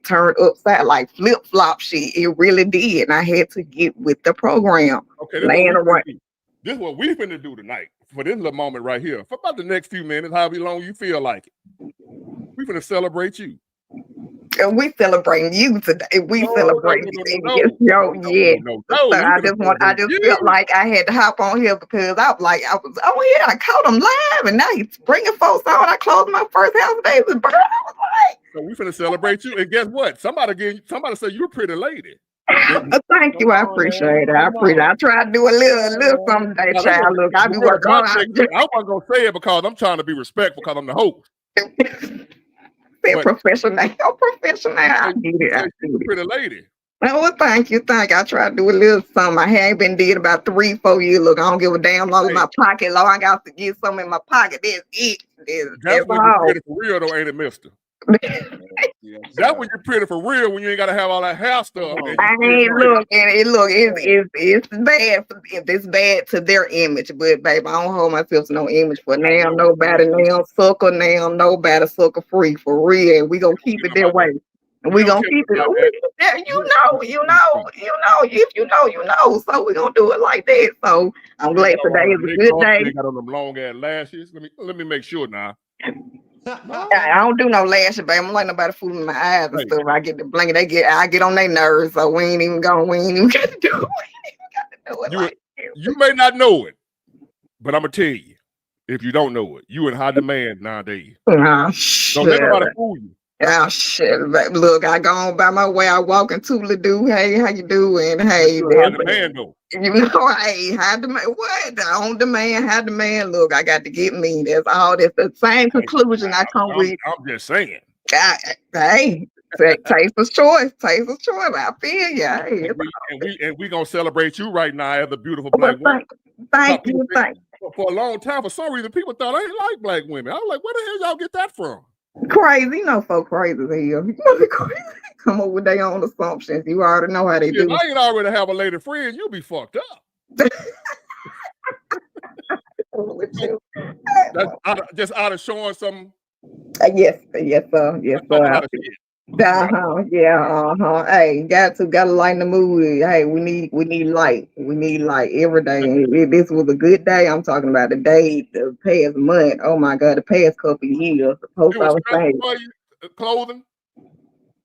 turned upside like flip-flop shit. It really did. And I had to get with the program. Okay, this is what we finna do tonight for this little moment right here. For about the next few minutes, however long you feel like it. We finna celebrate you. We celebrating you today. We celebrating you. No. So We I finna just celebrate felt you. like I had to hop on here because I was on here. I caught him live, and now he's bringing folks on. I closed my first house today with bird. I was like, So we finna celebrate you. And guess what? Somebody say you're a pretty lady. thank you. I appreciate it. I tried to do a little something today, Now, child. Look, I be working hard. I wasn't gonna say it because I'm trying to be respectful because I'm the host. They're professional. I get it. Pretty lady. Well, thank you. I tried to do a little something. I ain't been did about 3-4 years. Look, I don't give a damn long as my pocket long. I got to get something in my pocket. That's it. That's when you're pretty for real, though, ain't it, mister? That's when you're pretty for real, when you ain't gotta have all that hair stuff. I ain't it's bad if it's bad to their image, but baby, I don't hold myself to no image for now. Nobody now sucker now, nobody sucker free for real. We gonna keep it that way. And we gonna keep it. You know. If you know, you know. So we gonna do it like that. So I'm glad today is a good day. They got on them long ass lashes. Let me make sure now. I don't do no lashes, baby. I don't like nobody fooling my eyes and stuff. I get the blanket. I get on their nerves. So we ain't even got to do it. You may not know it, but I'm gonna tell you. If you don't know it, you in high demand nowadays. Don't let nobody fool you. Oh shit! Look, I go on by my way. I walk into the dude. Hey, how you doing? Hey, high demand though. You know, hey, high demand. What? On demand, high demand. Look, I got to get me. That's all. That's the same conclusion I come with. I'm just saying. Hey, taste of choice. Taste of choice. I feel you. Hey, and we gonna celebrate you right now as a beautiful black woman. Thank you. For a long time, for some reason, people thought I didn't like black women. I was like, where the hell y'all get that from? Crazy, folk crazy as hell. Come up with their own assumptions. You already know how they do. I ain't already have a lady friend. You be fucked up. That's just out of showing some. Yes, sir. Hey, gotta lighten the mood. Hey, we need light. We need light every day. This was a good day. I'm talking about the day, the past month. Oh my God, the past couple of years. Clothing.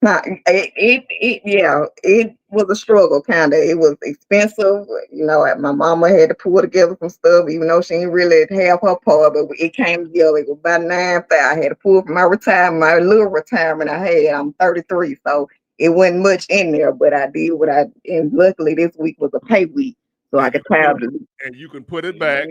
It was a struggle, kind of. It was expensive. You know, my mama had to pull together some stuff, even though she didn't really have her part, but it came together. It was about $9,000. I had to pull from my retirement, my little retirement I had. I'm 33, so it wasn't much in there, but I did and luckily this week was a pay week, so I could travel. And you can put it back.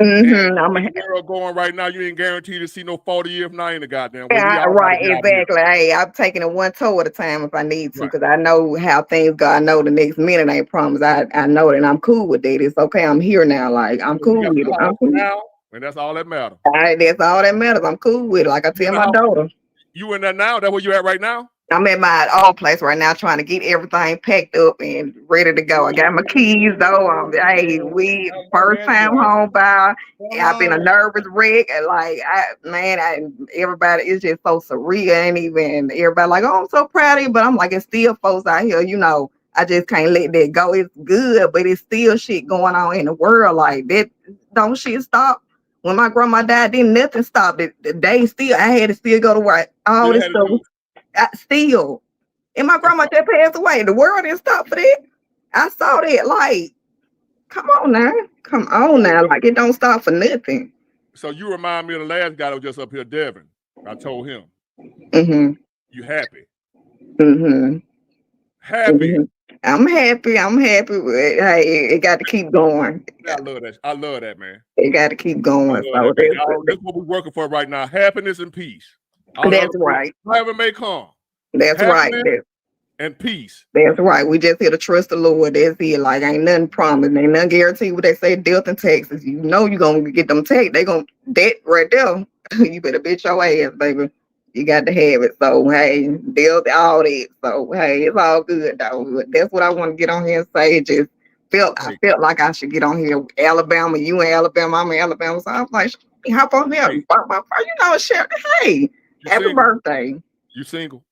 Mm-hmm. I'm a girl going right now. You ain't guaranteed to see no 40 years from now in the goddamn way. Right, exactly. Hey, I'm taking it one toe at a time if I need to, because I know how things go. I know the next minute ain't promised. I know that I'm cool with it. It's okay. I'm here now. Like I'm cool with it. I'm cool now, and that's all that matters. That's all that matters. I'm cool with it. Like I tell my daughter. You in there now? That's where you at right now? I'm at my old place right now, trying to get everything packed up and ready to go. I got my keys though. We first time home buyer. I've been a nervous wreck. Everybody is just so surreal. And even everybody like, oh, I'm so proud of you. But I'm like, it's still folks out here, you know. I just can't let that go. It's good, but it's still shit going on in the world like that. Don't shit stop. When my grandma died, didn't nothing stop. The day still, I had to still go to work. All this stuff. Still, and my grandma just passed away. The world didn't stop for that. I saw that. Like, come on now. Like, it don't stop for nothing. So you remind me of the last guy that was just up here, Devin. I told him, you happy? Happy. I'm happy. But hey, it got to keep going. I love that, man. It got to keep going. So that's what we're working for right now: happiness and peace. That's right. Whatever may come. That's right. And peace. That's right. We just here to trust the Lord. That's it. Like, ain't nothing promised. Ain't nothing guaranteed. What they say, death and taxes. You know you're going to get them taxes. They going to, that right there. You better bet your ass, baby. You got to have it. So, hey, deal with all that. So, hey, it's all good, though. That's what I want to get on here and say. I felt like I should get on here. Alabama, you in Alabama, I'm in Alabama. So I was like, hop on here. You know, share. Hey. Happy birthday. You single?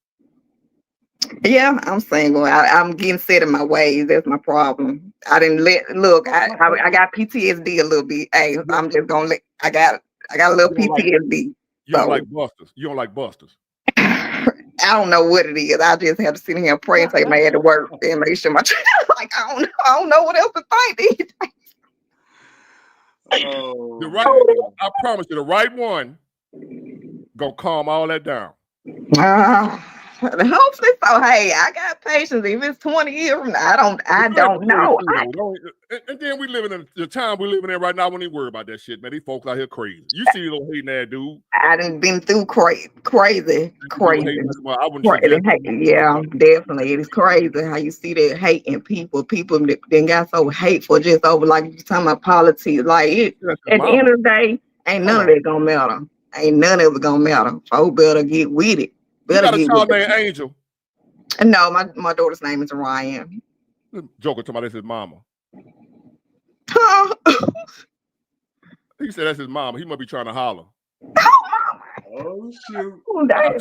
Yeah, I'm single. I'm getting set in my ways. That's my problem. I got PTSD a little bit. Hey, I'm just gonna I got a little PTSD. You don't like busters. You don't like busters. I don't know what it is. I just have to sit here and pray and take my head to work and make sure my like I don't know what else to think. Oh, The right, man. I promise you, the right one gonna calm all that down. Hopefully so. Hey, I got patience. If it's 20 years from now, I don't know. And then we living in the time we living in right now. I wouldn't even worry about that shit, man. These folks out here crazy. You see these little hating ass dude. I done been through crazy. I wouldn't suggest Yeah, definitely. It is crazy how you see that hate in people. People then got so hateful just over like you talking about politics. Like at the end of the day, ain't none of that gonna matter. Ain't none of it gonna matter. Folks better get with it. You got a child named Angel. No, my daughter's name is Ryan. Joker to my that's his mama. He said that's his mama. He must be trying to holler. Oh shoot! I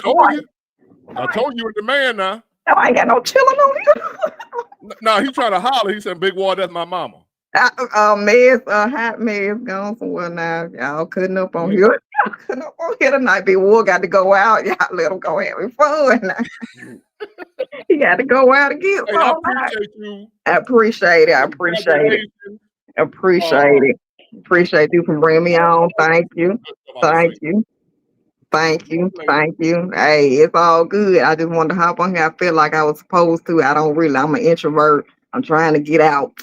told you it's the man now. No, I ain't got no chillin' on him. No, he trying to holler. He said, "Big boy, that's my mama." Hot mess gone somewhere now. Y'all cutting up on here. Y'all cutting up on here tonight. Big War got to go out. Y'all let him go having fun now. He got to go out and get I appreciate you. I appreciate it. Appreciate you for bringing me on. Thank you. Hey, it's all good. I just wanted to hop on here. I feel like I was supposed to. I'm an introvert. I'm trying to get out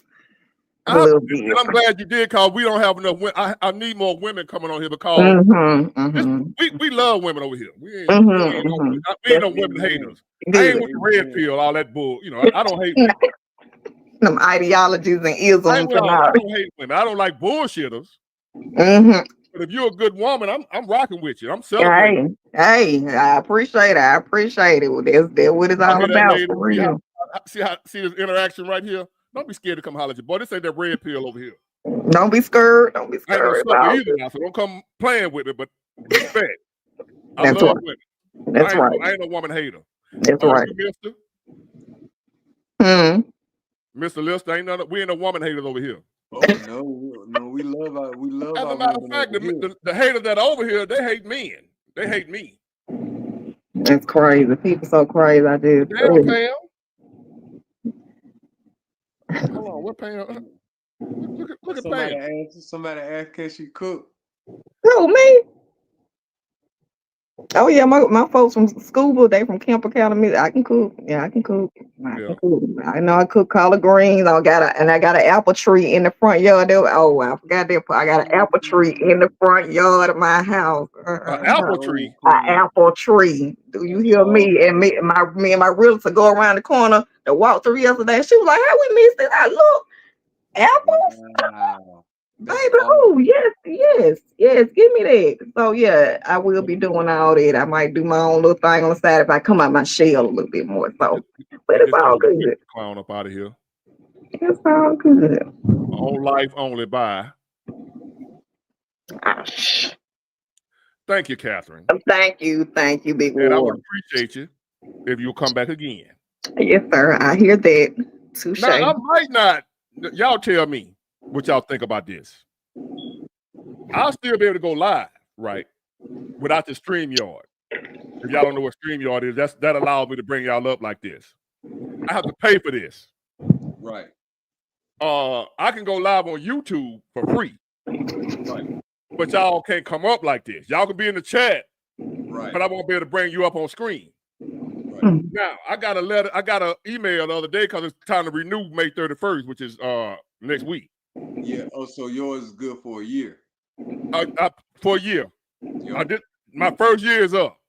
a little bit. And I'm glad you did, because we don't have enough women. I need more women coming on here, because we love women over here. We ain't no women haters. I ain't with the red pill, all that bull. You know, I don't hate women. Some ideologies and isms. I don't hate women. I don't like bullshitters. But if you're a good woman, I'm rocking with you. I'm celebrating. Hey, I appreciate it. Well, that's what it's all about. For real. See this interaction right here? Don't be scared to come holler at you. Boy, this ain't that red pill over here. Don't be scared. I ain't no sucker either now, so don't come playing with it, but respect. I love women. I ain't no woman hater. That's right. You, Mr. Lister, we ain't no woman haters over here. Oh no, we love As a matter of fact, the haters that are over here, they hate men. They hate me. That's crazy. People so crazy. I do. Damn, Pam. Hold on, what Pam? Look at Pam. Somebody asked, can she cook? Who, me? Oh yeah, my folks from school, they from Camp Academy. I can cook. Yeah, I can cook. I know I cook collard greens. I got an apple tree in the front yard. I forgot that part. I got an apple tree in the front yard of my house. An apple tree. An apple tree. Do you hear me? And me and my realtor go around the corner to walk through yesterday. She was like, "How we missed it?" I look, apples. Wow. Baby, oh yes, give me that. So yeah, I will be doing all that. I might do my own little thing on the side if I come out my shell a little bit more. So, but it's all good. Clown up out of here. It's all good. Whole life only by. Thank you, Catherine. Thank you, Big War. And I would appreciate you if you'll come back again. Yes, sir. I hear that. Touche. Now, I might not. Y'all tell me what y'all think about this. I'll still be able to go live, right, without the StreamYard. If y'all don't know what StreamYard is, that allows me to bring y'all up like this. I have to pay for this. Right. I can go live on YouTube for free. Right. But y'all can't come up like this. Y'all can be in the chat, right, but I won't be able to bring you up on screen. Right. Now, I got an email the other day because it's time to renew May 31st, which is next week. Yeah. Oh, so yours is good for a year. For a year. Yep. My first year is up.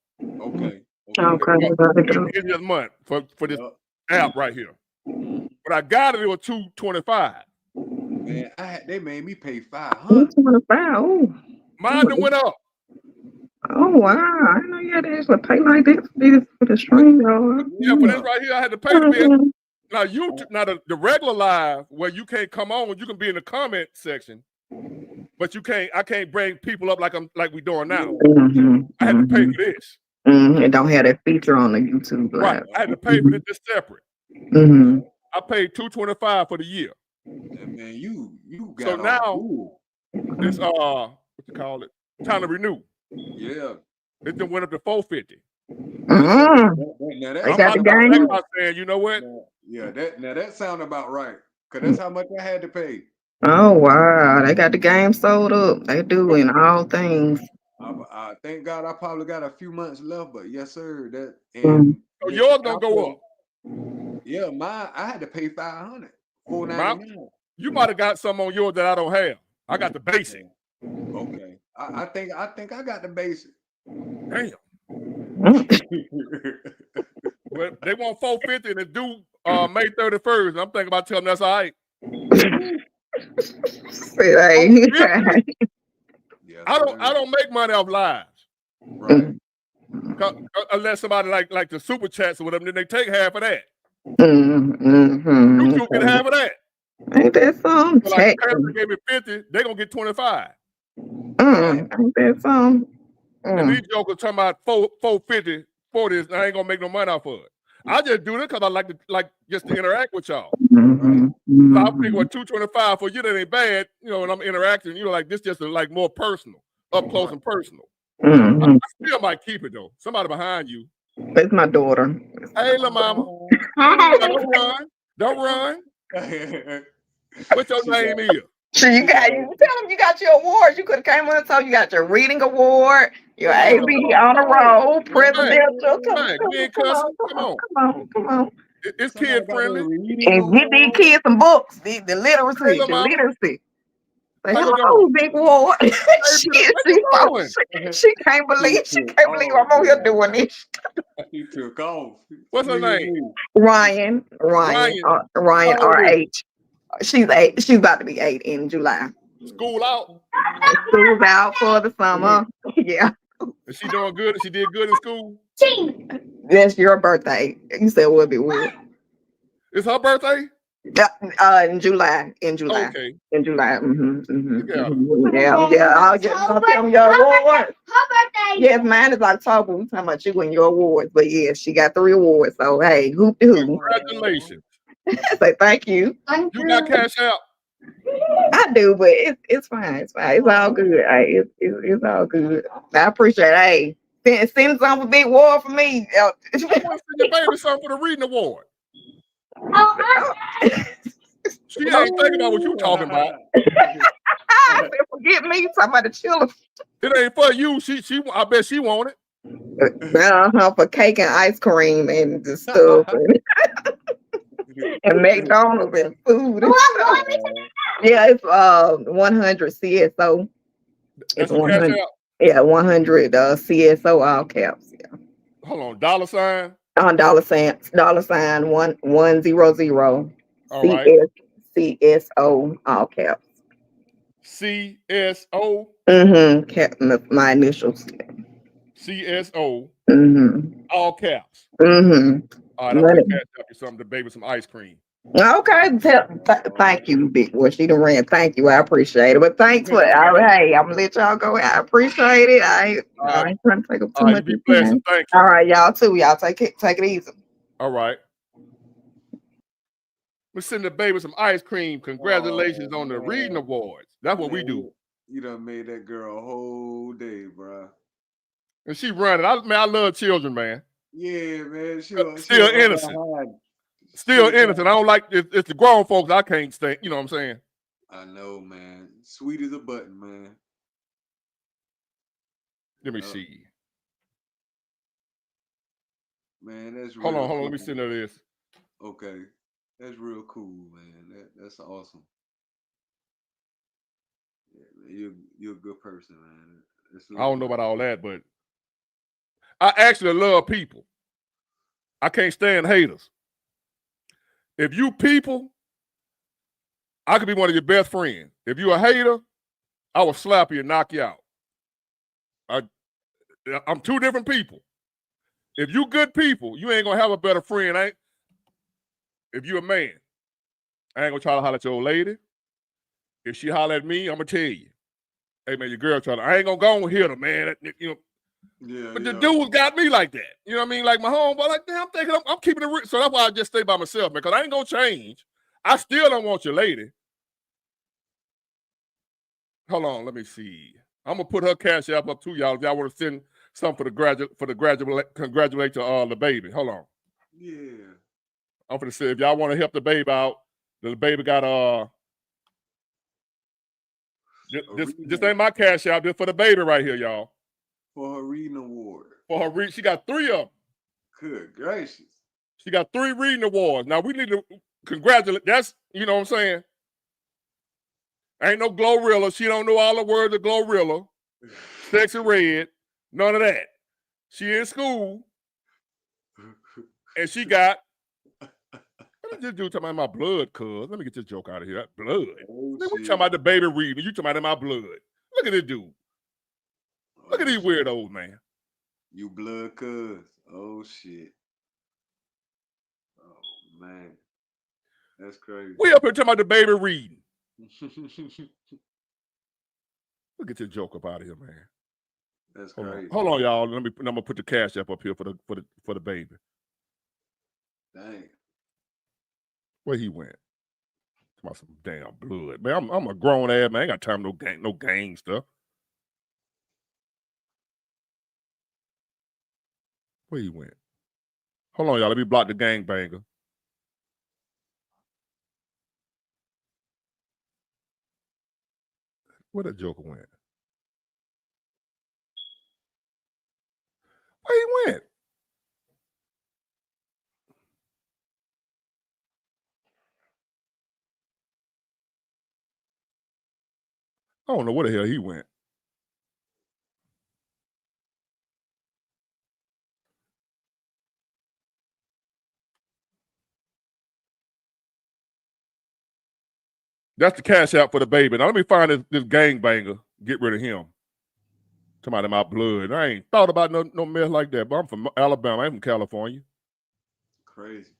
Okay. This month for this app right here. But I got it was $225. Man, they made me pay $500. $225. Mine that went up. Oh wow! I didn't know you had to actually pay like this for the stream, y'all. Yeah, for this right here, I had to pay to be. Now YouTube, now the regular live where you can't come on, you can be in the comment section, but I can't bring people up like we doing now. I had to pay for this. It don't have that feature on the YouTube live. Right, I had to pay for this separate. I paid $225 for the year. And man, you got so now it's what you call it? Time to renew. Yeah. It then went up to $450. Now that They I'm got about the to sound about game. think right. about saying, you know what? Yeah, that sound about right. Cause that's how much I had to pay. Oh wow, they got the game sold up. They do in all things. I thank God I probably got a few months left, but yes, sir. That Mm. and So with yours gonna go after, up. yeah, mine I had to pay 500, My, $499. you might have got some on yours that I don't have. I got the basic. Okay. I think I got the basic. Damn. Mm. Well, they want 450 and it's due May 31st. And I'm thinking about telling them that's all right. Hey. 450? Yes, I sir. don't make money off lives. Right. Unless somebody like the super chats or whatever, then they take half of that. Mm-hmm. YouTube get half of that. Ain't that some So like Texas? Pastor gave me 50, they gonna get 25. Damn. Ain't that some? And these jokers talking about 450 for this, and I ain't gonna make no money off of it. I just do this because I like just to interact with y'all. Right. So I figure what 225 for you, that ain't bad, you know, when I'm interacting, you know, like this just like more personal, up close and personal. I still might keep it though. Somebody behind you. It's my daughter. Hey, little mama. Don't run. Don't run. What your name is? Sure, you tell them you got your awards. You could have came on and told you got your reading award, your Yeah. AB on the roll, presidential. Right. We ain't cussing. Come on. Come on. It's Somebody kid got their friendly. reading And get these award. kids some books, the Hey, literacy, little the mama. literacy. Say, How you doing? hello, Big Ward. Hey, what you doing? She can't believe I'm on here doing this. He took off. What's her name? Ryan Ryan. How old is RH. She's 8. She's about to be 8 in July. School out? School's out for the summer. Yeah. Is she doing good? She did good in school? That's your birthday. You said what it was. It's her birthday? In July. Okay. In July. Look at her. Yeah. I'll get them your awards. Her birthday. Yes, mine is October. We talking about you and your awards. But yeah, she got 3 awards. So hey, hoop de hoop. Congratulations. Say thank you. You got cash out? I do, but it's fine. It's fine. It's all good. It's all good. I appreciate it. Hey, send some for Big War for me. I want to send your baby something for the reading award. She ain't thinking about what you talking about. Forget me. Talking about the children. It ain't for you. I bet she want it. For cake and ice cream and the stuff. And McDonald's and food. And yeah, it's 100 CSO. That's It's some cash 100. out. Yeah, 100 CSO all caps. Yeah. Hold on, dollar sign. $1 100 All right. CSO all caps. CSO. Cap my initials. CSO. All caps. All right, I'm gonna cash up you something to baby some ice cream. Okay, thank you, Big Boy. She done ran. Thank you, I appreciate it. But thanks for hey, I'm gonna let y'all go. I appreciate it. I ain't trying to take up too much. You be blessed and thank you. All right, y'all too. Y'all take it easy. All right. We're sending the baby some ice cream. Congratulations on the reading awards. That's what we do. You done made that girl a whole day, bro. And she running. I love children, man. Yeah, man. Still innocent. Still innocent. I don't like it's the grown folks I can't stand. You know what I'm saying? I know, man. Sweet as a button, man. Let me see. Man, that's hold real on. Let me send her this. Okay. That's real cool, man. That's awesome. Yeah, you're a good person, man. I don't know about all that, but I actually love people. I can't stand haters. If you people, I could be one of your best friends. If you a hater, I will slap you and knock you out. I'm two different people. If you good people, you ain't gonna have a better friend. If you a man, I ain't gonna try to holler at your old lady. If she holler at me, I'm gonna tell you, hey man, your girl trying to. I ain't gonna go and hit her, man. You know. Yeah, but the dudes got me like that. You know what I mean? Like my homeboy, like, damn, I'm thinking I'm keeping it real. So that's why I just stay by myself, man, because I ain't gonna change. I still don't want your lady. Hold on, let me see. I'm gonna put her cash app up to y'all if y'all want to something for the congratulate to the baby. Hold on. Yeah. I'm gonna say if y'all want to help the baby out, the baby got this ain't my cash out. This for the baby right here, y'all. For her reading award. For her she got 3 of them. Good gracious. She got 3 reading awards. Now we need to congratulate. That's, you know what I'm saying? Ain't no Glorilla. She don't know all the words of Glorilla. Sexy red. None of that. She in school. And she got, let me just do talking about my blood, cuz. Let me get this joke out of here. That blood. Oh, We talking about the baby reading. You talking about in my blood. Look at this dude. Look at these weirdos, man. You blood cuz. Oh shit. Oh man. That's crazy. We up here talking about the baby reading. Look at this joke up out of here, man. That's crazy. Hold on, y'all. I'm gonna put the cash up here for the baby. Dang. Where he went? About some damn blood, man. I'm a grown ass man. I ain't got time for no gang stuff. Where he went? Hold on, y'all. Let me block the gangbanger. Where that joker went? Where he went? I don't know where the hell he went. That's the cash out for the baby. Now let me find this gangbanger. Get rid of him. Somebody in my blood. I ain't thought about no mess like that, but I'm from Alabama. I'm from California. Crazy.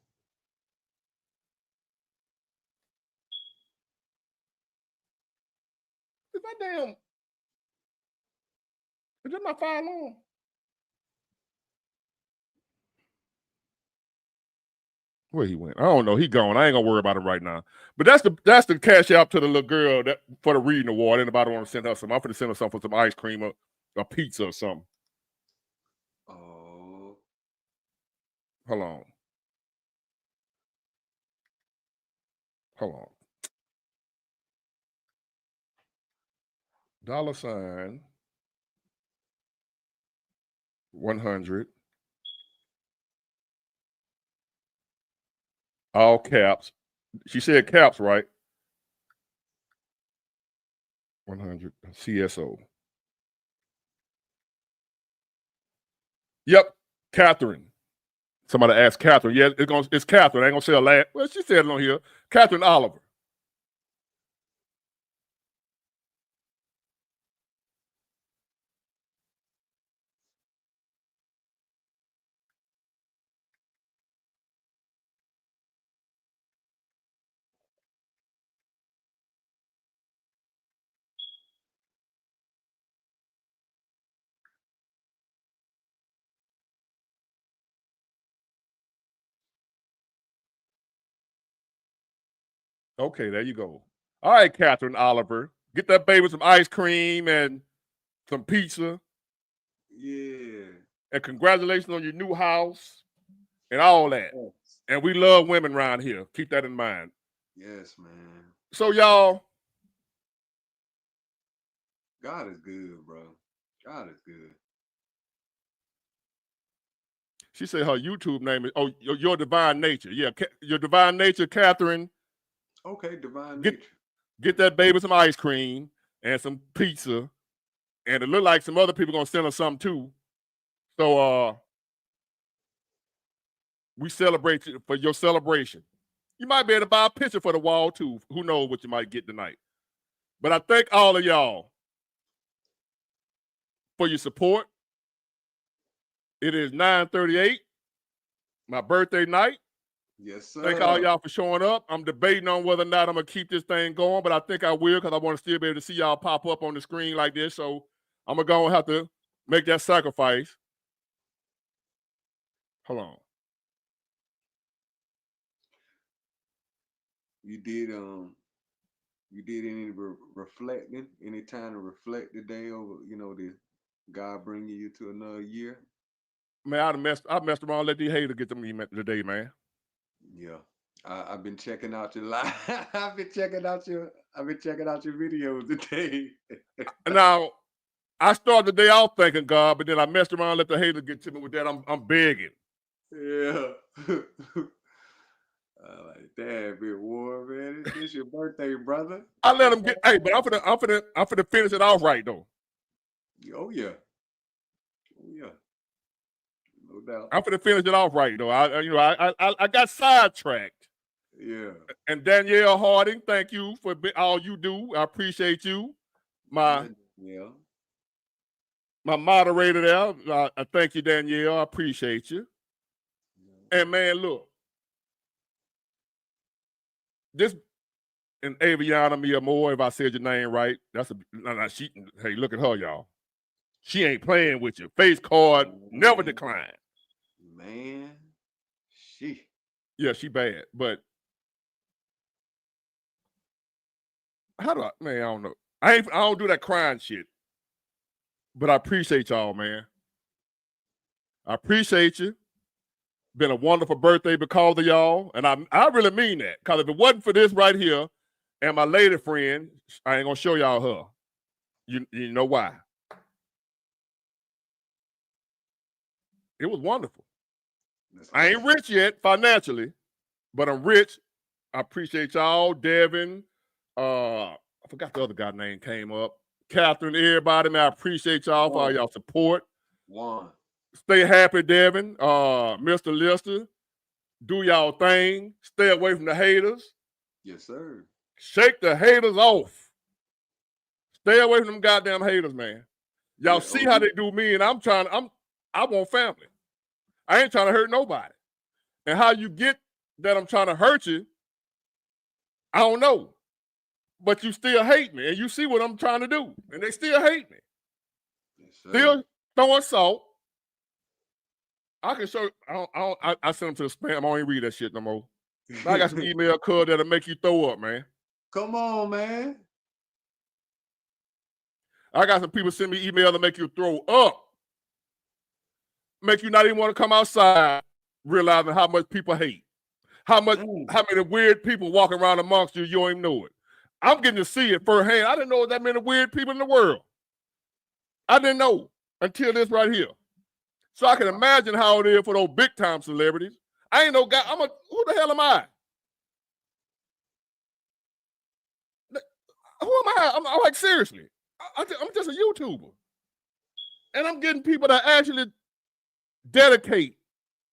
Is that damn? Is that my fire alarm? Where he went? I don't know. He gone. I ain't gonna worry about him right now. But that's the cash out to the little girl that for the reading award. Anybody want to send her some? I'm gonna send her something for some ice cream or a pizza or something. Oh. Hold on. Hold on. $ 100. All caps. She said caps, right? 100 CSO. Yep, Catherine. Somebody asked Catherine. Yeah, it's Catherine. I ain't gonna say her last. Well, she said it on here. Catherine Oliver. Okay, there you go. All right, Catherine Oliver. Get that baby some ice cream and some pizza. Yeah. And congratulations on your new house and all that. Yes. And we love women around here. Keep that in mind. Yes, man. So, y'all. God is good, bro. God is good. She said her YouTube name is Your Divine Nature. Yeah, Your Divine Nature, Catherine. Okay, Divine Nature. Get that baby some ice cream and some pizza. And it look like some other people gonna send her something too. So we celebrate you for your celebration. You might be able to buy a picture for the wall too. Who knows what you might get tonight. But I thank all of y'all for your support. It is 9:38, my birthday night. Yes, sir. Thank all y'all for showing up. I'm debating on whether or not I'm gonna keep this thing going, but I think I will because I want to still be able to see y'all pop up on the screen like this. So I'm gonna have to make that sacrifice. Hold on. You did any reflecting, any time to reflect today over, God bringing you to another year. Man, I messed around, let these haters get to me today, man. Yeah. I've been checking out your live. I've been checking out your videos today. Now, I started the day off thanking God, but then I messed around, let the haters get to me with that. I'm begging. Yeah. Like, damn, Big War, man. This your birthday, brother. I let them get. Hey, but I'm finna finish it off right though. Oh yeah. Oh yeah. No doubt. I'm finna finish it off right though. I got sidetracked. Yeah. And Danielle Harding, thank you for all you do. I appreciate you. My moderator there. I thank you, Danielle. I appreciate you. And man, look, this and Aviana Mia Moore, if I said your name right, that's she. Hey, look at her, y'all. She ain't playing with you. Face card never decline. Man, yeah, she bad, but how do I? Man, I don't know. I don't do that crying shit. But I appreciate y'all, man. I appreciate you. Been a wonderful birthday because of y'all, and I really mean that. Because if it wasn't for this right here, and my lady friend, I ain't gonna show y'all her. You know why? It was wonderful. I ain't rich yet financially, but I'm rich. I appreciate y'all, Devin. I forgot the other guy's name came up. Catherine, everybody, man. I appreciate y'all for all y'all support. Stay happy, Devin. Mr. Lister. Do y'all thing. Stay away from the haters. Yes, sir. Shake the haters off. Stay away from them goddamn haters, man. Y'all see how they do me, and I want family. I ain't trying to hurt nobody. And how you get that I'm trying to hurt you, I don't know. But you still hate me, and you see what I'm trying to do, and they still hate me. Yes, still throwing salt. I can show. I send them to the spam. I don't even read that shit no more. I got some email code that'll make you throw up, man. Come on, man. I got some people send me email to make you throw up. Make you not even want to come outside, realizing how much people hate. How many weird people walking around amongst you, you don't even know it. I'm getting to see it firsthand. I didn't know that many weird people in the world. I didn't know until this right here. So I can imagine how it is for those big time celebrities. I ain't no guy. Who the hell am I? Who am I? I'm like, seriously. I'm just a YouTuber. And I'm getting people that actually dedicate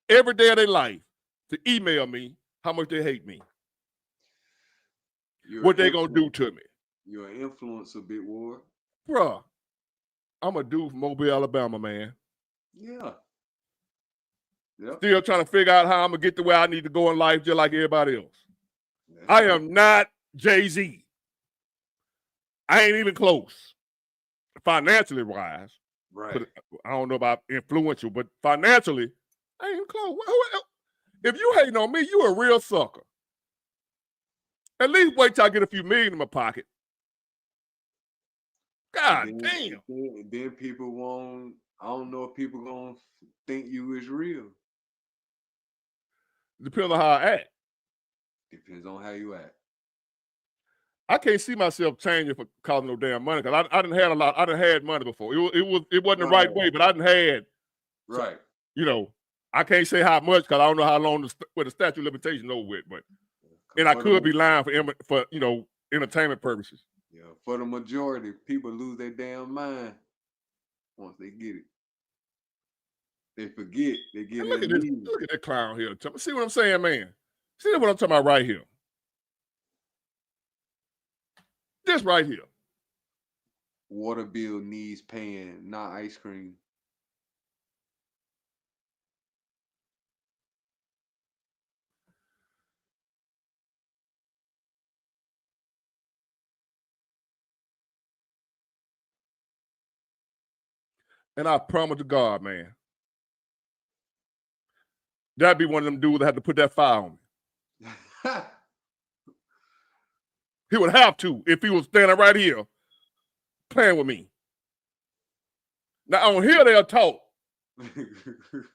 every day of their life to email me how much they hate me. What they gonna do to me. You're an influencer, Big War. Bruh, I'm a dude from Mobile, Alabama, man. Yeah. Yep. Still trying to figure out how I'm gonna get to where I need to go in life just like everybody else. I am not Jay-Z. I ain't even close. Financially wise. Right. I don't know about influential, but financially, I ain't even close. If you hating on me, you a real sucker. At least wait till I get a few million in my pocket. God damn. Then people won't. I don't know if people gonna think you is real. Depends on how I act. Depends on how you act. I can't see myself changing for causing no damn money because I didn't had a lot. I done had money before. It wasn't the right way, but I done had. Right. So, I can't say how much because I don't know how long the statute of limitations over with, but and I could be lying for entertainment purposes. Yeah, for the majority, people lose their damn mind once they get it. They forget. They get Look at this. amnesia. Look at that clown here. See what I'm saying, man? See what I'm talking about right here. This right here. Water bill needs paying, not ice cream. And I promise to God, man, that'd be one of them dudes that had to put that fire on me. He would have to if he was standing right here playing with me. Now on here they'll talk.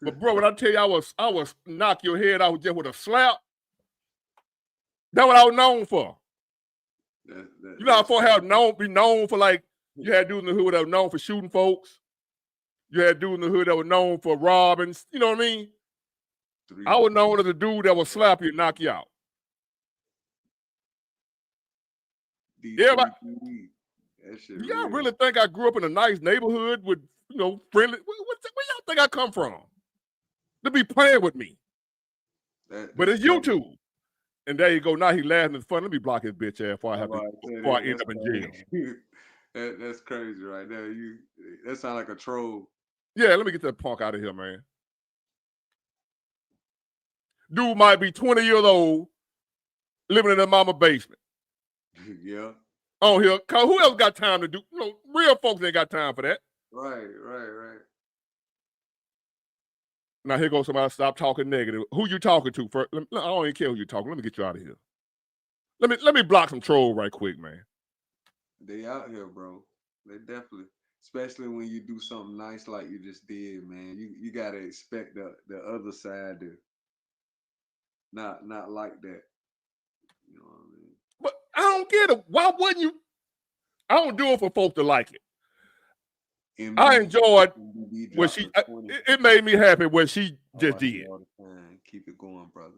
But bro, when I tell you I was knock your head out just with a slap, that's what I was known for. You know how folks be known for, like, you had dudes in the hood that were known for shooting folks. You had dudes in the hood that were known for robbing, you know what I mean? I was known as a dude that would slap you and knock you out. Everybody, y'all really think I grew up in a nice neighborhood with, you know, friendly? Where y'all think I come from? To be playing with me. But it's YouTube. And there you go. Now he laughing. It's fun. Let me block his bitch ass before I end up in jail. That's crazy right there. That sound like a troll. Yeah, let me get that punk out of here, man. Dude might be 20 years old, living in their mama basement. Yeah. On here, cause who else got time to do? You know, real folks ain't got time for that. Right. Now here goes somebody. Stop talking negative. Who you talking to first? I don't even care who you talking. Let me get you out of here. Let me block some troll right quick, man. They out here, bro. They definitely, especially when you do something nice like you just did, man. You gotta expect the other side to not like that. You know what I mean? But I don't get it. Why wouldn't you? I don't do it for folks to like it. I enjoyed what she. It made me happy what she just did. Keep it going, brother.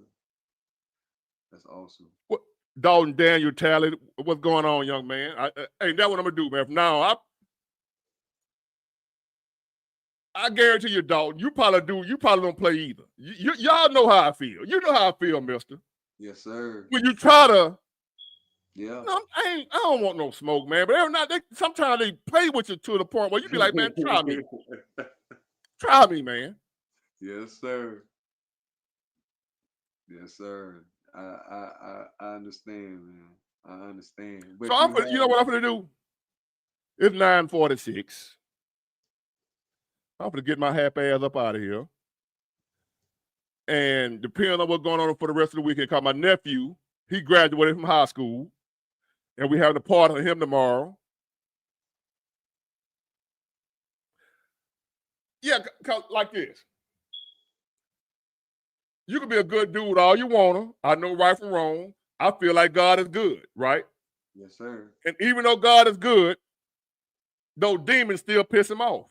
That's awesome. What, Dalton Daniel Talley? What's going on, young man? Hey, that's what I'm gonna do, man. From now on, I guarantee you, Dalton, you probably don't play either. Y'all know how I feel. You know how I feel, mister. Yes, sir. When you try to. Yeah. No, I don't want no smoke, man. But sometimes they play with you to the point where you be like, man, try me. Try me, man. Yes, sir. Yes, sir. I understand, man. I understand. But so you know what I'm gonna do? It's 9:46. I'm gonna get my happy ass up out of here. And depending on what's going on for the rest of the weekend, cause my nephew, he graduated from high school. And we having a party for him tomorrow. Yeah, like this. You can be a good dude all you want to. I know right from wrong. I feel like God is good, right? Yes, sir. And even though God is good, those demons still piss him off.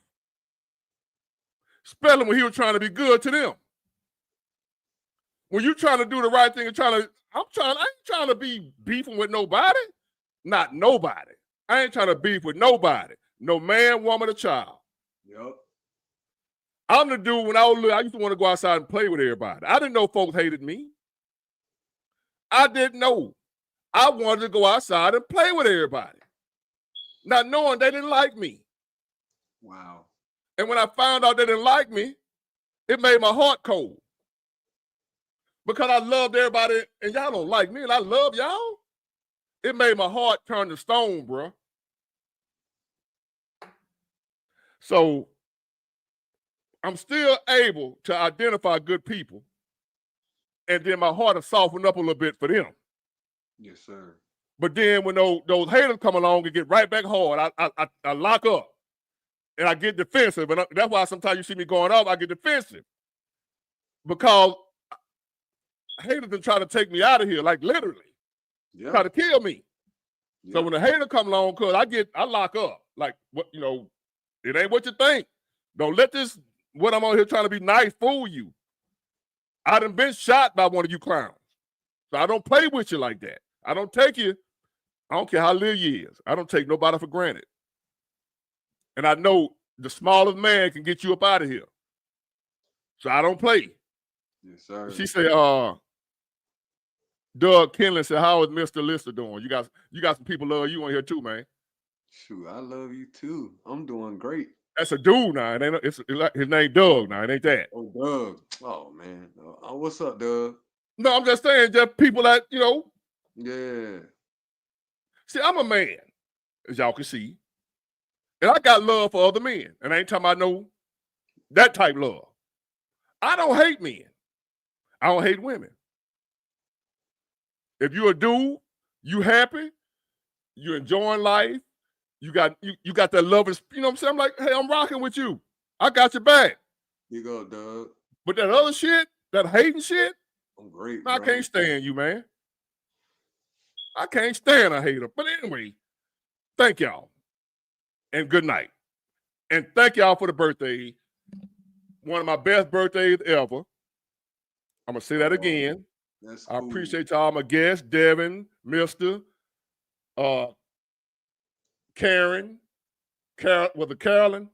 Especially when he was trying to be good to them. When you're trying to do the right thing and I ain't trying to be beefing with nobody. Not nobody. I ain't trying to beef with nobody. No man, woman, or child. Yep. I'm the dude, when I was little, I used to want to go outside and play with everybody. I didn't know folks hated me. I didn't know. I wanted to go outside and play with everybody. Not knowing they didn't like me. Wow. And when I found out they didn't like me, it made my heart cold. Because I loved everybody and y'all don't like me and I love y'all. It made my heart turn to stone, bro. So I'm still able to identify good people. And then my heart will soften up a little bit for them. Yes, sir. But then when those haters come along and get right back hard, I lock up. And I get defensive. And that's why sometimes you see me going off, I get defensive. Because haters been trying to take me out of here, like literally. Yeah. Try to kill me. Yeah. So when the hater come along, cause I lock up. Like, what, you know, it ain't what you think. Don't let this, what I'm on here trying to be nice, fool you. I done been shot by one of you clowns. So I don't play with you like that. I don't take you, I don't care how little you is. I don't take nobody for granted. And I know the smallest man can get you up out of here. So I don't play. Yes, sir. She said, Doug Kinlan said, how is Mr. Lister doing? You got some people love you on here too, man. Shoot, I love you too. I'm doing great. That's a dude now. It ain't, his name Doug now. It ain't that. Oh, Doug. Oh, man. What's up, Doug? No, I'm just saying, just people that, you know. Yeah. See, I'm a man, as y'all can see. And I got love for other men. And I ain't talking about no that type love. I don't hate men. I don't hate women. If you're a dude, you happy, you enjoying life, You got that love, you know what I'm saying? I'm like, hey, I'm rocking with you. I got your back. You go, Doug. But that other shit, that hating shit, I'm great, I bro. can't stand you, man. I can't stand a hater. But anyway, thank y'all. And good night. And thank y'all for the birthday. One of my best birthdays ever. I'm going to say that again. That's cool. I appreciate y'all. My guests, Devin, Mr. Karen, was it Carolyn?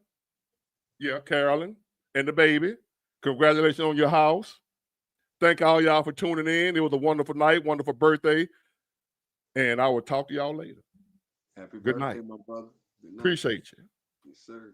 Yeah, Carolyn and the baby. Congratulations on your house. Thank all y'all for tuning in. It was a wonderful night, wonderful birthday. And I will talk to y'all later. Happy Good birthday, night. my brother. Good night. Appreciate you. Yes, sir.